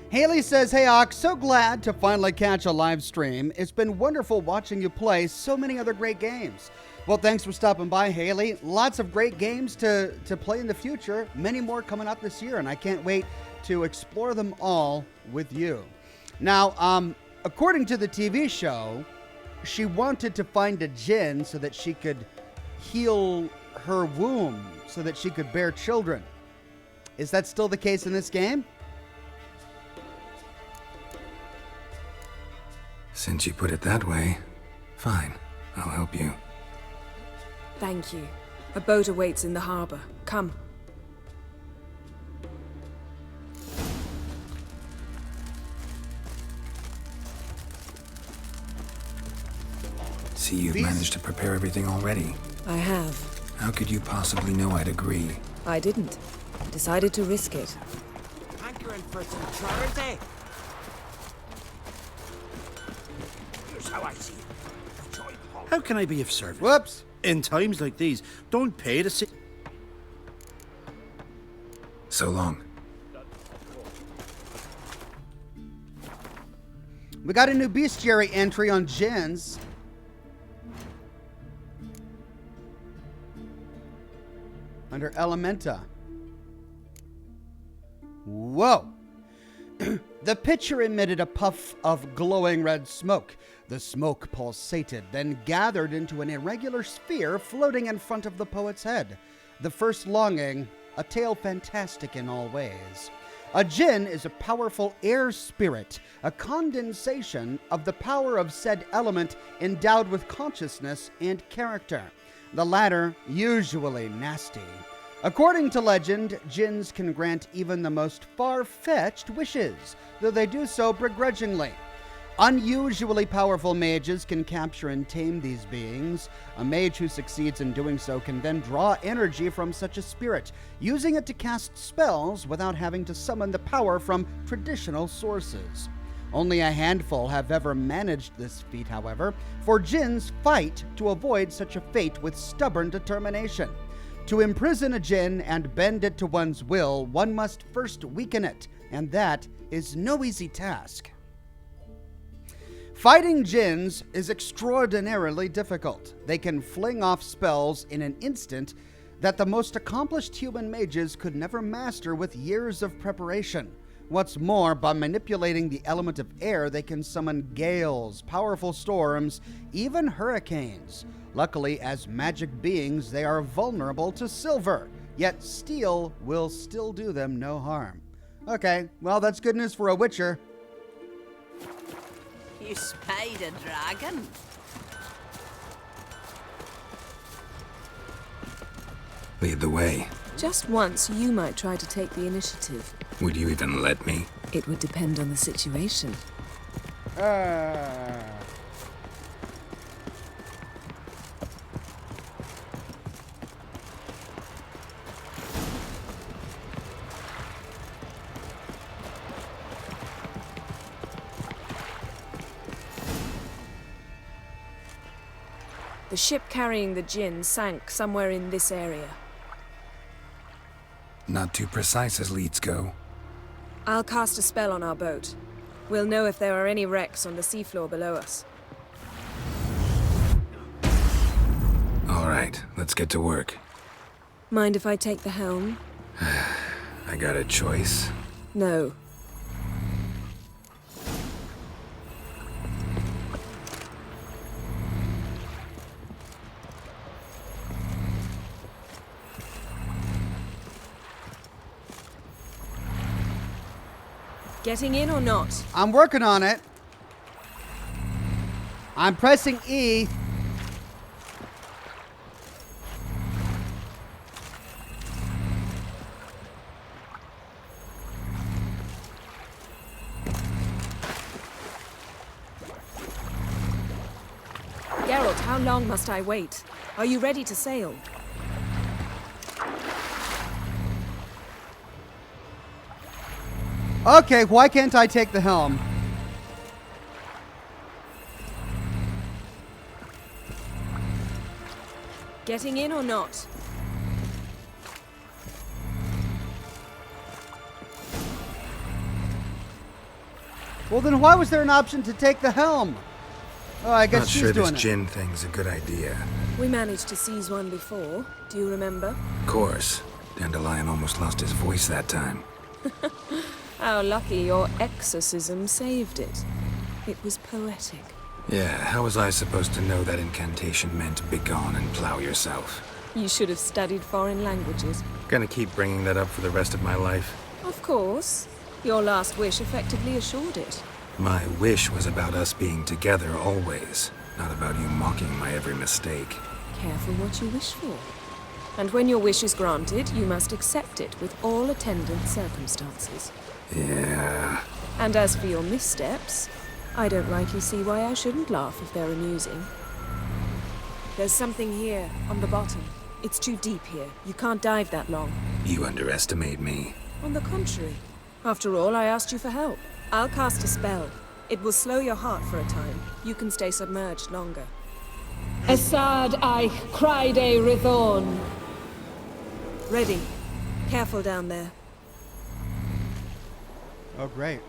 Speaker 1: Haley says, "Hey, Ox, so glad to finally catch a live stream. It's been wonderful watching you play so many other great games." Well, thanks for stopping by, Haley. Lots of great games to play in the future. Many more coming up this year, and I can't wait to explore them all with you. Now, according to the TV show, she wanted to find a djinn so that she could heal her womb, so that she could bear children. Is that still the case in this game?
Speaker 5: Since you put it that way, fine. I'll help you.
Speaker 2: Thank you. A boat awaits in the harbor. Come.
Speaker 5: See, you've managed to prepare everything already.
Speaker 2: I have.
Speaker 5: How could you possibly know I'd agree?
Speaker 2: I didn't. I decided to risk it.
Speaker 7: Hankering for some charity. Here's how I see it.
Speaker 6: How can I be of service?
Speaker 1: Whoops.
Speaker 6: In times like these, don't pay to sit.
Speaker 5: So long.
Speaker 1: We got a new bestiary entry on djinns. Under Elementa. Whoa! The pitcher emitted a puff of glowing red smoke. The smoke pulsated, then gathered into an irregular sphere floating in front of the poet's head. The first longing, a tale fantastic in all ways. A djinn is a powerful air spirit, a condensation of the power of said element endowed with consciousness and character. The latter usually nasty. According to legend, djinns can grant even the most far-fetched wishes, though they do so begrudgingly. Unusually powerful mages can capture and tame these beings. A mage who succeeds in doing so can then draw energy from such a spirit, using it to cast spells without having to summon the power from traditional sources. Only a handful have ever managed this feat, however, for djinns fight to avoid such a fate with stubborn determination. To imprison a djinn and bend it to one's will, one must first weaken it, and that is no easy task. Fighting djinns is extraordinarily difficult. They can fling off spells in an instant that the most accomplished human mages could never master with years of preparation. What's more, by manipulating the element of air, they can summon gales, powerful storms, even hurricanes. Luckily, as magic beings, they are vulnerable to silver, yet steel will still do them no harm. Okay, well, that's good news for a witcher.
Speaker 14: You spied a dragon?
Speaker 5: Lead the way.
Speaker 2: Just once, you might try to take the initiative.
Speaker 5: Would you even let me?
Speaker 2: It would depend on the situation. The ship carrying the djinn sank somewhere in this area.
Speaker 5: Not too precise as leads go.
Speaker 2: I'll cast a spell on our boat. We'll know if there are any wrecks on the seafloor below us.
Speaker 5: All right, let's get to work.
Speaker 2: Mind if I take the helm?
Speaker 5: I got a choice.
Speaker 2: No. Getting in or not?
Speaker 1: I'm working on it. I'm pressing E.
Speaker 2: How long must I wait? Are you ready to sail?
Speaker 1: Okay, why can't I take the helm?
Speaker 2: Getting in or not?
Speaker 1: Well, then why was there an option to take the helm? Oh, I guess
Speaker 5: Not
Speaker 1: she's
Speaker 5: sure
Speaker 1: doing
Speaker 5: this
Speaker 1: it.
Speaker 5: gin thing's a good idea.
Speaker 2: We managed to seize one before. Do you remember?
Speaker 5: Of course. Dandelion almost lost his voice that time.
Speaker 2: How lucky your exorcism saved it. It was poetic.
Speaker 5: Yeah, how was I supposed to know that incantation meant begone and plow yourself?
Speaker 2: You should have studied foreign languages.
Speaker 5: Gonna keep bringing that up for the rest of my life?
Speaker 2: Of course. Your last wish effectively assured it.
Speaker 5: My wish was about us being together always, not about you mocking my every mistake.
Speaker 2: Careful what you wish for. And when your wish is granted, you must accept it with all attendant circumstances.
Speaker 5: Yeah.
Speaker 2: And as for your missteps, I don't rightly see why I shouldn't laugh if they're amusing. There's something here, on the bottom. It's too deep here. You can't dive that long.
Speaker 5: You underestimate me.
Speaker 2: On the contrary. After all, I asked you for help. I'll cast a spell. It will slow your heart for a time. You can stay submerged longer.
Speaker 16: Assad I Cride Rithorn.
Speaker 2: Ready. Careful down there.
Speaker 1: Oh, great.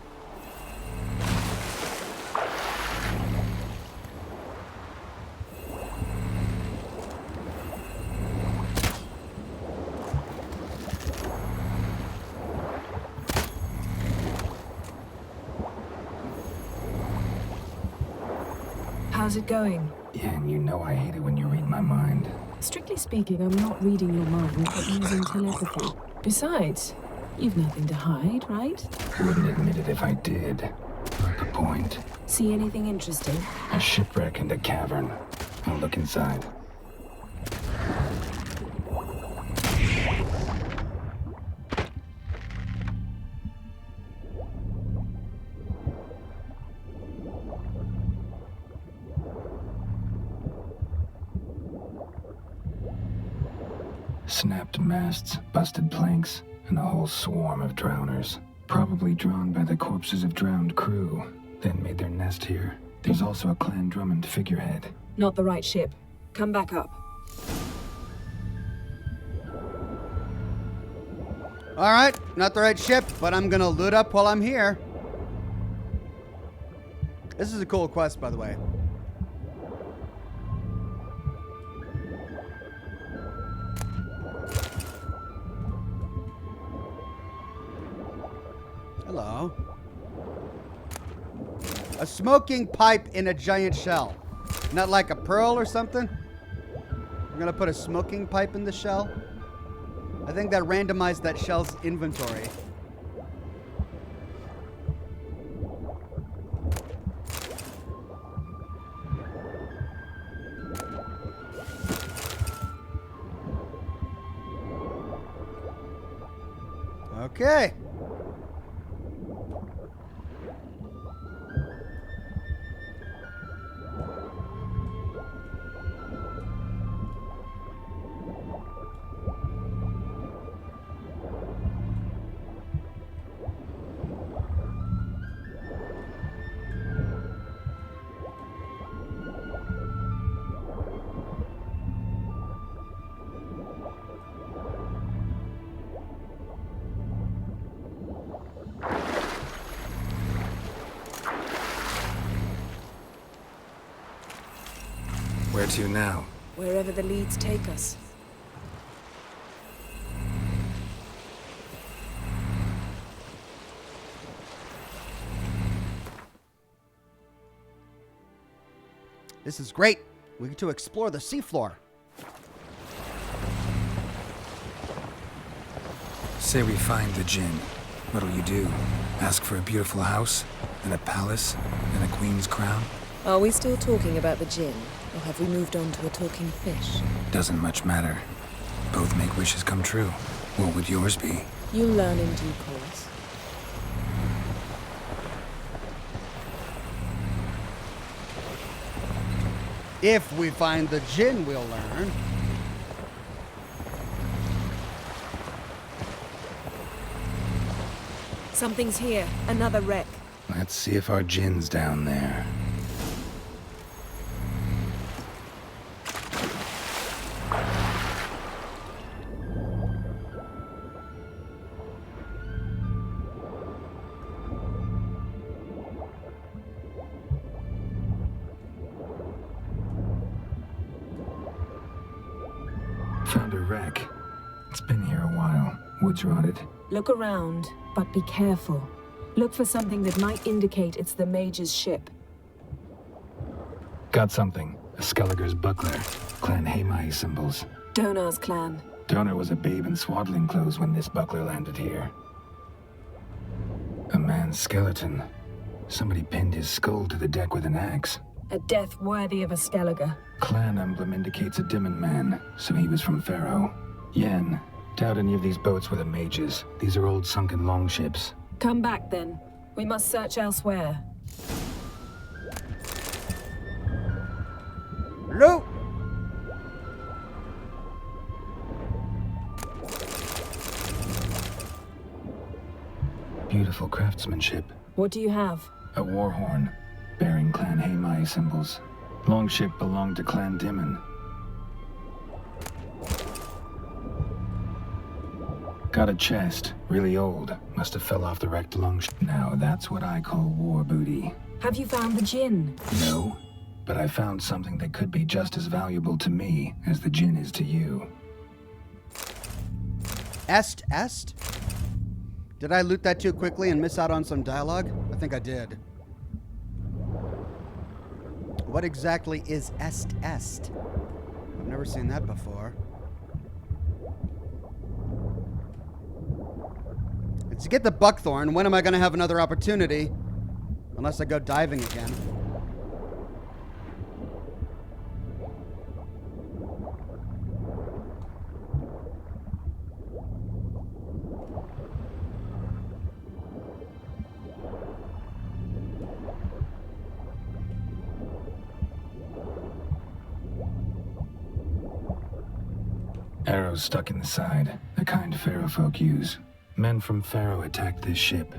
Speaker 2: How's it going?
Speaker 5: Yeah, and you know I hate it when you read my mind.
Speaker 2: Strictly speaking, I'm not reading your mind, but using telepathy. Besides, you've nothing to hide, right?
Speaker 5: Wouldn't admit it if I did. The point.
Speaker 2: See anything interesting?
Speaker 5: A shipwreck and a cavern. I'll look inside. Snapped masts, busted planks, and a whole swarm of drowners. Probably drawn by the corpses of drowned crew, then made their nest here. There's also a Clan Drummond figurehead.
Speaker 2: Not the right ship. Come back up.
Speaker 1: Alright, not the right ship, but I'm gonna loot up while I'm here. This is a cool quest, by the way. Hello. A smoking pipe in a giant shell. Not like a pearl or something? I'm gonna put a smoking pipe in the shell. I think that randomized that shell's inventory. Okay.
Speaker 5: Where to now?
Speaker 2: Wherever the leads take us.
Speaker 1: This is great. We get to explore the seafloor.
Speaker 5: Say we find the Jinn. What'll you do? Ask for a beautiful house? And a palace? And a queen's crown?
Speaker 2: Are we still talking about the djinn, or have we moved on to a talking fish?
Speaker 5: Doesn't much matter. Both make wishes come true. What would yours be?
Speaker 2: You'll learn in due course.
Speaker 1: If we find the djinn, we'll learn.
Speaker 2: Something's here. Another wreck.
Speaker 5: Let's see if our djinn's down there. Found a wreck. It's been here a while. Wood's rotted.
Speaker 2: Look around, but be careful. Look for something that might indicate it's the mage's ship.
Speaker 5: Got something. A Skelliger's buckler. Clan Hamai symbols.
Speaker 2: Donar's clan.
Speaker 5: Donar was a babe in swaddling clothes when this buckler landed here. A man's skeleton. Somebody pinned his skull to the deck with an axe.
Speaker 2: A death worthy of a Skelliger.
Speaker 5: Clan emblem indicates a Dimmen man, so he was from Pharaoh. Yen. Doubt any of these boats were the mages. These are old sunken longships.
Speaker 2: Come back then. We must search elsewhere.
Speaker 1: No!
Speaker 5: Beautiful craftsmanship.
Speaker 2: What do you have?
Speaker 5: A war horn, bearing Clan Hamai symbols. Longship belonged to Clan Dimmen. Got a chest, really old. Must have fell off the wrecked longship. Now that's what I call war booty.
Speaker 2: Have you found the djinn?
Speaker 5: No, but I found something that could be just as valuable to me as the djinn is to you.
Speaker 1: Est? Did I loot that too quickly and miss out on some dialogue? I think I did. What exactly is Est? I've never seen that before. To get the buckthorn, when am I going to have another opportunity? Unless I go diving again.
Speaker 5: Arrows stuck in the side, the kind Pharaoh folk use. Men from Pharaoh attacked this ship.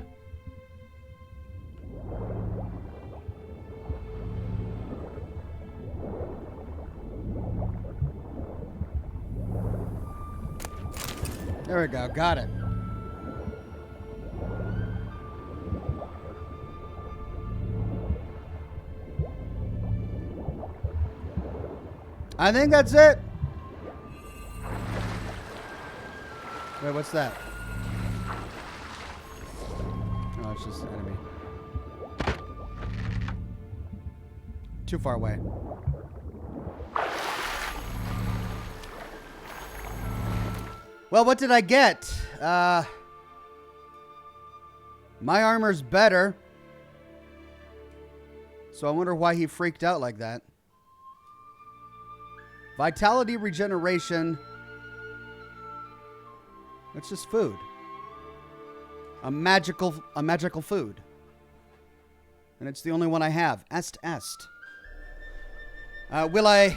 Speaker 1: There we go, got it. I think that's it. Wait, what's that? Oh, it's just an enemy. Too far away. Well, what did I get? My armor's better. So I wonder why he freaked out like that. Vitality regeneration. It's just food. A magical food. And it's the only one I have. Est. Will I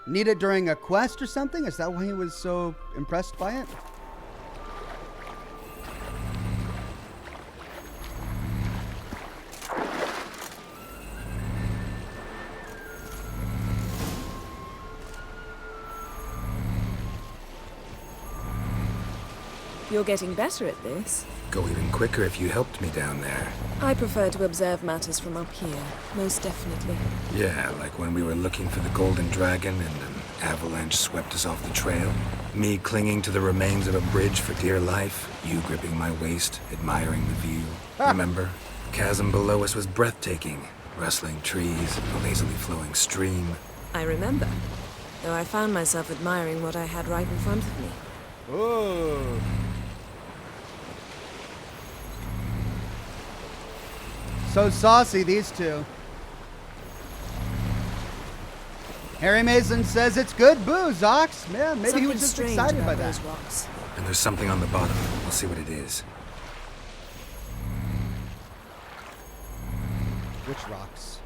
Speaker 1: need it during a quest or something? Is that why he was so impressed by it?
Speaker 2: You're getting better at this.
Speaker 5: Go even quicker if you helped me down there.
Speaker 2: I prefer to observe matters from up here, most definitely.
Speaker 5: Yeah, like when we were looking for the golden dragon and an avalanche swept us off the trail. Me clinging to the remains of a bridge for dear life. You gripping my waist, admiring the view. Remember? Chasm below us was breathtaking. Rustling trees, a lazily flowing stream.
Speaker 2: I remember. Though I found myself admiring what I had right in front of me.
Speaker 1: Ooh. So saucy, these two. Harry Mason says it's good booze, Ox. Man, maybe he was just excited by that.
Speaker 2: Rocks.
Speaker 5: And there's something on the bottom. We'll see what it is.
Speaker 1: Which rocks?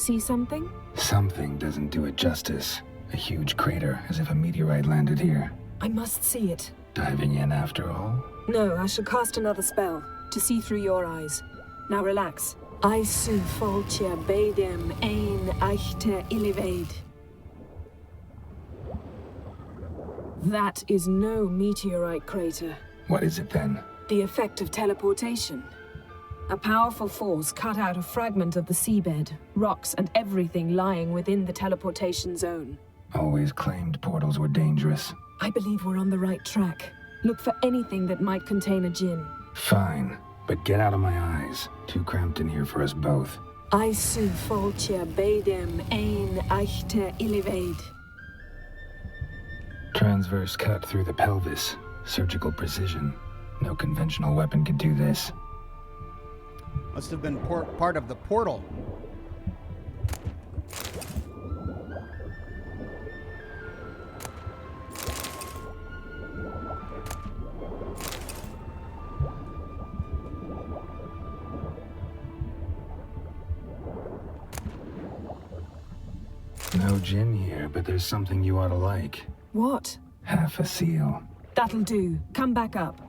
Speaker 2: See something?
Speaker 5: Something doesn't do it justice. A huge crater, as if a meteorite landed here.
Speaker 2: I must see it.
Speaker 5: Diving in after all?
Speaker 2: No, I shall cast another spell, to see through your eyes. Now relax. I su foltia bedem ein eichte illivaid. That is no meteorite crater.
Speaker 5: What is it then?
Speaker 2: The effect of teleportation. A powerful force cut out a fragment of the seabed, rocks and everything lying within the teleportation zone.
Speaker 5: Always claimed portals were dangerous.
Speaker 2: I believe we're on the right track. Look for anything that might contain a djinn.
Speaker 5: Fine, but get out of my eyes. Too cramped in here for us both.
Speaker 2: I su foltia bedem ein eichte illivaid.
Speaker 5: Transverse cut through the pelvis. Surgical precision. No conventional weapon could do this.
Speaker 1: Must have been part of the portal.
Speaker 5: No djinn here, but there's something you ought to like.
Speaker 2: What?
Speaker 5: Half a seal.
Speaker 2: That'll do. Come back up.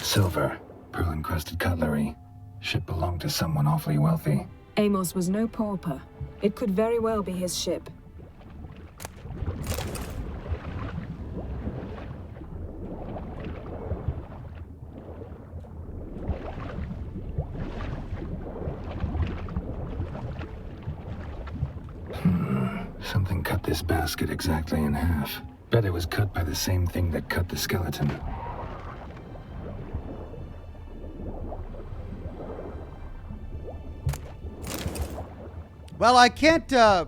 Speaker 5: Silver. Pearl-encrusted cutlery. Ship belonged to someone awfully wealthy.
Speaker 2: Amos was no pauper. It could very well be his ship.
Speaker 5: Something cut this basket exactly in half. Bet it was cut by the same thing that cut the skeleton.
Speaker 1: Well, I can't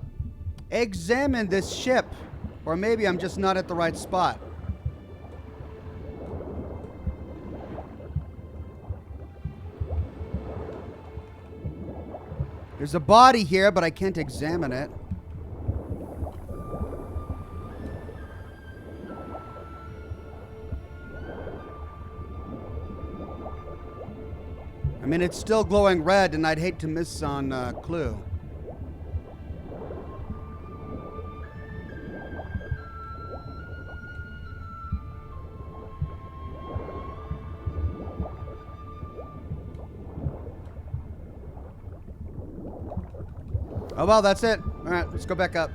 Speaker 1: examine this ship. Or maybe I'm just not at the right spot. There's a body here, but I can't examine it. I mean, it's still glowing red, and I'd hate to miss on clue. Oh, well, that's it. All right, let's go back up.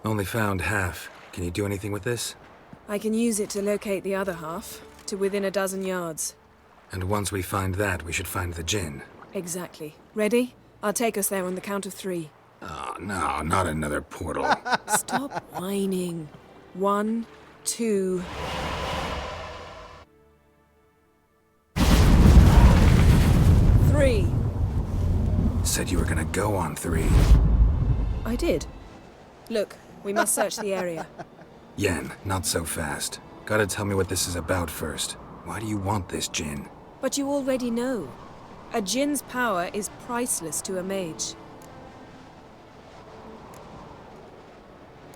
Speaker 5: Only found half. Can you do anything with this?
Speaker 2: I can use it to locate the other half, to within a dozen yards.
Speaker 5: And once we find that, we should find the djinn.
Speaker 2: Exactly. Ready? I'll take us there on the count of 3.
Speaker 5: Oh, no, not another portal.
Speaker 2: Stop whining. 1, 2... Three.
Speaker 5: Said you were gonna go on 3.
Speaker 2: I did. Look, we must search the area.
Speaker 5: Yen, not so fast. Gotta tell me what this is about first. Why do you want this djinn?
Speaker 2: But you already know. A djinn's power is priceless to a mage.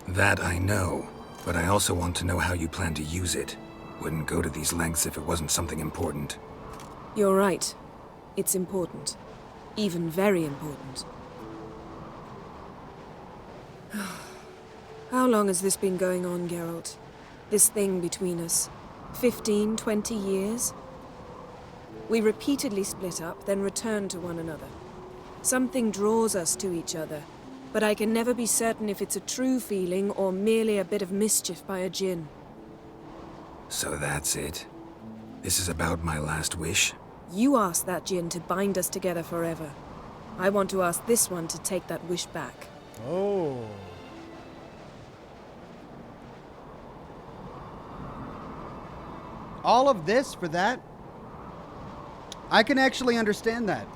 Speaker 5: That I know, but I also want to know how you plan to use it. Wouldn't go to these lengths if it wasn't something important.
Speaker 2: You're right. It's important. Even very important. How long has this been going on, Geralt? This thing between us? 15, 20 years? We repeatedly split up, then return to one another. Something draws us to each other, but I can never be certain if it's a true feeling or merely a bit of mischief by a djinn.
Speaker 5: So that's it? This is about my last wish?
Speaker 2: You asked that djinn to bind us together forever. I want to ask this one to take that wish back.
Speaker 1: Oh. All of this for that? I can actually understand that.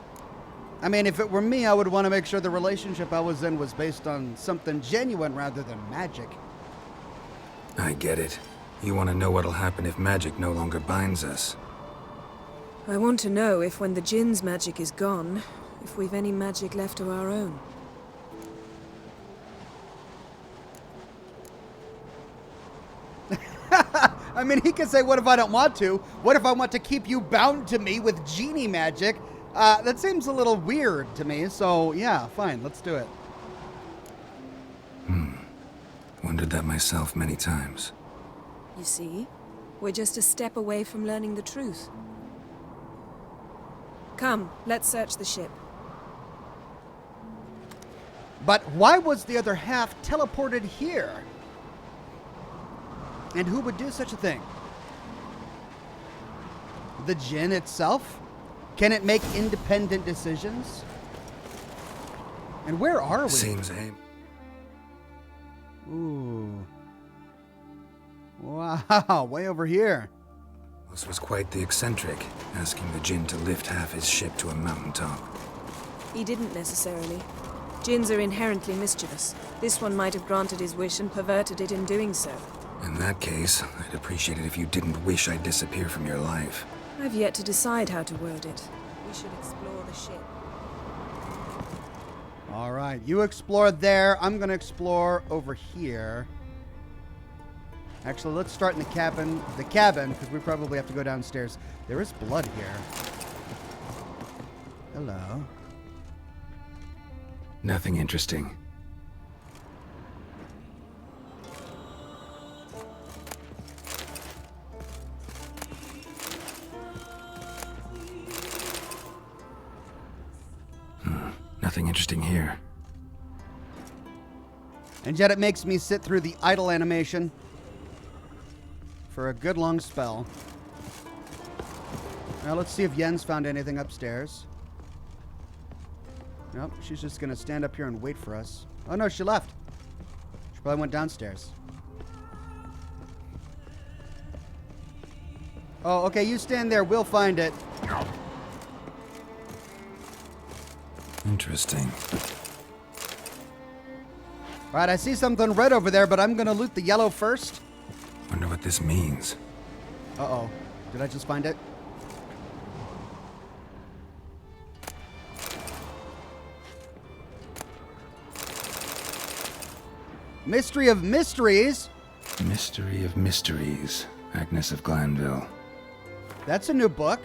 Speaker 1: I mean, if it were me, I would want to make sure the relationship I was in was based on something genuine rather than magic.
Speaker 5: I get it. You want to know what'll happen if magic no longer binds us.
Speaker 2: I want to know if when the djinn's magic is gone, if we've any magic left of our own.
Speaker 1: I mean, he could say, what if I don't want to? What if I want to keep you bound to me with genie magic? That seems a little weird to me, so yeah, fine, let's do it.
Speaker 5: Wondered that myself many times.
Speaker 2: You see, we're just a step away from learning the truth. Come, let's search the ship.
Speaker 1: But why was the other half teleported here? And who would do such a thing? The djinn itself? Can it make independent decisions? And where are we?
Speaker 5: Seems aim.
Speaker 1: Ooh. Wow, way over here.
Speaker 5: This was quite the eccentric, asking the djinn to lift half his ship to a mountaintop.
Speaker 2: He didn't necessarily. Djinns are inherently mischievous. This one might have granted his wish and perverted it in doing so.
Speaker 5: In that case, I'd appreciate it if you didn't wish I'd disappear from your life.
Speaker 2: I've yet to decide how to word it. We should explore the ship.
Speaker 1: All right, you explore there. I'm going to explore over here. Actually, let's start in the cabin, because we probably have to go downstairs. There is blood here. Hello.
Speaker 5: Nothing interesting. Nothing interesting here.
Speaker 1: And yet it makes me sit through the idle animation for a good long spell. Now let's see if Yen's found anything upstairs. Nope, she's just gonna stand up here and wait for us. Oh no, she left. She probably went downstairs. Oh, okay, you stand there, we'll find it.
Speaker 5: Interesting.
Speaker 1: Alright, I see something red over there, but I'm gonna loot the yellow first.
Speaker 5: Wonder what this means.
Speaker 1: Uh-oh. Did I just find it? Mystery of Mysteries.
Speaker 5: Mystery of Mysteries. Agnes of Glanville.
Speaker 1: That's a new book.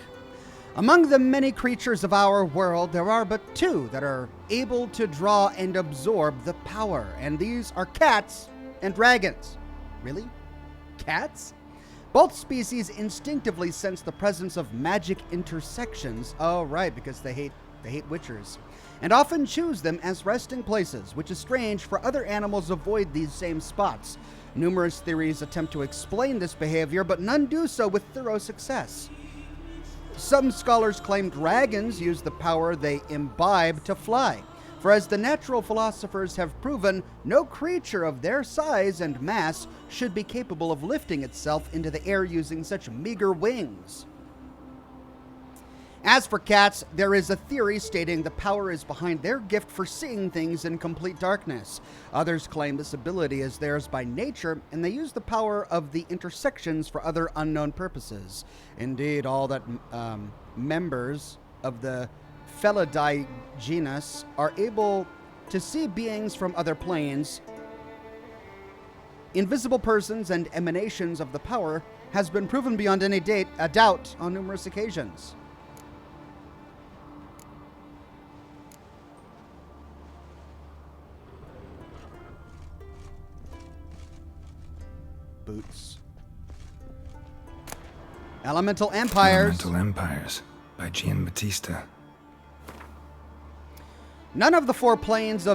Speaker 1: Among the many creatures of our world, there are but two that are able to draw and absorb the power, and these are cats and dragons. Really? Cats? Both species instinctively sense the presence of magic intersections. Oh, right, because they hate witchers. And often choose them as resting places, which is strange, for other animals avoid these same spots. Numerous theories attempt to explain this behavior, but none do so with thorough success. Some scholars claim dragons use the power they imbibe to fly, for as the natural philosophers have proven, no creature of their size and mass should be capable of lifting itself into the air using such meager wings. As for cats, there is a theory stating the power is behind their gift for seeing things in complete darkness. Others claim this ability is theirs by nature, and they use the power of the intersections for other unknown purposes. Indeed, all that members of the Felidae genus are able to see beings from other planes. Invisible persons and emanations of the power has been proven beyond any doubt on numerous occasions. Boots. Elemental Empires.
Speaker 5: Elemental Empires. by Giambattista.
Speaker 1: None of the 4 planes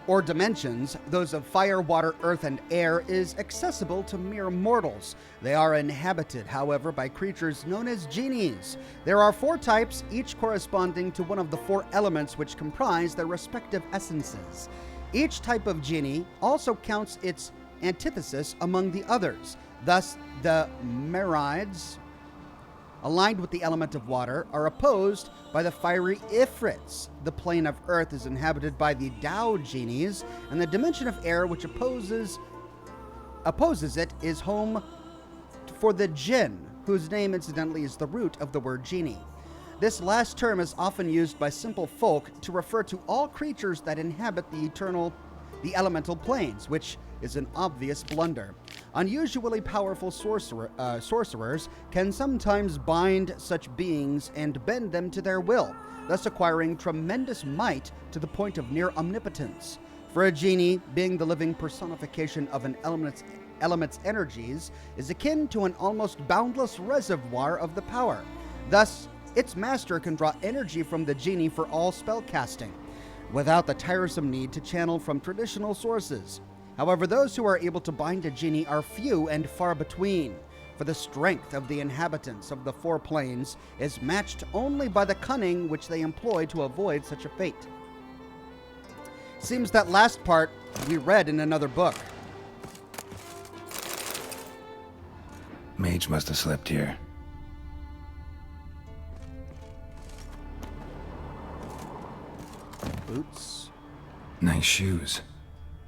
Speaker 1: or dimensions, those of fire, water, earth, and air, is accessible to mere mortals. They are inhabited, however, by creatures known as genies. There are 4 types, each corresponding to one of the 4 elements which comprise their respective essences. Each type of genie also counts its antithesis among the others. Thus, the Merides, aligned with the element of water, are opposed by the fiery Ifrits. The plane of earth is inhabited by the Dao genies, and the dimension of air, which opposes it, is home for the Jinn, whose name incidentally is the root of the word genie. This last term is often used by simple folk to refer to all creatures that inhabit the elemental planes, which is an obvious blunder. Unusually powerful sorcerers can sometimes bind such beings and bend them to their will, thus acquiring tremendous might to the point of near omnipotence. For a genie, being the living personification of an element's energies, is akin to an almost boundless reservoir of the power. Thus, its master can draw energy from the genie for all spell casting, without the tiresome need to channel from traditional sources. However, those who are able to bind a genie are few and far between, for the strength of the inhabitants of the 4 planes is matched only by the cunning which they employ to avoid such a fate. Seems that last part we read in another book.
Speaker 5: Mage must have slept here.
Speaker 1: Boots.
Speaker 5: Nice shoes.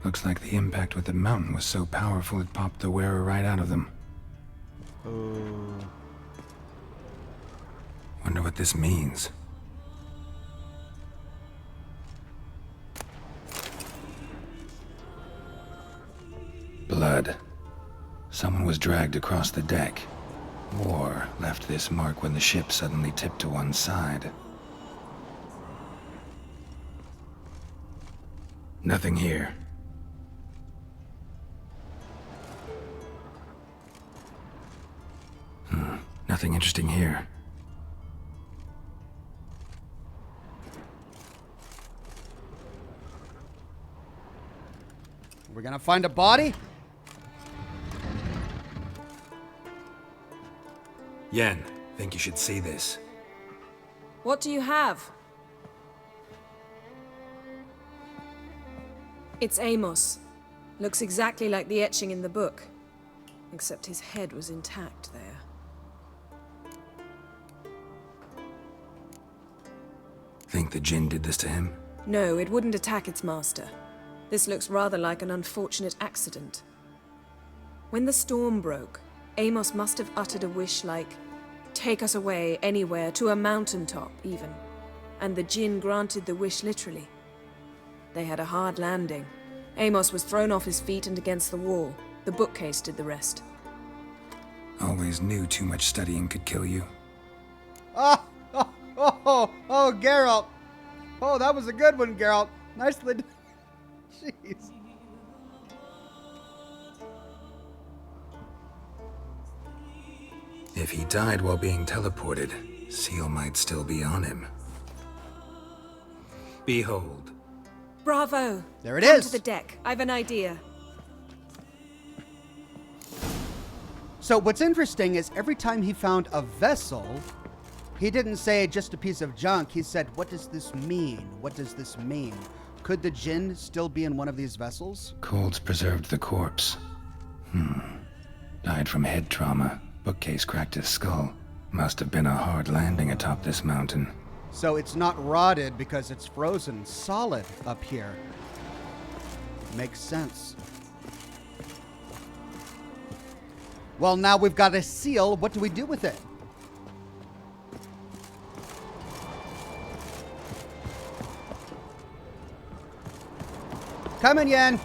Speaker 5: Looks like the impact with the mountain was so powerful it popped the wearer right out of them.
Speaker 1: Oh.
Speaker 5: Wonder what this means. Blood. Someone was dragged across the deck. War left this mark when the ship suddenly tipped to one side. Nothing here. Nothing interesting here.
Speaker 1: We're gonna find a body?
Speaker 5: Yen, think you should see this.
Speaker 2: What do you have? It's Amos. Looks exactly like the etching in the book. Except his head was intact there.
Speaker 5: Think the Jinn did this to him?
Speaker 2: No, it wouldn't attack its master. This looks rather like an unfortunate accident. When the storm broke, Amos must have uttered a wish like, "Take us away, anywhere, to a mountaintop, even." And the Jinn granted the wish literally. They had a hard landing. Amos was thrown off his feet and against the wall. The bookcase did the rest.
Speaker 5: Always knew too much studying could kill you.
Speaker 1: Oh, Geralt. Oh, that was a good one, Geralt. Nicely done. Jeez.
Speaker 5: If he died while being teleported, Seal might still be on him. Behold.
Speaker 2: Bravo!
Speaker 1: There it
Speaker 2: Come
Speaker 1: is.
Speaker 2: to the deck. I've an idea.
Speaker 1: So what's interesting is every time he found a vessel, he didn't say just a piece of junk. He said, what does this mean? What does this mean? Could the Jinn still be in one of these vessels?
Speaker 5: Colds preserved the corpse. Died from head trauma. Bookcase cracked his skull. Must have been a hard landing atop this mountain.
Speaker 1: So it's not rotted because it's frozen solid up here. Makes sense. Well, now we've got a seal. What do we do with it? Come in, Yen.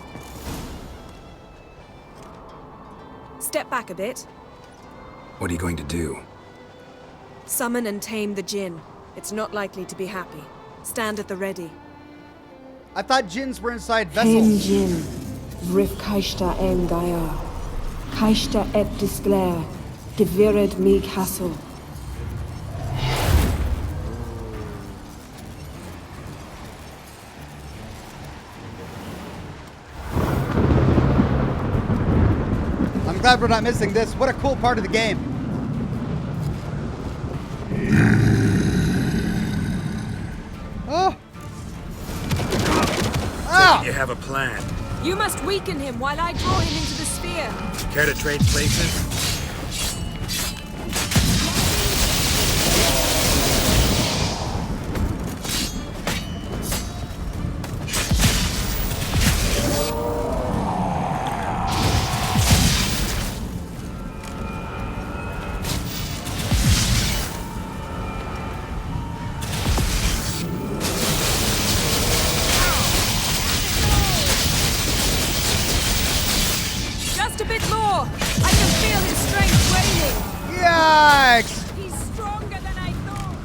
Speaker 2: Step back a bit.
Speaker 5: What are you going to do?
Speaker 2: Summon and tame the Jinn. It's not likely to be happy. Stand at the ready.
Speaker 1: I thought Jinns were inside
Speaker 16: Tame
Speaker 1: vessels.
Speaker 16: Jinn, Vrif Kaishta Engaya, Kaishta et Disclair, Devirid me Castle.
Speaker 1: glad we're not missing this. What a cool part of the game. Oh.
Speaker 5: Ah! You have a plan.
Speaker 2: You must weaken him while I draw him into the sphere.
Speaker 5: Care to trade places?
Speaker 1: Yikes!
Speaker 2: He's stronger than I thought.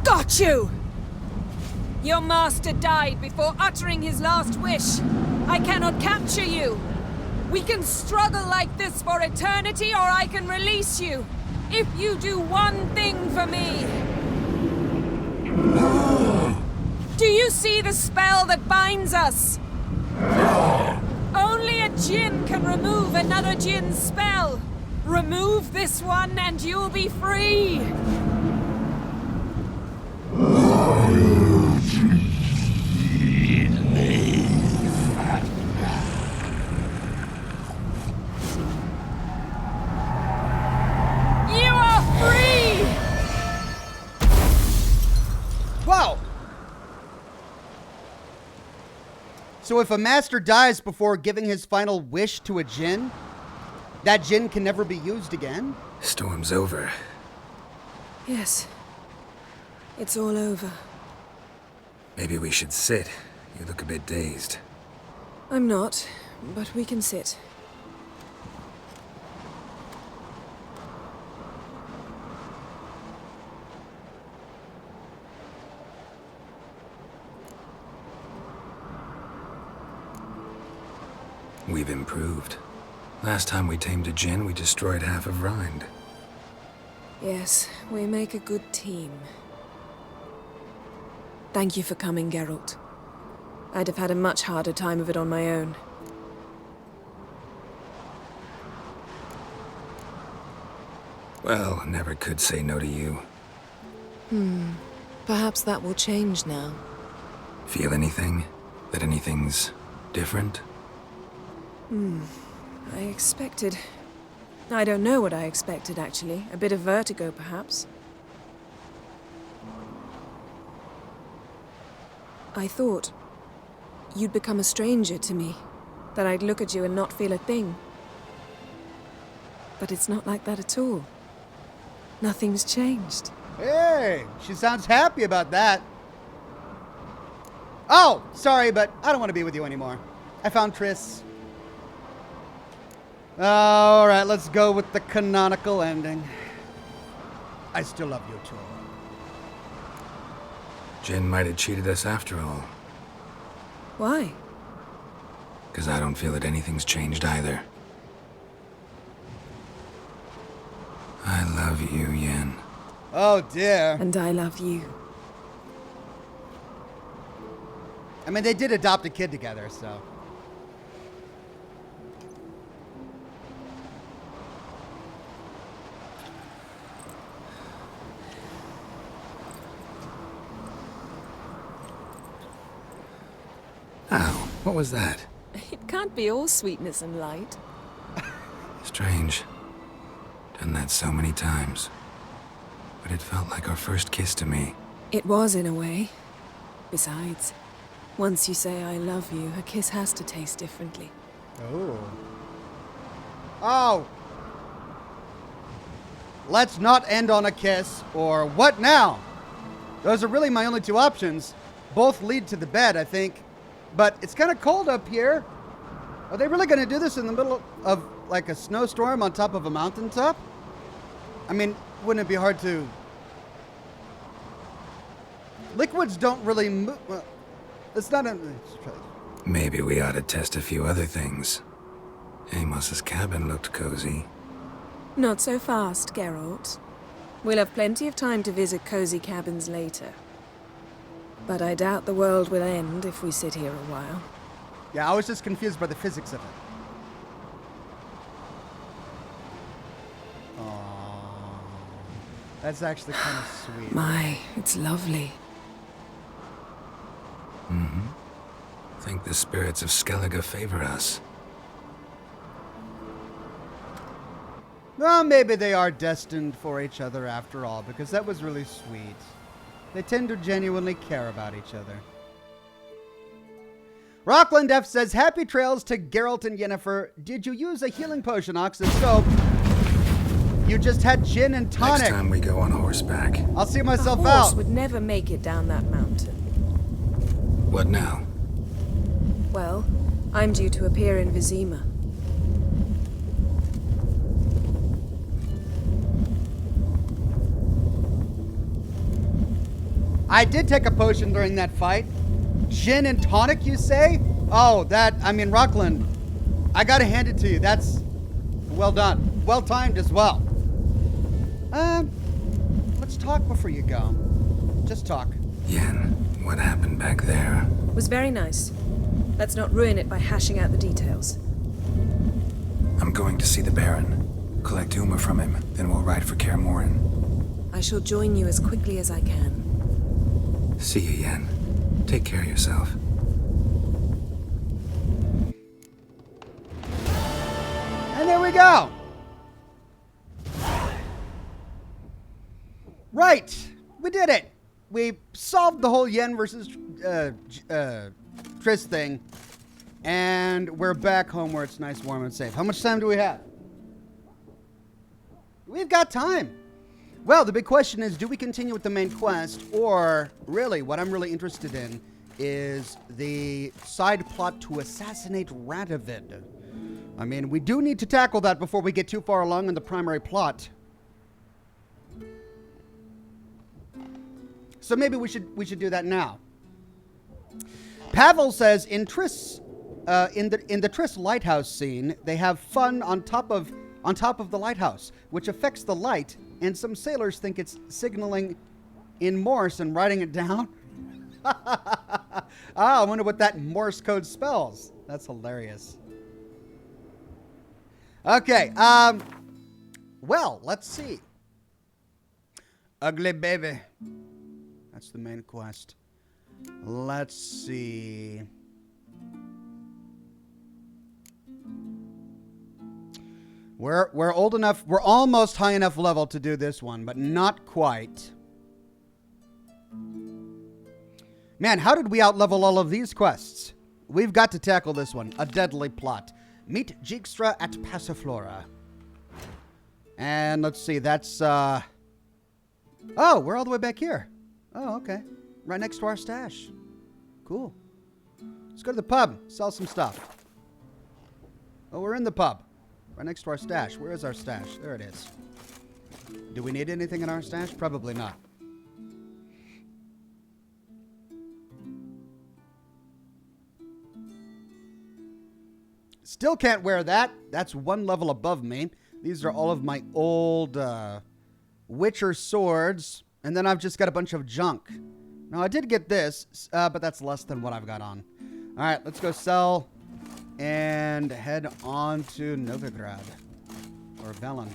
Speaker 2: Got you! Your master died before uttering his last wish. I cannot capture you. We can struggle like this for eternity, or I can release you. If you do one thing for me. Do you see the spell that binds us? Only a djinn can remove another djinn's spell. Remove this one and you'll be free.
Speaker 1: Wow! So if a master dies before giving his final wish to a djinn, that djinn can never be used again?
Speaker 5: Storm's over.
Speaker 2: Yes. It's all over.
Speaker 5: Maybe we should sit. You look a bit dazed.
Speaker 2: I'm not, but we can sit.
Speaker 5: We've improved. Last time we tamed a djinn, we destroyed half of Rind.
Speaker 2: Yes, we make a good team. Thank you for coming, Geralt. I'd have had a much harder time of it on my own.
Speaker 5: Well, never could say no to you.
Speaker 2: Perhaps that will change now.
Speaker 5: Feel anything? That anything's different?
Speaker 2: I expected... I don't know what I expected, actually. A bit of vertigo, perhaps. I thought you'd become a stranger to me. That I'd look at you and not feel a thing. But it's not like that at all. Nothing's changed.
Speaker 1: Hey, she sounds happy about that. Oh, sorry, but I don't want to be with you anymore. I found Triss. All right, let's go with the canonical ending. I still love you, too.
Speaker 5: Jinn might have cheated us after all.
Speaker 2: Why?
Speaker 5: Because I don't feel that anything's changed either. I love you, Yen.
Speaker 1: Oh, dear.
Speaker 2: And I love you.
Speaker 1: I mean, they did adopt a kid together, so...
Speaker 5: Ow, what was that?
Speaker 2: It can't be all sweetness and light.
Speaker 5: Strange. Done that so many times. But it felt like our first kiss to me.
Speaker 2: It was, in a way. Besides, once you say I love you, a kiss has to taste differently.
Speaker 1: Oh. Oh! Let's not end on a kiss, or what now? Those are really my only two options. Both lead to the bed, I think. But it's kind of cold up here. Are they really going to do this in the middle of, like, a snowstorm on top of a mountaintop? I mean, wouldn't it be hard to Liquids don't really move. Well, it's not a...
Speaker 5: Maybe we ought to test a few other things. Amos's cabin looked cozy.
Speaker 2: Not so fast, Geralt. We'll have plenty of time to visit cozy cabins later. But I doubt the world will end if we sit here a while.
Speaker 1: Yeah, I was just confused by the physics of it. Aww. That's actually kind of sweet.
Speaker 2: My, it's lovely.
Speaker 5: Mm-hmm. Think the spirits of Skellige favor us.
Speaker 1: Well, maybe they are destined for each other after all, because that was really sweet. They tend to genuinely care about each other. Rockland F says, happy trails to Geralt and Yennefer. Did you use a healing potion, Ox? If so, you just had gin and tonic.
Speaker 5: Next time we go on horseback.
Speaker 1: I'll see myself
Speaker 2: a horse
Speaker 1: out.
Speaker 2: Would never make it down that mountain.
Speaker 5: What now?
Speaker 2: Well, I'm due to appear in Vizima.
Speaker 1: I did take a potion during that fight. Gin and tonic, you say? Oh, Rockland, I gotta hand it to you. That's well done. Well timed as well. Let's talk before you go. Just talk.
Speaker 5: Yen, what happened back there?
Speaker 2: Was very nice. Let's not ruin it by hashing out the details.
Speaker 5: I'm going to see the Baron. Collect Uma from him, then we'll ride for Kaer Morhen.
Speaker 2: I shall join you as quickly as I can.
Speaker 5: See you, Yen. Take care of yourself.
Speaker 1: And there we go. Right. We did it. We solved the whole Yen versus Triss thing. And we're back home where it's nice, warm, and safe. How much time do we have? We've got time. Well, the big question is, do we continue with the main quest, or really, what I'm really interested in is the side plot to assassinate Radovid. I mean, we do need to tackle that before we get too far along in the primary plot. So maybe we should do that now. Pavel says in Triss, in the Triss lighthouse scene, they have fun on top of the lighthouse, which affects the light. And some sailors think it's signaling in Morse and writing it down. I wonder what that Morse code spells. That's hilarious. Okay, well, let's see. Ugly baby. That's the main quest. Let's see. We're old enough, we're almost high enough level to do this one, but not quite. Man, how did we outlevel all of these quests? We've got to tackle this one. A deadly plot. Meet Jigstra at Passiflora. And let's see, that's, oh, we're all the way back here. Oh, okay. Right next to our stash. Cool. Let's go to the pub, sell some stuff. Oh, we're in the pub. Right next to our stash. Where is our stash? There it is. Do we need anything in our stash? Probably not. Still can't wear that. That's one level above me. These are all of my old Witcher swords. And then I've just got a bunch of junk. Now, I did get this, but that's less than what I've got on. All right, let's go sell and head on to Novagrad. Or Velen.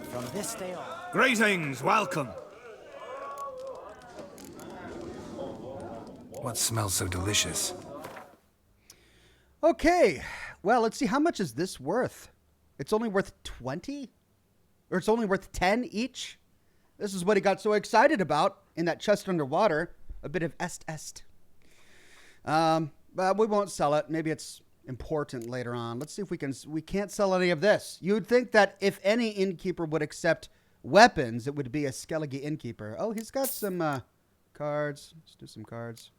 Speaker 7: From this day on.
Speaker 8: Greetings, welcome.
Speaker 5: What smells so delicious?
Speaker 1: Okay, well, let's see. How much is this worth? It's only worth 20? Or it's only worth 10 each? This is what he got so excited about in that chest underwater. A bit of est. But we won't sell it. Maybe it's important later on. Let's see if we can't sell any of this. You'd think that if any innkeeper would accept weapons, it would be a Skellige innkeeper. Oh, he's got some cards. Let's do some cards.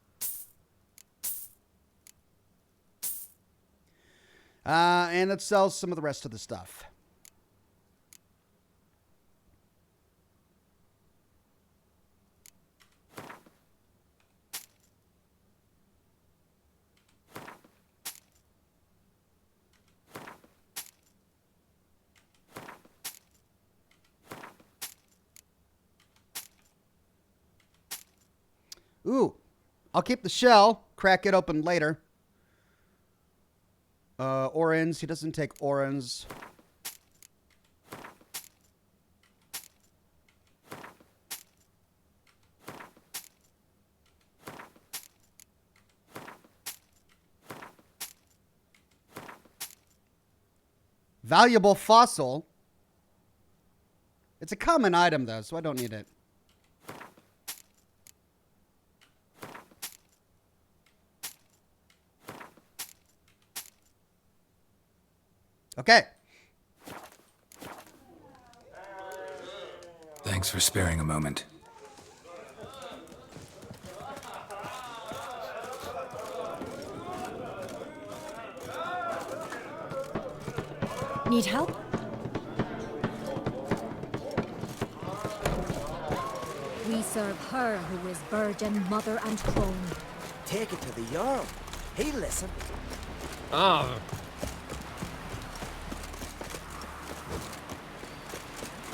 Speaker 1: And let's sell some of the rest of the stuff. Ooh, I'll keep the shell, crack it open later. Orans, he doesn't take orans. Valuable fossil. It's a common item though, so I don't need it. Okay.
Speaker 5: Thanks for sparing a moment.
Speaker 24: Need help? We serve her who is virgin, mother, and crone.
Speaker 7: Take it to the Jarl. He'll listen.
Speaker 11: Ah.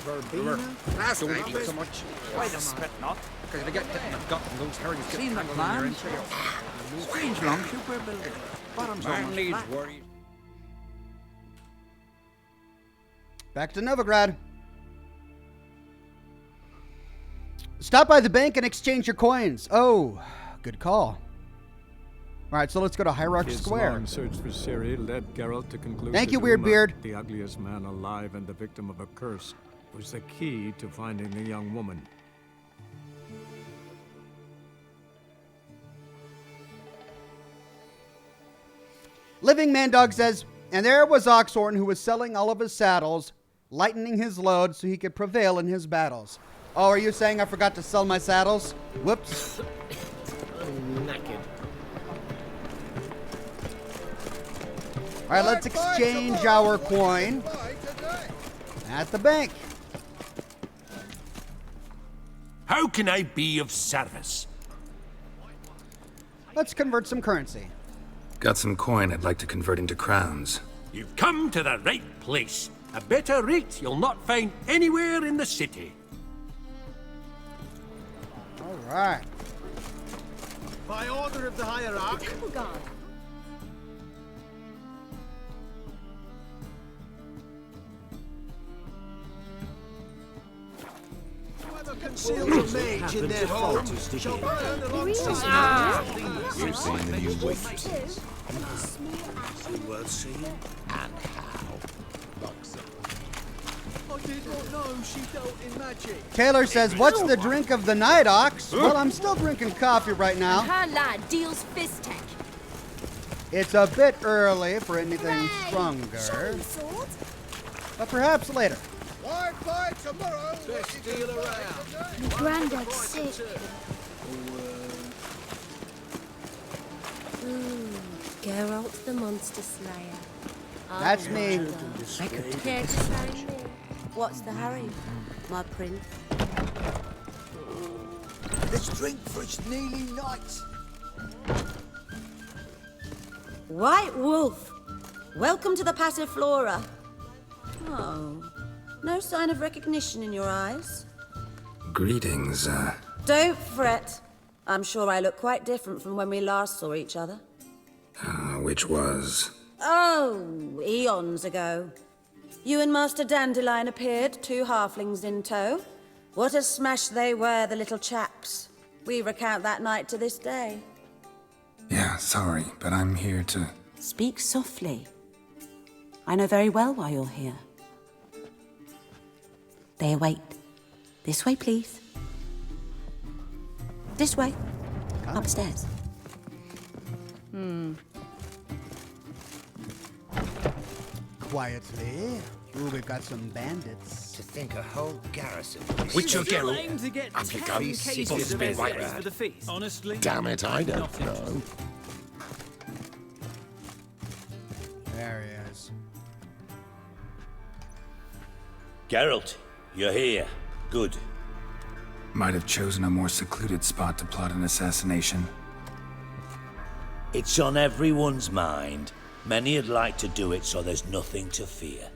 Speaker 13: Verbena?
Speaker 7: Last
Speaker 13: Don't
Speaker 7: night
Speaker 13: eat
Speaker 7: was-
Speaker 13: so much.
Speaker 7: Why the spit not?
Speaker 13: Because they get in the gut and those herrings get
Speaker 7: Seen the
Speaker 13: tangled in your
Speaker 7: plans?
Speaker 13: entrails.
Speaker 7: Strange long super building.
Speaker 13: Bottom's
Speaker 12: Man
Speaker 13: almost
Speaker 12: needs
Speaker 13: flat.
Speaker 12: worry.
Speaker 1: Back to Novagrad. Stop by the bank and exchange your coins. Oh, good call. All right, so let's go to Hierarch
Speaker 11: His
Speaker 1: Square.
Speaker 11: long search for Ciri led Geralt to conclude
Speaker 1: Thank
Speaker 11: that
Speaker 1: you, Weirdbeard.
Speaker 11: Uma, the ugliest man alive and the victim of a curse, was the key to finding the young woman.
Speaker 1: Living Man Dog says, and there was Oxhorn who was selling all of his saddles, lightening his load so he could prevail in his battles. Oh, are you saying I forgot to sell my saddles? Whoops.
Speaker 7: Knackered.
Speaker 1: All right, let's exchange our coin at the bank.
Speaker 17: How can I be of service?
Speaker 1: Let's convert some currency.
Speaker 5: Got some coin I'd like to convert into crowns.
Speaker 17: You've come to the right place. A better rate you'll not find anywhere in the city.
Speaker 1: All right.
Speaker 15: By order of the Hierarch. Whoever conceals a mage in their home shall burn alongside.
Speaker 18: You've seen the new witch.
Speaker 7: Worth seeing? And how?
Speaker 15: I did not know she dealt in magic.
Speaker 1: Taylor says, what's the drink of the night, Ox? Well, I'm still drinking coffee right now.
Speaker 24: Her lad deals fist tech.
Speaker 1: It's a bit early for anything stronger, but perhaps later.
Speaker 13: Why buy tomorrow?
Speaker 15: Best deal around.
Speaker 4: My granddad's sick.
Speaker 24: Geralt the Monster Slayer.
Speaker 1: That's me.
Speaker 24: I could care to say more. What's the hurry, my prince?
Speaker 9: Let's drink for it's nearly night.
Speaker 24: White Wolf, welcome to the Passiflora. Oh, no sign of recognition in your eyes.
Speaker 5: Greetings,
Speaker 24: Don't fret. I'm sure I look quite different from when we last saw each other.
Speaker 5: which was...
Speaker 24: Oh, eons ago. You and Master Dandelion appeared, two halflings in tow. What a smash they were, the little chaps. We recount that night to this day.
Speaker 5: Yeah, sorry, but I'm here to...
Speaker 24: Speak softly. I know very well why you're here. They await. This way, please. This way. Upstairs.
Speaker 1: Quietly. Ooh, we've got some bandits.
Speaker 7: To think a whole garrison.
Speaker 17: Which your Geralt?
Speaker 12: Aim to get
Speaker 18: I've
Speaker 12: 10
Speaker 18: become
Speaker 12: cases
Speaker 18: supposed to
Speaker 12: of
Speaker 18: be
Speaker 12: essence
Speaker 18: right
Speaker 12: for
Speaker 18: there.
Speaker 12: the feast. Honestly,
Speaker 18: Damn it, I don't
Speaker 12: not
Speaker 18: know.
Speaker 1: There he is.
Speaker 23: Geralt, you're here. Good.
Speaker 5: Might have chosen a more secluded spot to plot an assassination.
Speaker 23: It's on everyone's mind. Many would like to do it, so there's nothing to fear.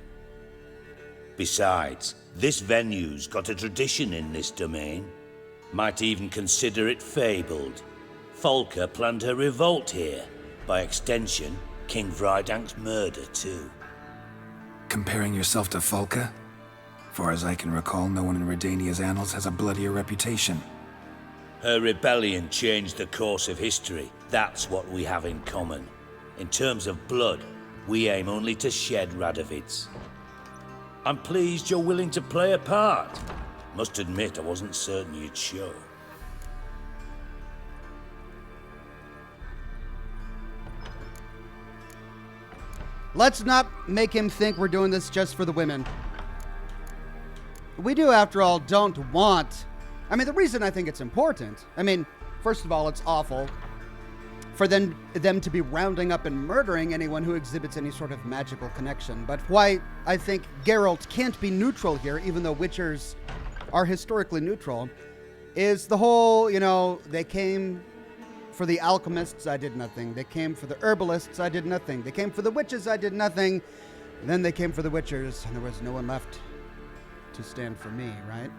Speaker 23: Besides, this venue's got a tradition in this domain. Might even consider it fabled. Folka planned her revolt here. By extension, King Vrydank's murder too.
Speaker 5: Comparing yourself to Folka? Far as I can recall, no one in Redania's annals has a bloodier reputation.
Speaker 23: Her rebellion changed the course of history. That's what we have in common. In terms of blood, we aim only to shed Radovid's. I'm pleased you're willing to play a part. Must admit, I wasn't certain you'd show.
Speaker 1: Let's not make him think we're doing this just for the women. We do, after all, don't want... I mean, the reason I think it's important... I mean, first of all, it's awful for them to be rounding up and murdering anyone who exhibits any sort of magical connection. But why I think Geralt can't be neutral here, even though Witchers are historically neutral, is the whole, you know, they came for the alchemists, I did nothing. They came for the herbalists, I did nothing. They came for the witches, I did nothing. And then they came for the Witchers, and there was no one left to stand for me, right?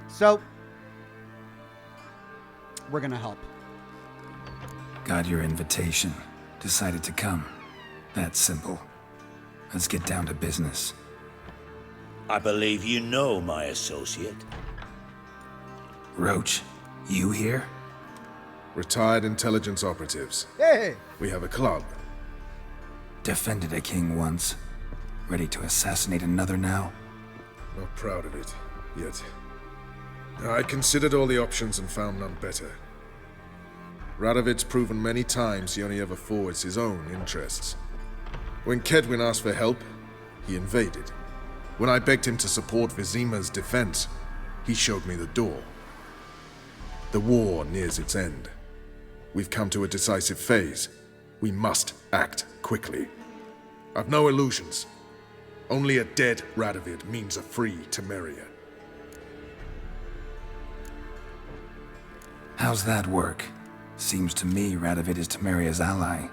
Speaker 1: So, we're gonna help.
Speaker 5: Got your invitation. Decided to come. That's simple. Let's get down to business.
Speaker 23: I believe you know my associate.
Speaker 5: Roach, you here?
Speaker 3: Retired intelligence operatives.
Speaker 1: Hey!
Speaker 3: We have a club.
Speaker 5: Defended a king once. Ready to assassinate another now?
Speaker 3: Not proud of it, yet. I considered all the options and found none better. Radovid's proven many times he only ever forwards his own interests. When Kedwin asked for help, he invaded. When I begged him to support Vizima's defense, he showed me the door. The war nears its end. We've come to a decisive phase. We must act quickly. I've no illusions. Only a dead Radovid means a free Temeria.
Speaker 5: How's that work? Seems to me Radovid is Temeria's ally.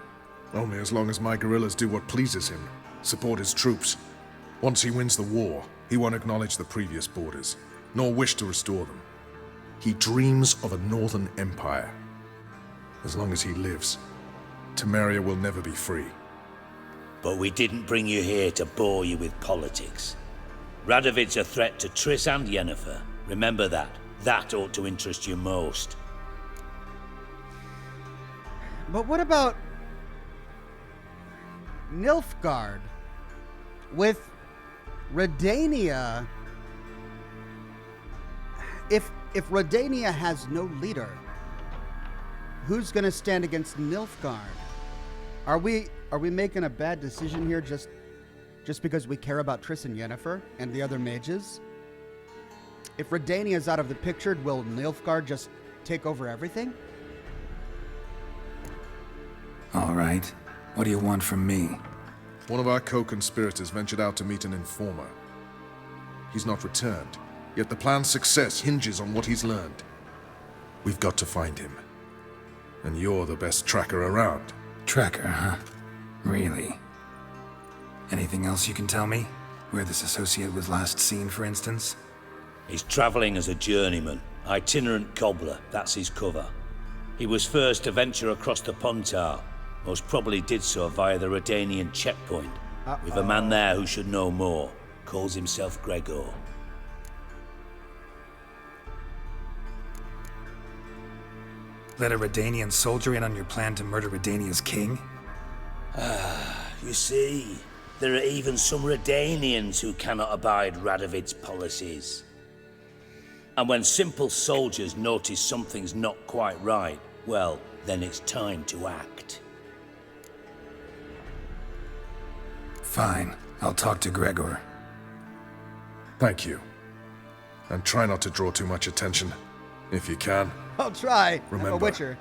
Speaker 3: Only as long as my guerrillas do what pleases him. Support his troops. Once he wins the war, he won't acknowledge the previous borders, nor wish to restore them. He dreams of a northern empire. As long as he lives, Temeria will never be free.
Speaker 23: But we didn't bring you here to bore you with politics. Radovid's a threat to Triss and Yennefer. Remember that. That ought to interest you most.
Speaker 1: But what about Nilfgaard? With Redania, if Redania has no leader, who's going to stand against Nilfgaard? Are we making a bad decision here just because we care about Triss and Yennefer and the other mages? If Redania's out of the picture, will Nilfgaard just take over everything?
Speaker 5: All right. What do you want from me?
Speaker 3: One of our co-conspirators ventured out to meet an informer. He's not returned, yet the plan's success hinges on what he's learned. We've got to find him. And you're the best tracker around.
Speaker 5: Tracker, huh? Really? Anything else you can tell me? Where this associate was last seen, for instance?
Speaker 23: He's travelling as a journeyman. Itinerant cobbler, that's his cover. He was first to venture across the Pontar. Most probably did so via the Redanian checkpoint. With a man there who should know more. Calls himself Gregor.
Speaker 5: Let a Redanian soldier in on your plan to murder Redania's king?
Speaker 23: You see, there are even some Redanians who cannot abide Radovid's policies. And when simple soldiers notice something's not quite right, well, then it's time to act.
Speaker 5: Fine. I'll talk to Gregor.
Speaker 3: Thank you. And try not to draw too much attention, if you can.
Speaker 1: I'll try.
Speaker 3: Remember,
Speaker 1: I'm a Witcher.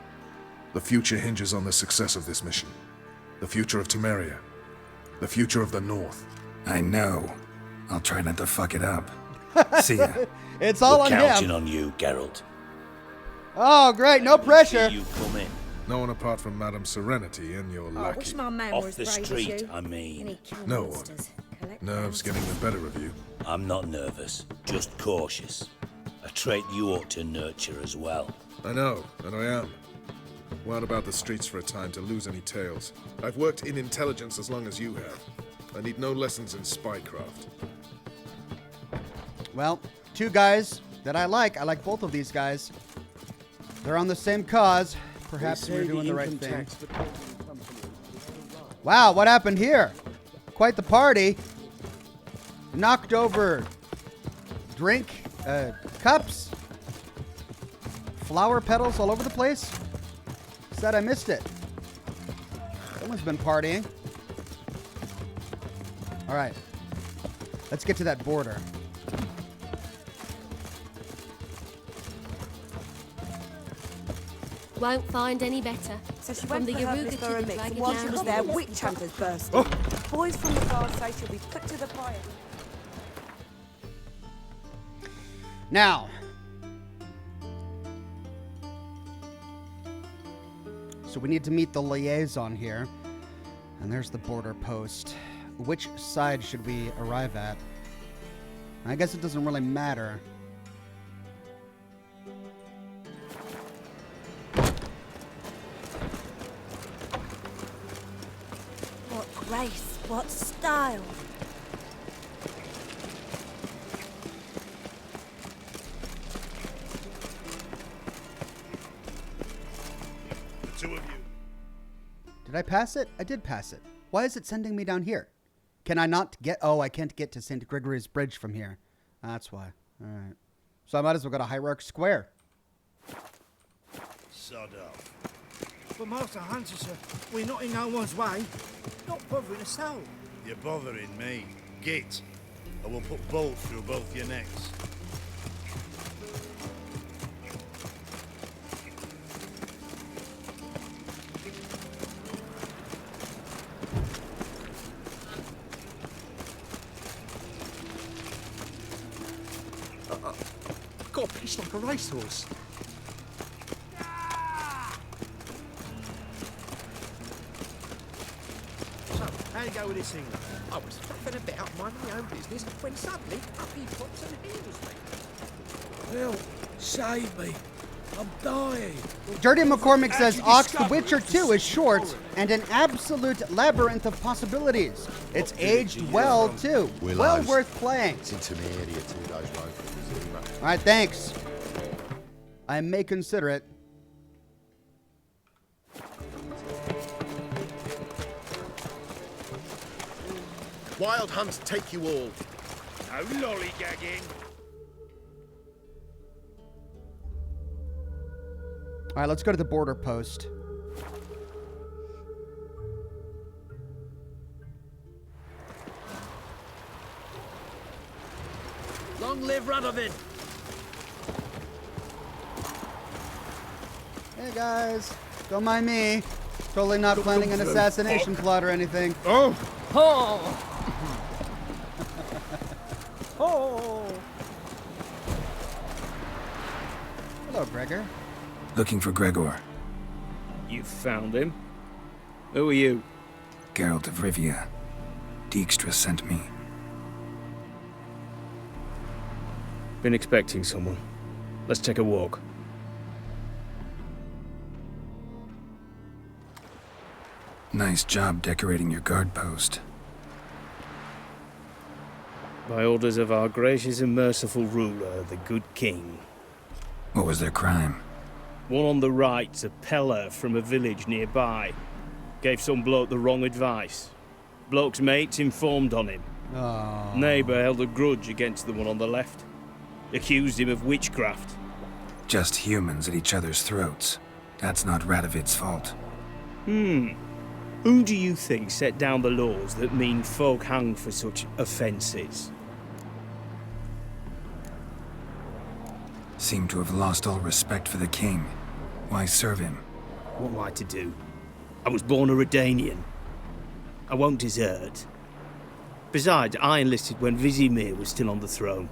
Speaker 3: The future hinges on the success of this mission. The future of Temeria. The future of the North.
Speaker 5: I know. I'll try not to fuck it up. See ya.
Speaker 1: It's all
Speaker 23: We're
Speaker 1: on
Speaker 23: counting
Speaker 1: him.
Speaker 23: on you, Geralt.
Speaker 1: Oh, great. No pressure.
Speaker 23: You come in.
Speaker 3: No one apart from Madame Serenity and your
Speaker 4: I
Speaker 3: lackey.
Speaker 4: wish my man
Speaker 23: Off
Speaker 4: were as
Speaker 23: the
Speaker 4: brave as
Speaker 23: street,
Speaker 4: you.
Speaker 23: I mean.
Speaker 4: And he'd kill
Speaker 3: No one.
Speaker 4: monsters, collect
Speaker 3: Nerves getting the better of you.
Speaker 23: I'm not nervous, just cautious. A trait you ought to nurture as well.
Speaker 3: I know, and I am. Wild about the streets for a time to lose any tales. I've worked in intelligence as long as you have. I need no lessons in spycraft.
Speaker 1: Well, two guys that I like. I like both of these guys. They're on the same cause. Perhaps we're doing the right thing. Wow, what happened here? Quite the party. Knocked over drink cups. Flower petals all over the place. Said I missed it. Someone's been partying. All right. Let's get to that border.
Speaker 10: Won't find any better.
Speaker 19: So she
Speaker 10: From
Speaker 19: went
Speaker 10: the
Speaker 19: for her
Speaker 10: Yaruga
Speaker 19: before
Speaker 10: to
Speaker 19: a
Speaker 10: the
Speaker 19: mix, and
Speaker 10: Dragon
Speaker 19: while she was there,
Speaker 10: Mountain.
Speaker 19: witch hunters burst in. Boys from the guard say she'll be put to the fire.
Speaker 1: Now, so we need to meet the liaison here. And there's the border post. Which side should we arrive at? I guess it doesn't really matter.
Speaker 24: What grace, what style.
Speaker 13: The two of you.
Speaker 1: Did I pass it? I did pass it. Why is it sending me down here? Can I not get... Oh, I can't get to St. Gregory's Bridge from here. That's why. All right. So I might as well go to Hierarch Square.
Speaker 13: Sod off.
Speaker 7: But Master Hunter, sir, we're not in no one's way. Not bothering a soul.
Speaker 13: You're bothering me. Git. I will put bolts through both your necks.
Speaker 7: Got pissed like a racehorse. So, how'd it go with this thing? I was fluffing about minding my own business when suddenly up he pops and heals me.
Speaker 18: Well, save me. I'm dying.
Speaker 1: Dirty McCormick says Ox The Witcher 2 is short and an absolute labyrinth of possibilities. It's aged well, too. Well worth playing.
Speaker 18: It's into me area 2 days road.
Speaker 1: All right, thanks. I may consider it.
Speaker 18: Wild hunts take you all.
Speaker 13: No lollygagging.
Speaker 1: All right, let's go to the border post.
Speaker 7: Long live Radovid!
Speaker 1: Hey, guys. Don't mind me. Totally not planning an assassination plot or anything.
Speaker 13: Oh!
Speaker 12: Oh! Oh!
Speaker 1: Hello, Gregor.
Speaker 5: Looking for Gregor.
Speaker 12: You found him? Who are you?
Speaker 5: Geralt of Rivia. Dijkstra sent me.
Speaker 12: Been expecting someone. Let's take a walk.
Speaker 5: Nice job decorating your guard post.
Speaker 12: By orders of our gracious and merciful ruler, the good king.
Speaker 5: What was their crime?
Speaker 12: One on the right's a peller from a village nearby. Gave some bloke the wrong advice. Bloke's mates informed on him.
Speaker 1: Oh.
Speaker 12: Neighbour held a grudge against the one on the left. Accused him of witchcraft.
Speaker 5: Just humans at each other's throats. That's not Radovid's fault.
Speaker 12: Who do you think set down the laws that mean folk hang for such offences?
Speaker 5: Seem to have lost all respect for the king. Why serve him?
Speaker 12: What am I to do? I was born a Redanian. I won't desert. Besides, I enlisted when Vizimir was still on the throne.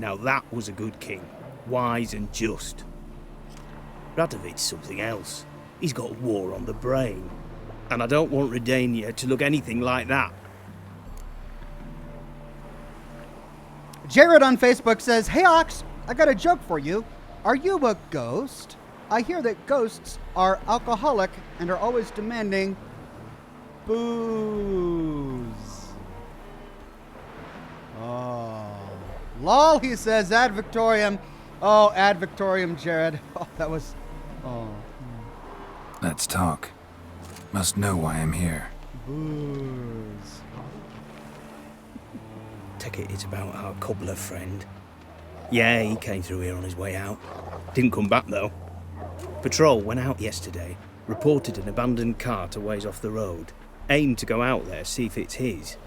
Speaker 12: Now that was a good king, wise and just. Radovid's something else. He's got war on the brain. And I don't want Redania to look anything like that.
Speaker 1: Jared on Facebook says, "Hey Ox, I got a joke for you. Are you a ghost? I hear that ghosts are alcoholic and are always demanding booze." Oh. Lol, he says, ad Victoriam. Oh, ad Victoriam, Jared. Oh, that was... Oh.
Speaker 5: Let's talk. Must know why I'm here.
Speaker 1: Booze.
Speaker 12: Take it it's about our cobbler friend. Yeah, he came through here on his way out. Didn't come back, though. Patrol went out yesterday, reported an abandoned cart a ways off the road. Aimed to go out there, see if it's his.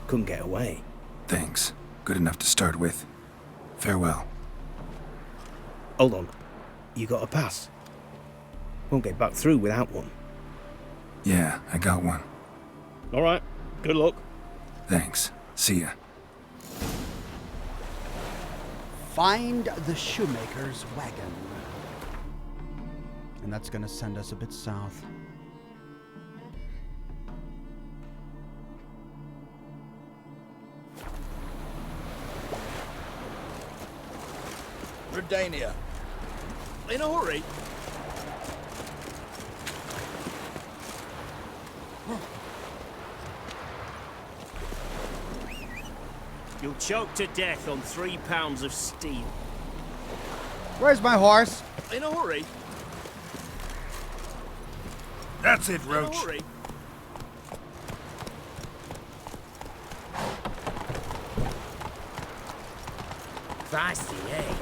Speaker 12: Couldn't get away.
Speaker 5: Thanks. Good enough to start with. Farewell.
Speaker 12: Hold on. You got a pass? Won't get back through without one.
Speaker 5: Yeah, I got one.
Speaker 12: All right. Good luck.
Speaker 5: Thanks. See ya.
Speaker 1: Find the shoemaker's wagon. And that's going to send us a bit south.
Speaker 9: Redania.
Speaker 6: In a hurry.
Speaker 12: You'll choke to death on 3 pounds of steel.
Speaker 1: Where's my horse?
Speaker 6: In a hurry.
Speaker 13: That's it, Roach.
Speaker 6: In a hurry.
Speaker 9: Feisty, eh?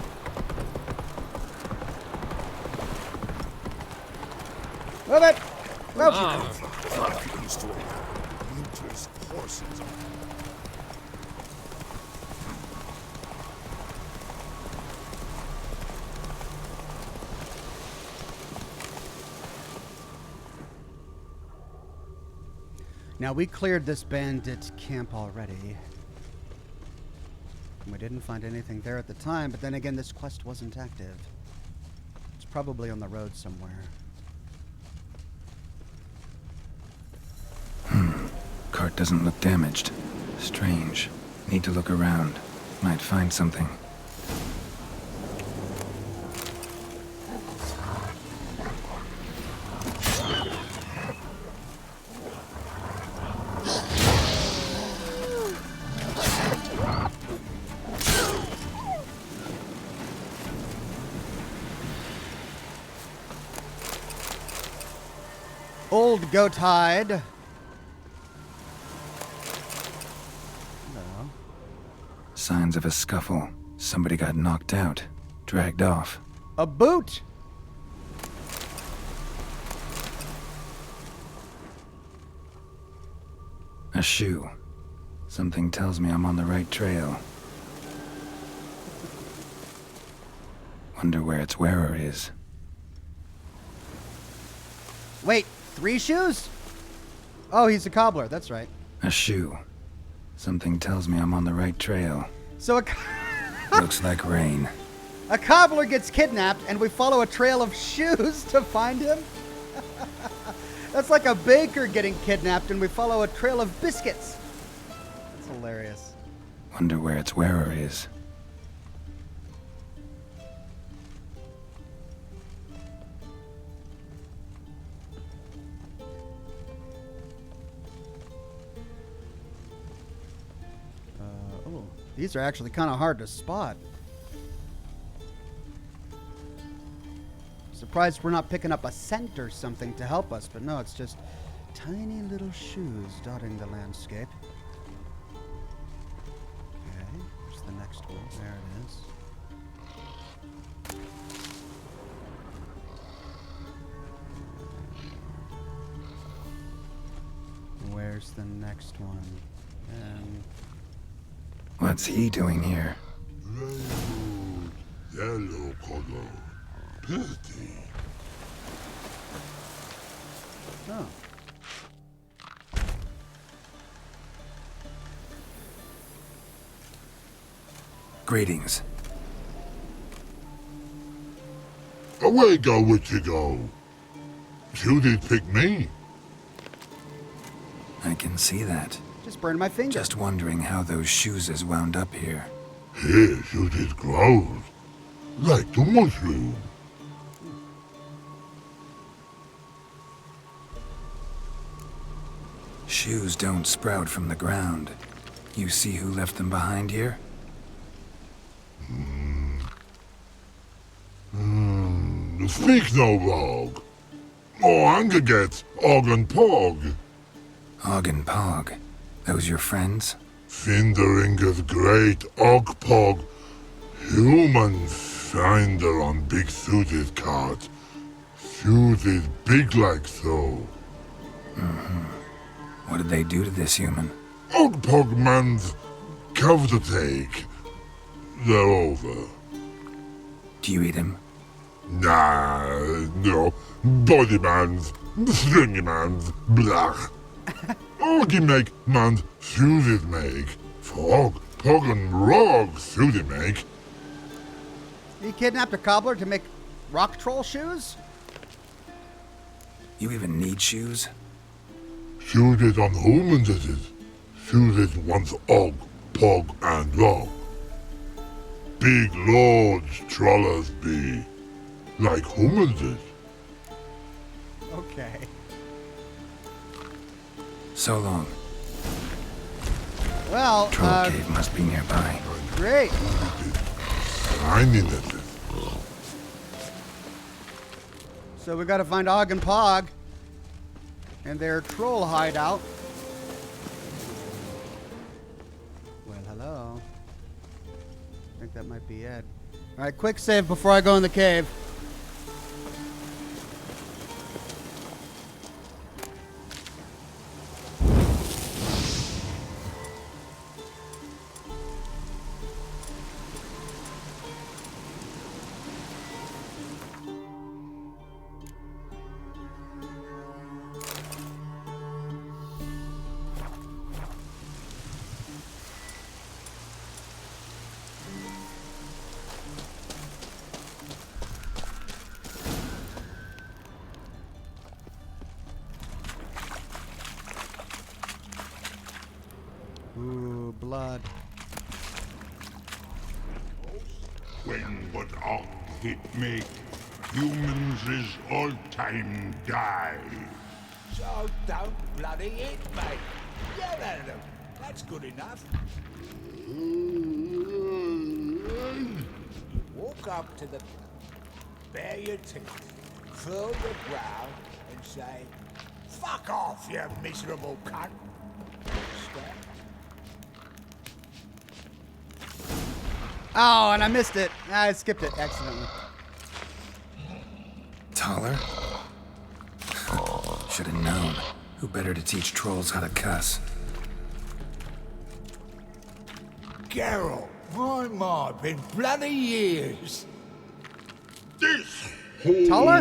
Speaker 1: Move it! Move
Speaker 13: Fuck used to looters, horses.
Speaker 1: Now, we cleared this bandit camp already. We didn't find anything there at the time, but then again, this quest wasn't active. It's probably on the road somewhere.
Speaker 5: Cart doesn't look damaged. Strange. Need to look around. Might find something.
Speaker 1: Old goat hide. No.
Speaker 5: Signs of a scuffle. Somebody got knocked out. Dragged off.
Speaker 1: A boot!
Speaker 5: A shoe. Something tells me I'm on the right trail. Wonder where its wearer is.
Speaker 1: Wait, 3 shoes? Oh, he's a cobbler, that's right.
Speaker 5: A shoe. Something tells me I'm on the right trail.
Speaker 1: So
Speaker 5: Looks like rain.
Speaker 1: a cobbler gets kidnapped and we follow a trail of shoes to find him? That's like a baker getting kidnapped and we follow a trail of biscuits. That's hilarious.
Speaker 5: Wonder where its wearer is.
Speaker 1: These are actually kind of hard to spot. Surprised we're not picking up a scent or something to help us, but no, it's just tiny little shoes dotting the landscape. Okay, where's the next one? There it is. Where's the next one? And
Speaker 5: What's he doing here?
Speaker 13: Yellow color. Pretty.
Speaker 1: oh.
Speaker 5: Greetings.
Speaker 10: Away go with you go. You did pick me.
Speaker 5: I can see that.
Speaker 1: Just burned my finger.
Speaker 5: Just wondering how those shoes has wound up here.
Speaker 10: Here you did grow. Like the mushroom.
Speaker 5: Shoes don't sprout from the ground. You see who left them behind here?
Speaker 10: Speak no log. Oh, anger gets Og and Pog.
Speaker 5: Og and Pog. Those your friends?
Speaker 10: Finderinger's great Og Pog. Human finder on big suited cart. Suited big like so.
Speaker 5: What did they do to this human?
Speaker 10: Og Pog man's cover to take. They're over.
Speaker 5: Do you eat him?
Speaker 10: Nah, no. Body man's, stringy man's, blach. Oggy make man's suited make. Frog, Pog and Rog suited make.
Speaker 1: He kidnapped a cobbler to make rock troll shoes?
Speaker 5: You even need shoes?
Speaker 10: Suited on humans it is. Suited once Og, Pog and Rog. Big lords trollers be. Like humans is.
Speaker 1: Okay.
Speaker 5: So long.
Speaker 1: Well,
Speaker 5: Troll cave must be nearby.
Speaker 1: Great.
Speaker 10: Finding it.
Speaker 1: So we gotta find Og and Pog and their troll hideout. Well, hello. I think that might be it. All right, quick save before I go in the cave. Ooh, blood.
Speaker 10: When but Og hit make, humans is all time die.
Speaker 9: So don't bloody hit me. Yell at them. That's good enough. Walk up to the... bare your teeth, furl your brow, and say, "Fuck off, you miserable cunt." Stop.
Speaker 1: Oh, and I missed it. I skipped it accidentally.
Speaker 5: Taller? Should have known. Who better to teach trolls how to cuss?
Speaker 9: Geralt, my, been bloody years.
Speaker 10: This
Speaker 1: Taller?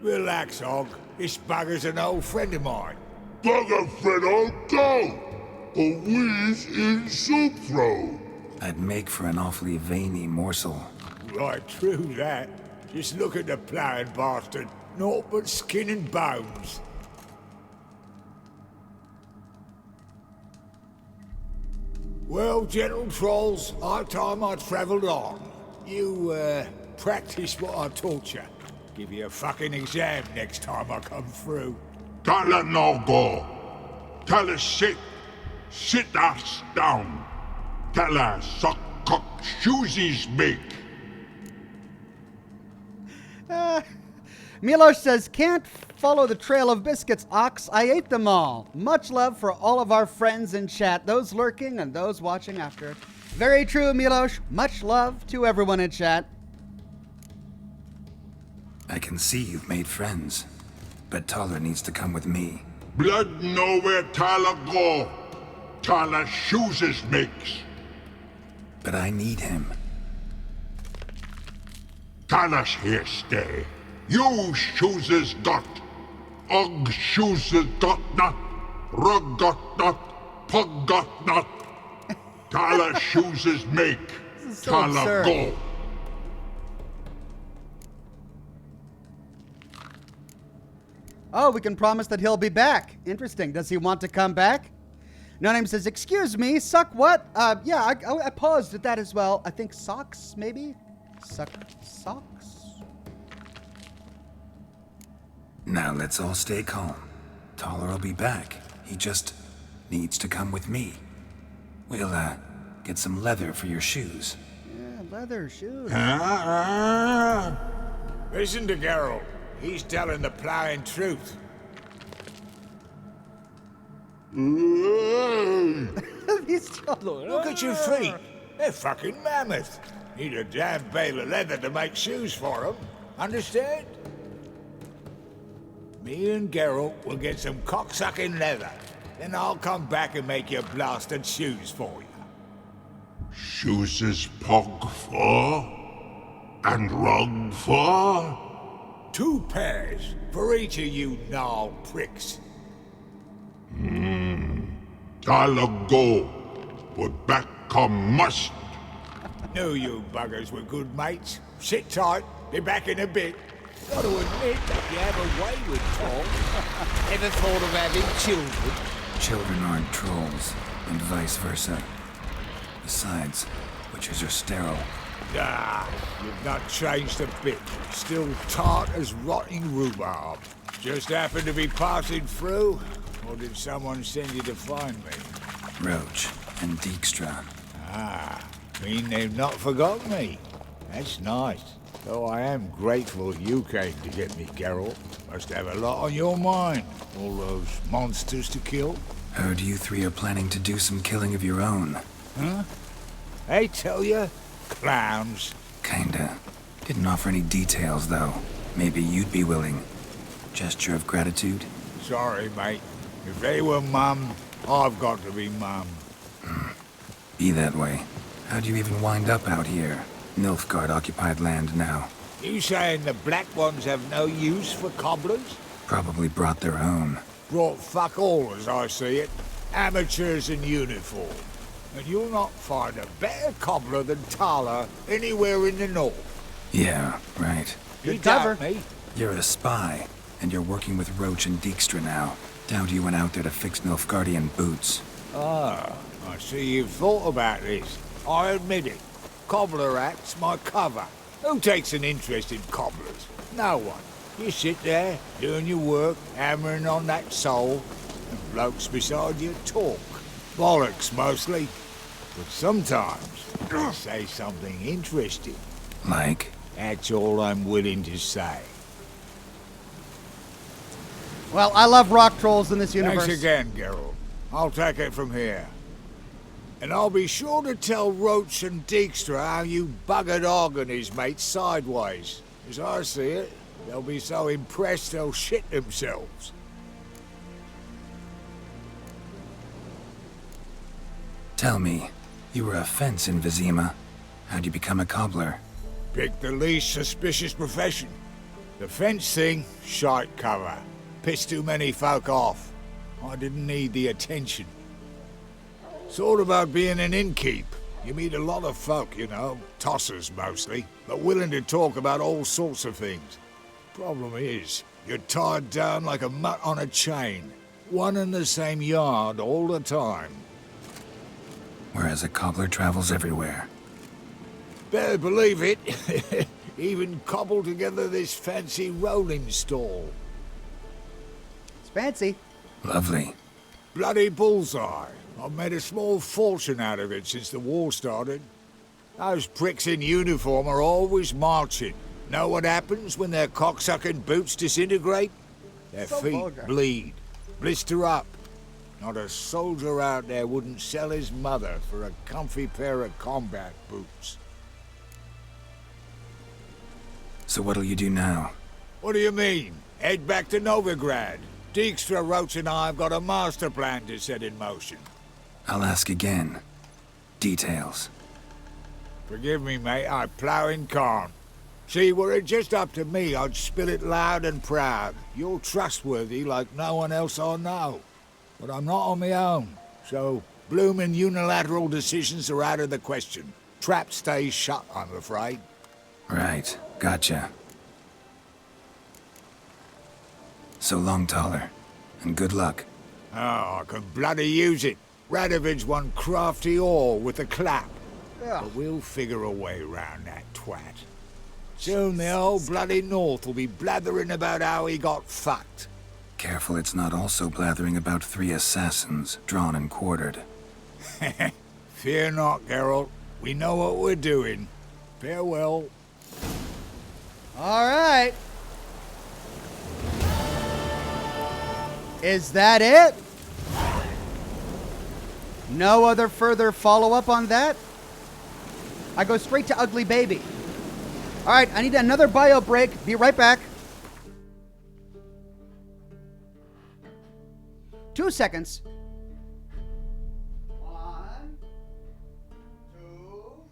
Speaker 9: Relax, Og. This bugger's an old friend of mine.
Speaker 10: Bugger friend old go. A wheeze in soup throw.
Speaker 5: I'd make for an awfully veiny morsel.
Speaker 9: Right, true that. Just look at the ploughing bastard. Naught but skin and bones. Well, gentle trolls, high time I travelled on. You, practice what I taught you. Give you a fucking exam next time I come through.
Speaker 10: Tell her no go. Tell her sit. Sit ass down. Tell her suck cock shoesies make.
Speaker 1: Milos says, "Can't follow the trail of biscuits, Ox. I ate them all." Much love for all of our friends in chat, those lurking and those watching after it. Very true, Milos. Much love to everyone in chat.
Speaker 5: I can see you've made friends, but Taller needs to come with me.
Speaker 10: Blood know where Tyler go. Tyler shoesies makes.
Speaker 5: But I need him.
Speaker 10: Tyler's here stay. You shoesies got. Og shoesies got not. Rug got not. Pug got not. Tyler shoesies make.
Speaker 1: This is so absurd.
Speaker 10: Talago.
Speaker 1: Oh, we can promise that he'll be back. Interesting. Does he want to come back? No Name says, excuse me, suck what? Yeah, I paused at that as well. I think socks, maybe? Socks?
Speaker 5: Now let's all stay calm. Taller will be back. He just needs to come with me. We'll, get some leather for your shoes.
Speaker 1: Yeah, leather shoes.
Speaker 9: Listen to Geralt. He's telling the plowing truth. Look at your feet. They're fucking mammoth. Need a damn bale of leather to make shoes for them. Understand? Me and Geralt will get some cocksucking leather. Then I'll come back and make your blasted shoes for you.
Speaker 10: Shoes is pog for? And rug for?
Speaker 9: 2 pairs for each of you gnarled pricks.
Speaker 10: Talago. But back come must.
Speaker 9: Knew you buggers were good mates. Sit tight. Be back in a bit. Got to admit that you have a way with Tom. Ever thought of having children?
Speaker 5: Children aren't trolls, and vice versa. Besides, witches are sterile.
Speaker 9: Ah, you've not changed a bit. Still tart as rotting rhubarb. Just happened to be passing through? Or did someone send you to find me?
Speaker 5: Roach and Dijkstra.
Speaker 9: Ah, mean they've not forgotten me. That's nice. Though I am grateful you came to get me, Geralt. Must have a lot on your mind. All those monsters to kill.
Speaker 5: Heard you 3 are planning to do some killing of your own.
Speaker 9: Huh? I tell you, clowns.
Speaker 5: Kinda. Didn't offer any details, though. Maybe you'd be willing. Gesture of gratitude?
Speaker 9: Sorry, mate. If they were mum, I've got to be mum.
Speaker 5: Be that way. How'd you even wind up out here? Nilfgaard occupied land now.
Speaker 9: You saying the black ones have no use for cobblers?
Speaker 5: Probably brought their own.
Speaker 9: Brought fuck all, as I see it. Amateurs in uniform. And you'll not find a better cobbler than Tala anywhere in the north.
Speaker 5: Yeah, right.
Speaker 9: Good cover. Me?
Speaker 5: You're a spy, and you're working with Roach and Dijkstra now. Doubt you went out there to fix Nilfgaardian boots.
Speaker 9: Ah, I see you've thought about this. I admit it. Cobbler act's my cover. Who takes an interest in cobblers? No one. You sit there, doing your work, hammering on that sole, and blokes beside you talk. Bollocks, mostly. But sometimes, they say something interesting.
Speaker 5: Like?
Speaker 9: That's all I'm willing to say.
Speaker 1: Well, I love rock trolls in this universe.
Speaker 9: Thanks again, Geralt. I'll take it from here. And I'll be sure to tell Roach and Dijkstra how you buggered Og and his mates sideways. As I see it, they'll be so impressed they'll shit themselves.
Speaker 5: Tell me, you were a fence in Vizima. How'd you become a cobbler?
Speaker 9: Pick the least suspicious profession. The fence thing, shite cover. Pissed too many folk off. I didn't need the attention. Sort about being an innkeep. You meet a lot of folk, you know, tossers mostly, but willing to talk about all sorts of things. Problem is, you're tied down like a mutt on a chain. One and the same yard all the time.
Speaker 5: Whereas a cobbler travels everywhere.
Speaker 9: Better believe it. Even cobbled together this fancy rolling stall.
Speaker 1: It's fancy.
Speaker 5: Lovely.
Speaker 9: Bloody bullseye. I've made a small fortune out of it since the war started. Those pricks in uniform are always marching. Know what happens when their cocksucking boots disintegrate? Their feet bleed, blister up. Not a soldier out there wouldn't sell his mother for a comfy pair of combat boots.
Speaker 5: So what'll you do now?
Speaker 9: What do you mean? Head back to Novagrad. Dijkstra, Roach and I have got a master plan to set in motion.
Speaker 5: I'll ask again. Details.
Speaker 9: Forgive me, mate, I plough in calm. See, were it just up to me, I'd spill it loud and proud. You're trustworthy like no one else I know. But I'm not on my own, so bloomin' unilateral decisions are out of the question. Trap stays shut, I'm afraid.
Speaker 5: Right, gotcha. So long, Taller, and good luck.
Speaker 9: Oh, I can bloody use it. Radovid's one crafty ore with a clap.
Speaker 1: Yeah.
Speaker 9: But we'll figure a way round that twat. Soon the whole bloody North will be blathering about how he got fucked.
Speaker 5: Careful it's not also blathering about 3 assassins, drawn and quartered.
Speaker 9: Fear not, Geralt. We know what we're doing. Farewell.
Speaker 1: All right. Is that it? No other further follow-up on that? I go straight to Ugly Baby. All right, I need another bio break. Be right back. 2 seconds. 1, 2.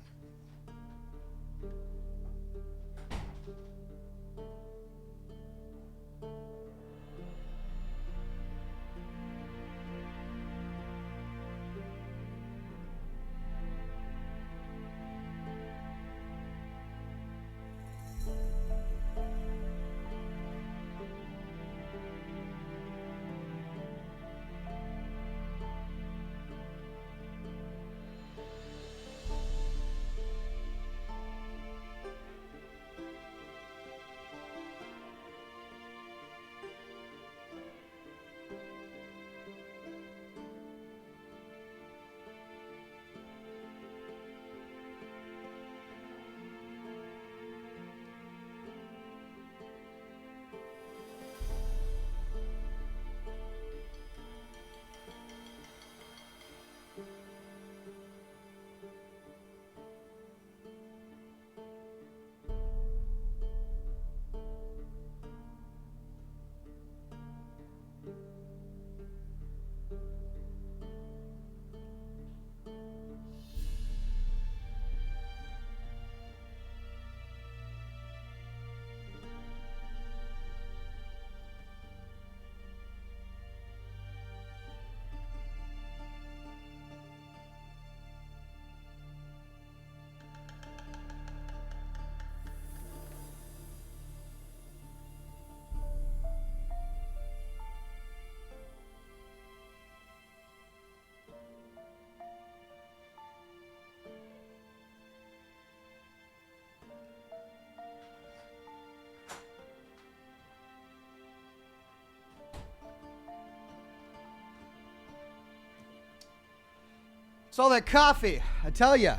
Speaker 1: It's all that coffee, I tell ya.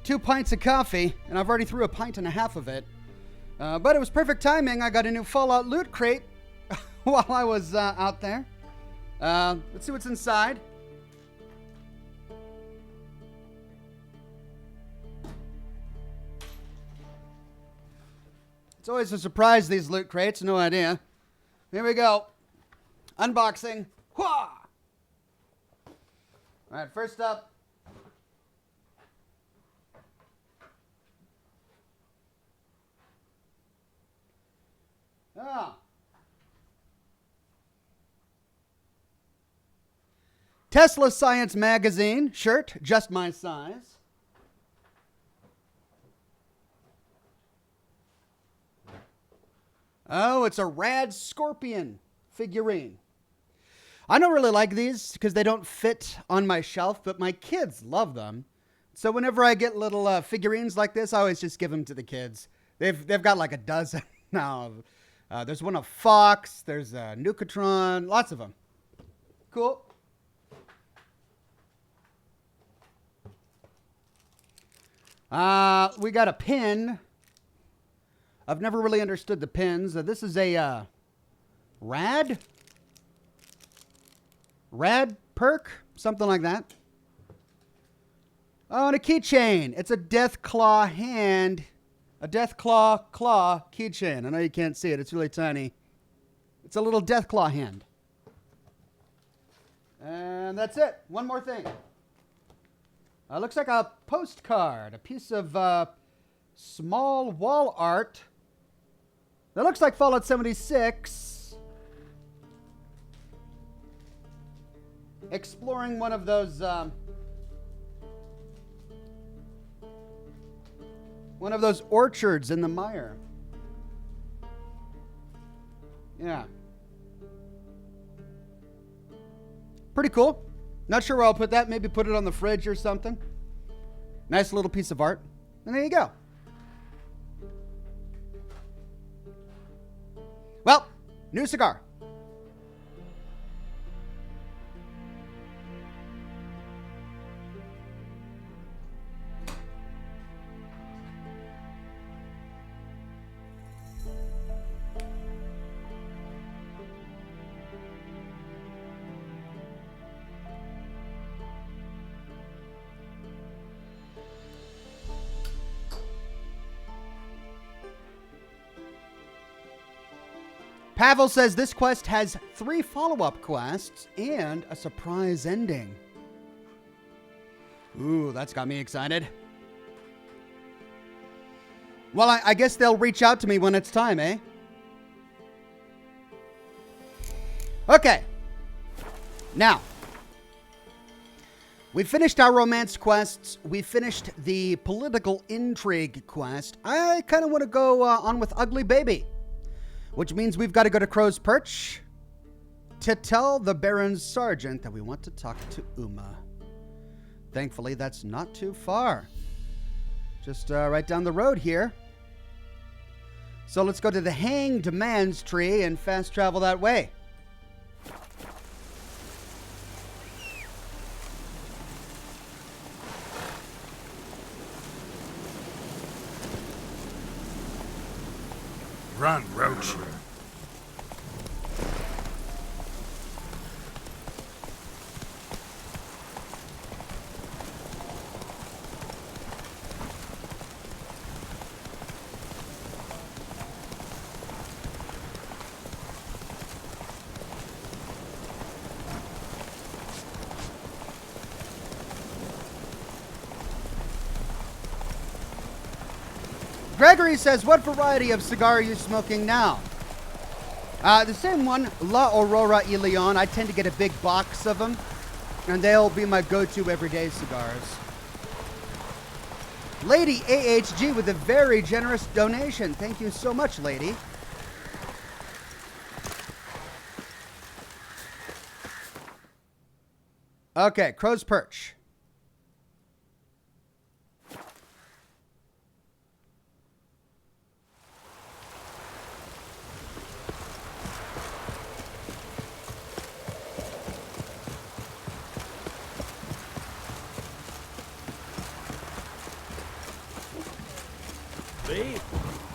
Speaker 1: 2 pints of coffee, and I've already threw 1.5 pints of it. But it was perfect timing. I got a new Fallout loot crate while I was out there. Let's see what's inside. It's always a surprise, these loot crates. No idea. Here we go. Unboxing. Whoa! All right, first up. Tesla Science Magazine shirt, just my size. Oh, it's a rad scorpion figurine. I don't really like these because they don't fit on my shelf, but my kids love them. So whenever I get little figurines like this, I always just give them to the kids. They've got like a dozen now. There's one of Fox. There's a Nucatron. Lots of them. Cool. We got a pin. I've never really understood the pins. This is a rad perk, something like that. Oh, and a keychain. It's a death claw hand. A death claw keychain. I know you can't see it. It's really tiny. It's a little death claw hand. And that's it. One more thing. Looks like a postcard. A piece of small wall art. That looks like Fallout 76. Exploring one of those One of those orchards in the mire. Yeah. Pretty cool. Not sure where I'll put that. Maybe put it on the fridge or something. Nice little piece of art. And there you go. Well, new cigar. Pavel says this quest has 3 follow-up quests and a surprise ending. Ooh, that's got me excited. Well, I guess they'll reach out to me when it's time, eh? Okay. Now, we finished our romance quests. We finished the political intrigue quest. I kind of want to go on with Ugly Baby. Which means we've got to go to Crow's Perch to tell the Baron's sergeant that we want to talk to Uma. Thankfully, that's not too far. Just right down the road here. So let's go to the Hanged Man's Tree and fast travel that way.
Speaker 5: Run, Roach.
Speaker 1: Gregory says, what variety of cigar are you smoking now? The same one, La Aurora y Leon. I tend to get a big box of them, and they'll be my go-to everyday cigars. Lady AHG with a very generous donation. Thank you so much, lady. Okay, Crow's Perch.
Speaker 7: Me?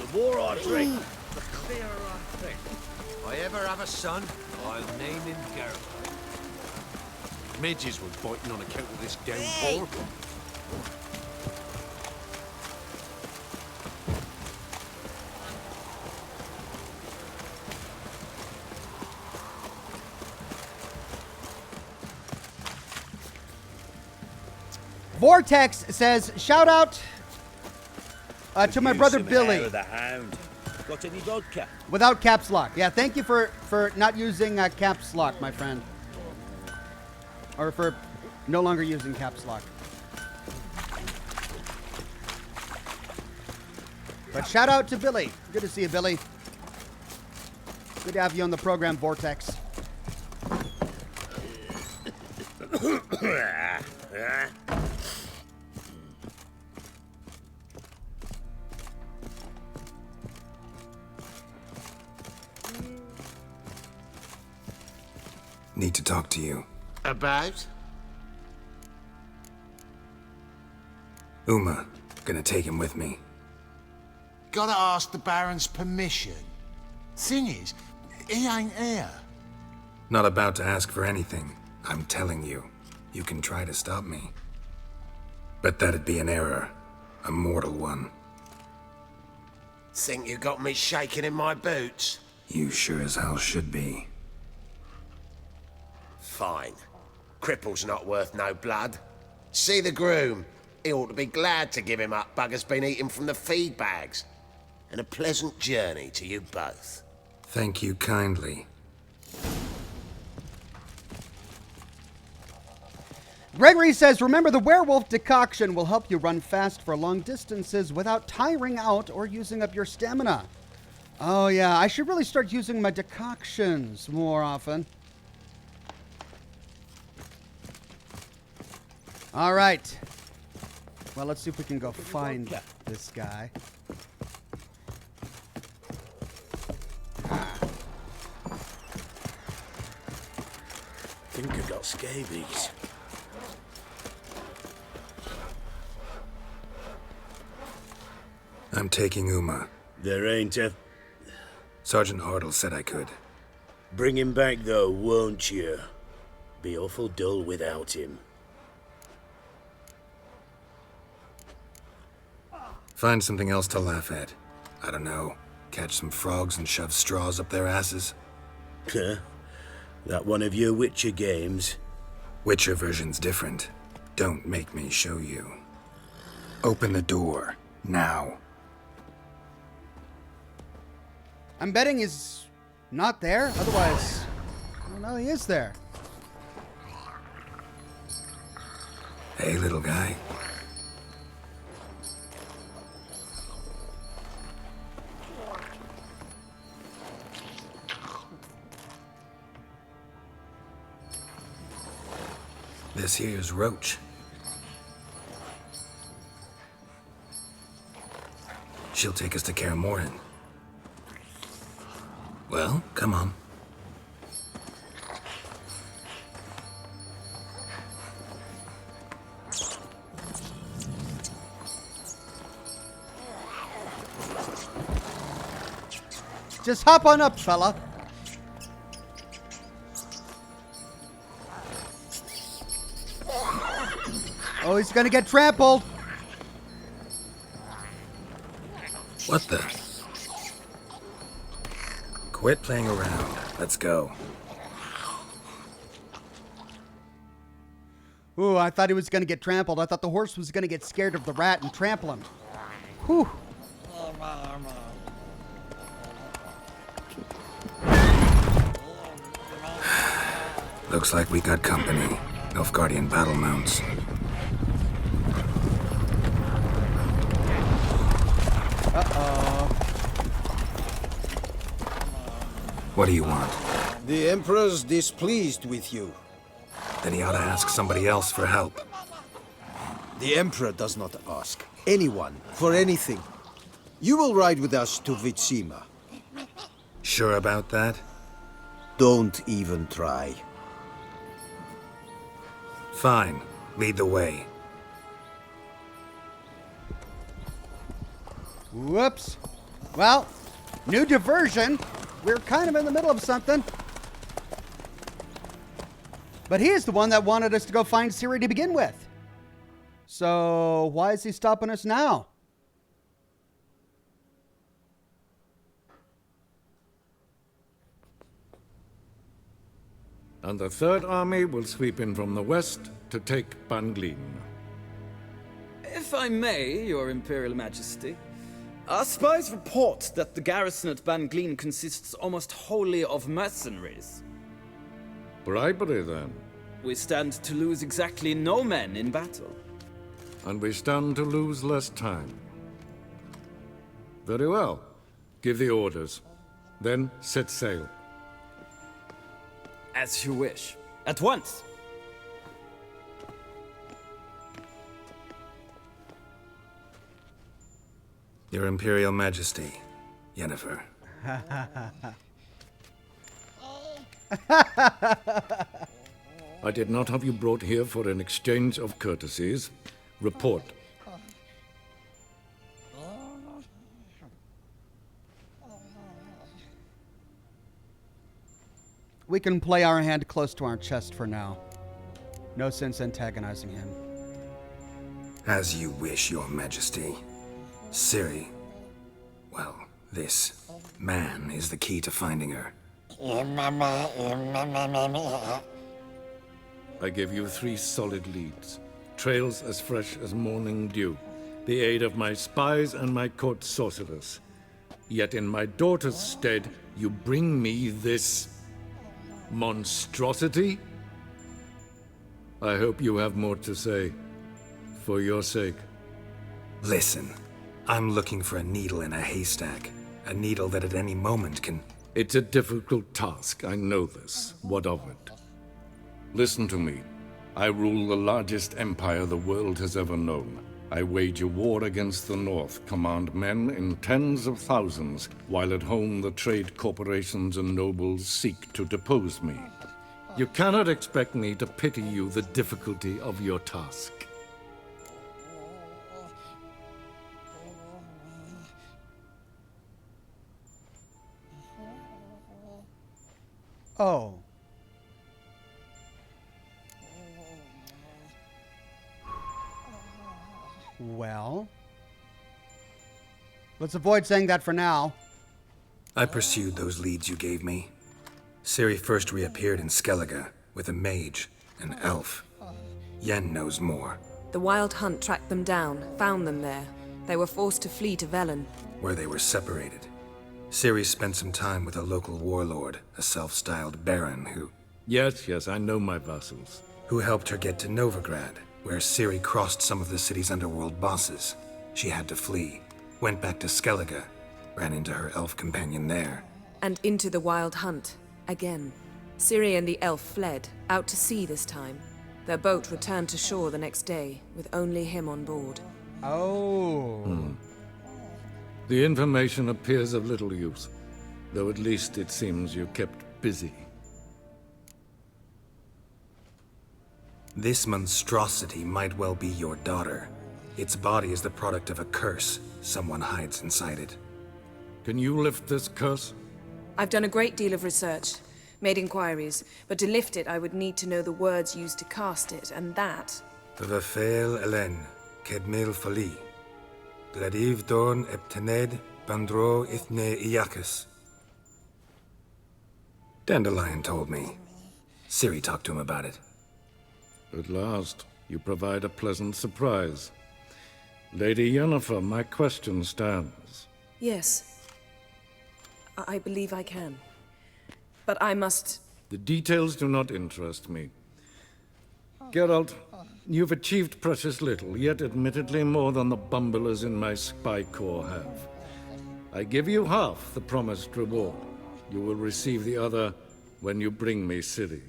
Speaker 7: The more I drink, the clearer I think. If I ever have a son, I'll name him Geralt.
Speaker 6: Midges were biting on account of this downpour.
Speaker 1: Vortex says, shout out to my brother Billy.
Speaker 23: Hair of the hound. Got any vodka?
Speaker 1: Without caps lock. Yeah, thank you for not using caps lock, my friend. Or for no longer using caps lock. But shout out to Billy. Good to see you, Billy. Good to have you on the program, Vortex.
Speaker 5: Need to talk to you.
Speaker 18: About?
Speaker 5: Uma. Gonna take him with me.
Speaker 18: Gotta ask the Baron's permission. Thing is, he ain't here.
Speaker 5: Not about to ask for anything. I'm telling you. You can try to stop me. But that'd be an error. A mortal one.
Speaker 18: Think you got me shaking in my boots?
Speaker 5: You sure as hell should be.
Speaker 18: Fine. Cripple's not worth no blood. See the groom. He ought to be glad to give him up. Bugger's been eating from the feed bags. And a pleasant journey to you both.
Speaker 5: Thank you kindly.
Speaker 1: Gregory says, remember the werewolf decoction will help you run fast for long distances without tiring out or using up your stamina. Oh yeah, I should really start using my decoctions more often. All right. Well, let's see if we can go find this guy.
Speaker 23: Think I got scabies.
Speaker 5: I'm taking Uma.
Speaker 23: There ain't a...
Speaker 5: Sergeant Hartle said I could.
Speaker 23: Bring him back, though, won't you? Be awful dull without him.
Speaker 5: Find something else to laugh at. I don't know. Catch some frogs and shove straws up their asses.
Speaker 23: Huh? That one of your Witcher games?
Speaker 5: Witcher version's different. Don't make me show you. Open the door. Now.
Speaker 1: I'm betting he's not there. Otherwise, well, no, he is there.
Speaker 5: Hey, little guy. This here's Roach. She'll take us to Kaer Morhen. Well, come on.
Speaker 1: Just hop on up, fella. Oh, he's gonna get trampled.
Speaker 5: What the? Quit playing around. Let's go.
Speaker 1: Ooh, I thought he was gonna get trampled. I thought the horse was gonna get scared of the rat and trample him. Whew.
Speaker 5: Looks like we got company. Nilfgaardian battle mounts.
Speaker 1: Uh-oh.
Speaker 5: What do you want?
Speaker 7: The Emperor's displeased with you.
Speaker 5: Then he ought to ask somebody else for help.
Speaker 7: The Emperor does not ask anyone for anything. You will ride with us to Vitsima.
Speaker 5: Sure about that?
Speaker 7: Don't even try.
Speaker 5: Fine. Lead the way.
Speaker 1: Whoops. Well, new diversion. We're kind of in the middle of something. But he's the one that wanted us to go find Ciri to begin with. So why is he stopping us now?
Speaker 11: And the Third Army will sweep in from the west to take Banglin.
Speaker 14: If I may, Your Imperial Majesty, our spies report that the garrison at Banglin consists almost wholly of mercenaries.
Speaker 11: Bribery, then.
Speaker 14: We stand to lose exactly no men in battle.
Speaker 11: And we stand to lose less time. Very well. Give the orders. Then set sail.
Speaker 14: As you wish. At once!
Speaker 5: Your Imperial Majesty, Yennefer.
Speaker 11: I did not have you brought here for an exchange of courtesies. Report.
Speaker 1: We can play our hand close to our chest for now. No sense antagonizing him.
Speaker 5: As you wish, Your Majesty. Ciri, well, this man is the key to finding her.
Speaker 11: I give you 3 solid leads. Trails as fresh as morning dew. The aid of my spies and my court sorcerers. Yet in my daughter's stead, you bring me this monstrosity? I hope you have more to say. For your sake.
Speaker 5: Listen, I'm looking for a needle in a haystack. A needle that at any moment can...
Speaker 11: It's a difficult task, I know this. What of it? Listen to me. I rule the largest empire the world has ever known. I wage a war against the North, command men in tens of thousands, while at home the trade corporations and nobles seek to depose me. You cannot expect me to pity you the difficulty of your task.
Speaker 1: Oh. Well, let's avoid saying that for now.
Speaker 5: I pursued those leads you gave me. Ciri first reappeared in Skellige with a mage, an elf. Yen knows more.
Speaker 2: The Wild Hunt tracked them down, found them there. They were forced to flee to Velen,
Speaker 5: Where they were separated. Ciri spent some time with a local warlord, a self-styled baron who...
Speaker 11: Yes, I know my vassals.
Speaker 5: Who helped her get to Novagrad, where Ciri crossed some of the city's underworld bosses. She had to flee, went back to Skellige, ran into her elf companion there.
Speaker 2: and into the Wild Hunt, again. Ciri and the elf fled, out to sea this time. Their boat returned to shore the next day, with only him on board.
Speaker 1: Oh.
Speaker 11: The information appears of little use, though at least it seems you kept busy.
Speaker 5: This monstrosity might well be your daughter. Its body is the product of a curse someone hides inside it.
Speaker 11: Can you lift this curse?
Speaker 2: I've done a great deal of research, made inquiries, but to lift it I would need to know the words used to cast it, and that...
Speaker 5: Vafel Elen, Kedmil Fali, Gladiv Dorn Eptened, Bandro Ithne Iakis. Dandelion told me. Ciri talked to him about it.
Speaker 11: At last, you provide a pleasant surprise. Lady Yennefer, my question stands.
Speaker 2: Yes. I believe I can. But I must...
Speaker 11: The details do not interest me. Geralt, you've achieved precious little, yet admittedly more than the bumblers in my spy corps have. I give you half the promised reward. You will receive the other when you bring me Ciri.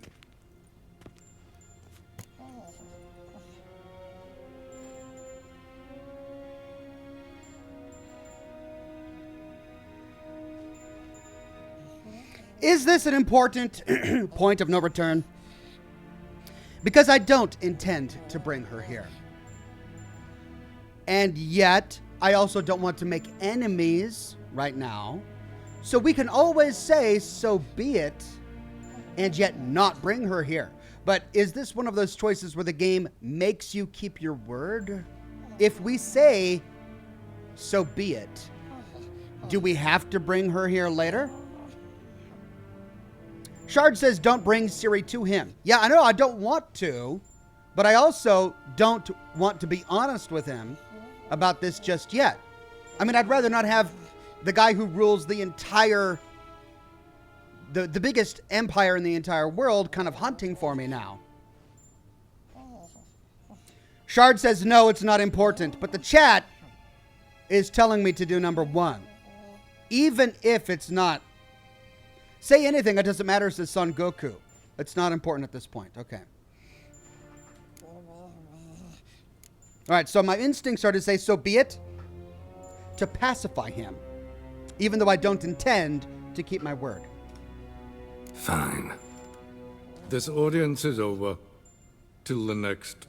Speaker 1: Is this an important point of no return? Because I don't intend to bring her here. And yet, I also don't want to make enemies right now. So we can always say, so be it, and yet not bring her here. But is this one of those choices where the game makes you keep your word? If we say, so be it, do we have to bring her here later? Shard says don't bring Ciri to him. Yeah, I know I don't want to, but I also don't want to be honest with him about this just yet. I mean, I'd rather not have the guy who rules the entire, the biggest empire in the entire world kind of hunting for me now. Shard says no, it's not important, but the chat is telling me to do number one. Even if it's not. Say anything, it doesn't matter, says Son Goku. It's not important at this point. Okay. Alright, so my instincts are to say, so be it, to pacify him, even though I don't intend to keep my word.
Speaker 5: Fine.
Speaker 11: This audience is over. Till the next.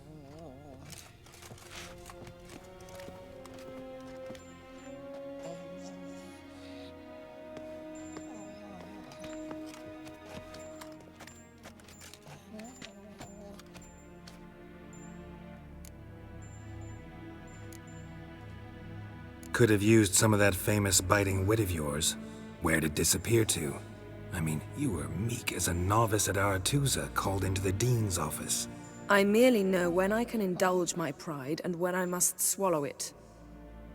Speaker 5: Could have used some of that famous biting wit of yours. Where'd it disappear to? I mean, you were meek as a novice at Aretusa called into the dean's office.
Speaker 2: I merely know when I can indulge my pride and when I must swallow it.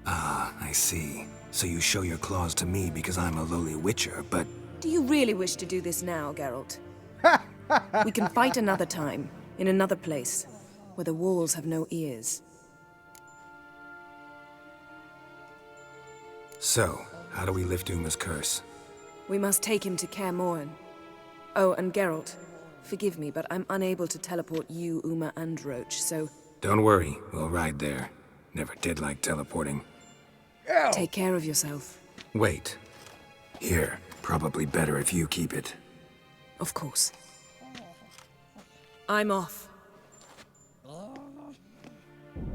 Speaker 5: Ah, I see. So you show your claws to me because I'm a lowly witcher, but...
Speaker 2: Do you really wish to do this now, Geralt? We can fight another time. In another place, where the walls have no ears.
Speaker 5: So, how do we lift Uma's curse?
Speaker 2: We must take him to Kaer Morhen. Oh, and Geralt, forgive me, but I'm unable to teleport you, Uma, and Roach, so...
Speaker 5: Don't worry, we'll ride there. Never did like teleporting.
Speaker 2: Take care of yourself.
Speaker 5: Wait. Here, probably better if you keep it.
Speaker 2: Of course. I'm off.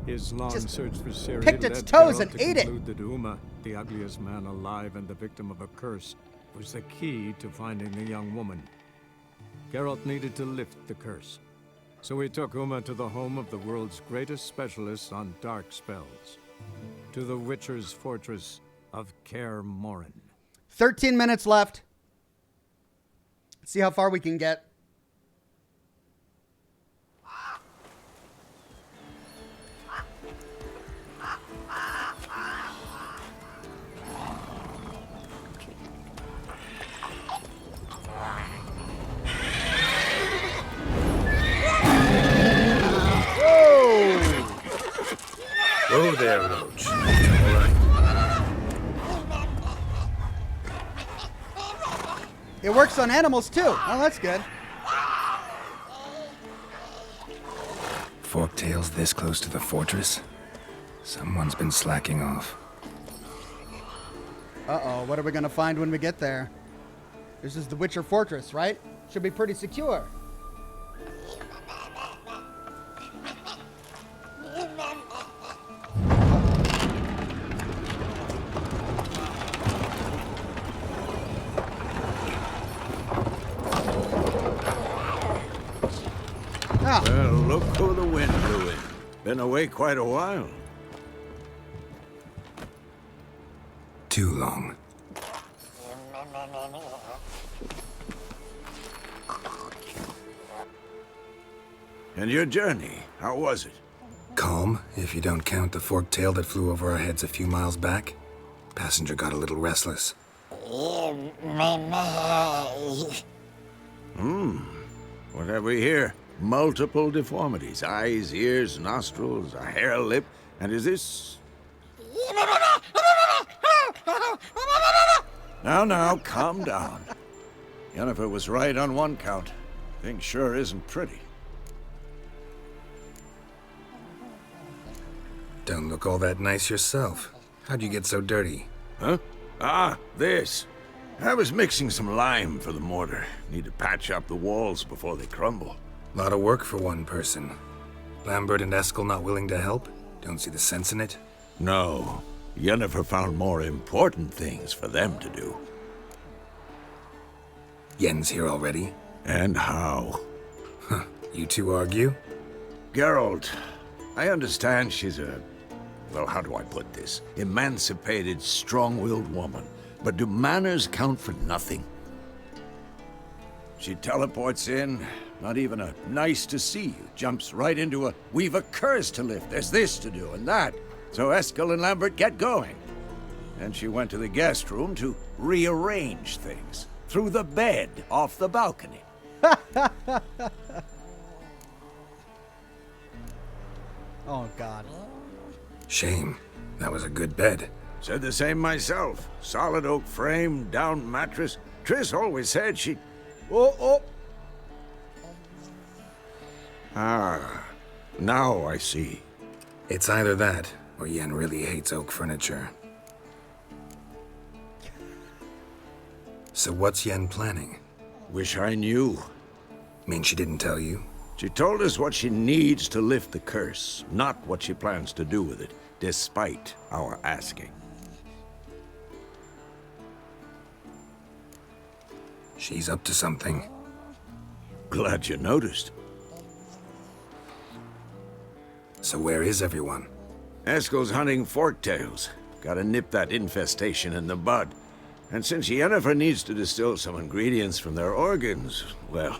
Speaker 16: His long
Speaker 1: Just
Speaker 16: search for Ciri
Speaker 1: picked its
Speaker 16: led
Speaker 1: toes
Speaker 16: Geralt
Speaker 1: and
Speaker 16: to
Speaker 1: ate it.
Speaker 16: conclude that Uma, the ugliest man alive and the victim of a curse, was the key to finding the young woman. Geralt needed to lift the curse, so he took Uma to the home of the world's greatest specialist on dark spells, to the Witcher's fortress of Kaer Morhen.
Speaker 1: 13 minutes left. Let's see how far we can get.
Speaker 5: Whoa there, Roach.
Speaker 1: It works on animals too. Oh, that's good.
Speaker 5: Forktails this close to the fortress? Someone's been slacking off.
Speaker 1: Uh-oh, what are we gonna find when we get there? This is the Witcher Fortress, right? Should be pretty secure.
Speaker 9: Well, look who the wind blew in. Been away quite a while.
Speaker 5: Too long.
Speaker 9: And your journey, how was it?
Speaker 5: Calm, if you don't count the forktail that flew over our heads a few miles back. Passenger got a little restless.
Speaker 9: What have we here? Multiple deformities. Eyes, ears, nostrils, a hair lip. And is this... Now, calm down. Yennefer was right on one count. Thing sure isn't pretty.
Speaker 5: Don't look all that nice yourself. How'd you get so dirty?
Speaker 9: Huh? Ah, this. I was mixing some lime for the mortar. Need to patch up the walls before they crumble.
Speaker 5: Lot of work for one person. Lambert and Eskel not willing to help? Don't see the sense in it?
Speaker 9: No. Yennefer found more important things for them to do.
Speaker 5: Yen's here already?
Speaker 9: And how?
Speaker 5: Huh. You two argue?
Speaker 9: Geralt, I understand she's a... well, how do I put this? Emancipated, strong-willed woman. But do manners count for nothing? She teleports in, not even a nice to see you, jumps right into a we've a curse to lift, there's this to do and that. So Eskel and Lambert get going. And she went to the guest room to rearrange things. Through the bed, off the balcony.
Speaker 1: Oh, God.
Speaker 5: Shame. That was a good bed.
Speaker 9: Said the same myself. Solid oak frame, down mattress. Triss always said she...
Speaker 1: Oh.
Speaker 9: Ah, now I see.
Speaker 5: It's either that, or Yen really hates oak furniture. So what's Yen planning?
Speaker 9: Wish I knew.
Speaker 5: Mean she didn't tell you?
Speaker 9: She told us what she needs to lift the curse, not what she plans to do with it, despite our asking.
Speaker 5: She's up to something.
Speaker 9: Glad you noticed.
Speaker 5: So where is everyone?
Speaker 9: Eskel's hunting forktails. Gotta nip that infestation in the bud. And since Yennefer needs to distill some ingredients from their organs, well,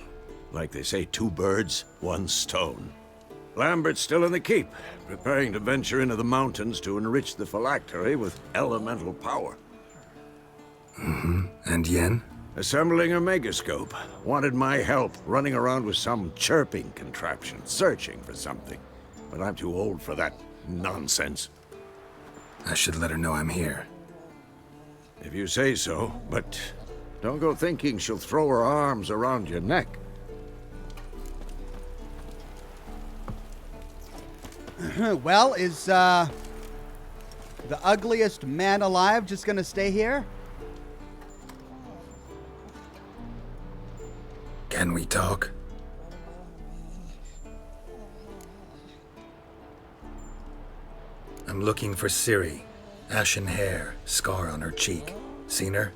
Speaker 9: like they say, 2 birds, 1 stone. Lambert's still in the keep, preparing to venture into the mountains to enrich the phylactery with elemental power.
Speaker 5: Mm-hmm. And Yen?
Speaker 13: Assembling a megascope. Wanted my help running around with some chirping contraption, searching for something. But I'm too old for that nonsense.
Speaker 5: I should let her know I'm here.
Speaker 13: If you say so, but don't go thinking she'll throw her arms around your neck.
Speaker 1: Well, is the ugliest man alive just gonna stay here?
Speaker 5: Can we talk? I'm looking for Ciri. Ashen hair, scar on her cheek. Seen her?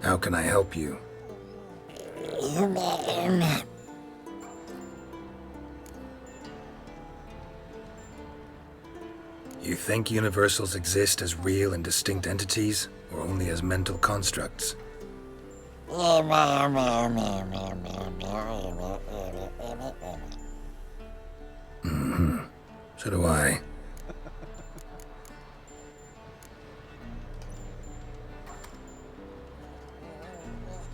Speaker 5: How can I help you? You think universals exist as real and distinct entities, or only as mental constructs? Mm-hmm. So do I.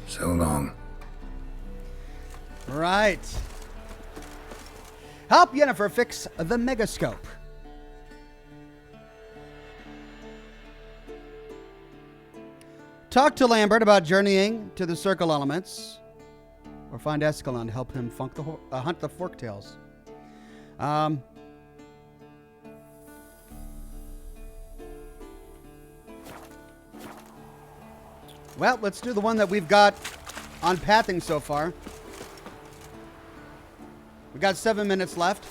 Speaker 5: So long.
Speaker 1: Right. Help Yennefer fix the megascope. Talk to Lambert about journeying to the Circle Elements, or find Escalon to help him hunt the Forktails. Well, let's do the one that we've got on pathing so far. We got 7 minutes left.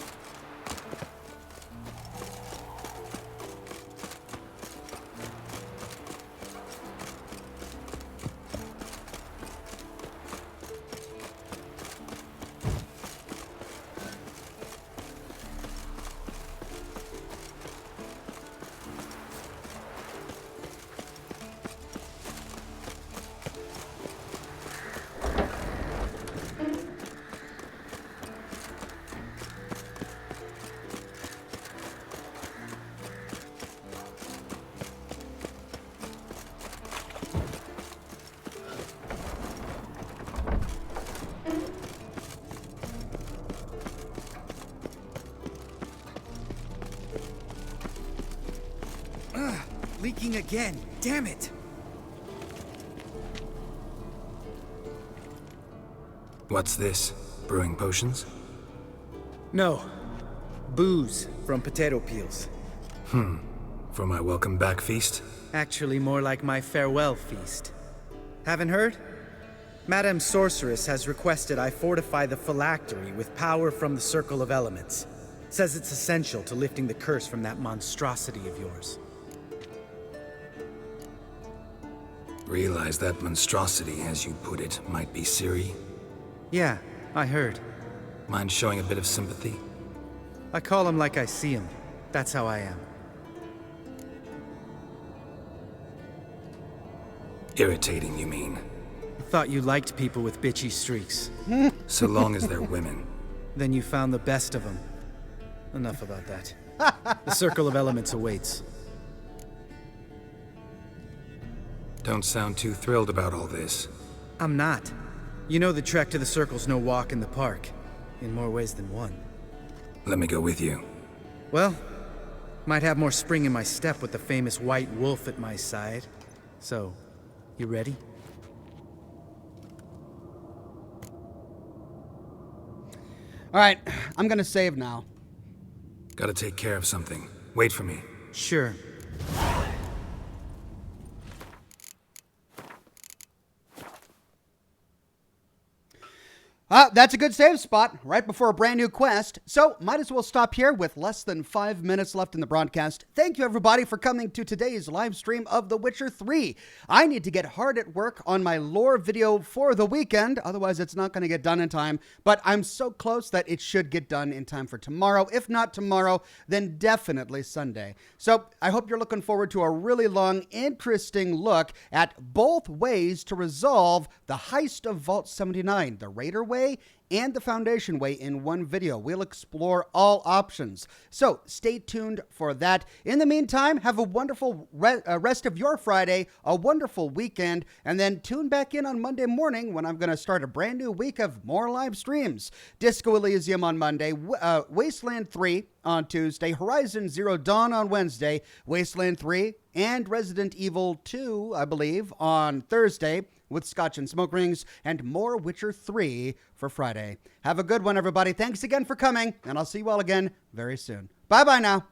Speaker 8: Leaking again. Damn it.
Speaker 5: What's this? Brewing potions?
Speaker 8: No. Booze from potato peels.
Speaker 5: For my welcome back feast?
Speaker 8: Actually, more like my farewell feast. Haven't heard? Madame Sorceress has requested I fortify the phylactery with power from the Circle of Elements. Says it's essential to lifting the curse from that monstrosity of yours.
Speaker 5: Realize that monstrosity, as you put it, might be Ciri?
Speaker 8: Yeah, I heard.
Speaker 5: Mind showing a bit of sympathy?
Speaker 8: I call him like I see him. That's how I am.
Speaker 5: Irritating, you mean?
Speaker 8: I thought you liked people with bitchy streaks.
Speaker 5: So long as they're women.
Speaker 8: Then you found the best of them. Enough about that. The Circle of Elements awaits.
Speaker 5: Don't sound too thrilled about all this.
Speaker 8: I'm not. You know the trek to the Circle's no walk in the park. In more ways than one.
Speaker 5: Let me go with you.
Speaker 8: Well, might have more spring in my step with the famous white wolf at my side. So, you ready?
Speaker 1: All right, I'm gonna save now.
Speaker 5: Gotta take care of something. Wait for me.
Speaker 8: Sure.
Speaker 1: That's a good save spot right before a brand new quest. So might as well stop here with less than 5 minutes left in the broadcast. Thank you everybody for coming to today's live stream of The Witcher 3. I need to get hard at work on my lore video for the weekend. Otherwise it's not going to get done in time. But I'm so close that it should get done in time for tomorrow. If not tomorrow, then definitely Sunday. So I hope you're looking forward to a really long, interesting look at both ways to resolve the heist of Vault 79. The Raider way Way and the Foundation Way in one video. We'll explore all options. So stay tuned for that. In the meantime, have a wonderful rest of your Friday, a wonderful weekend, and then tune back in on Monday morning when I'm going to start a brand new week of more live streams. Disco Elysium on Monday, Wasteland 3 on Tuesday, Horizon Zero Dawn on Wednesday, Wasteland 3 and Resident Evil 2, I believe, on Thursday with Scotch and Smoke Rings, and more Witcher 3 for Friday. Have a good one, everybody. Thanks again for coming, and I'll see you all again very soon. Bye-bye now.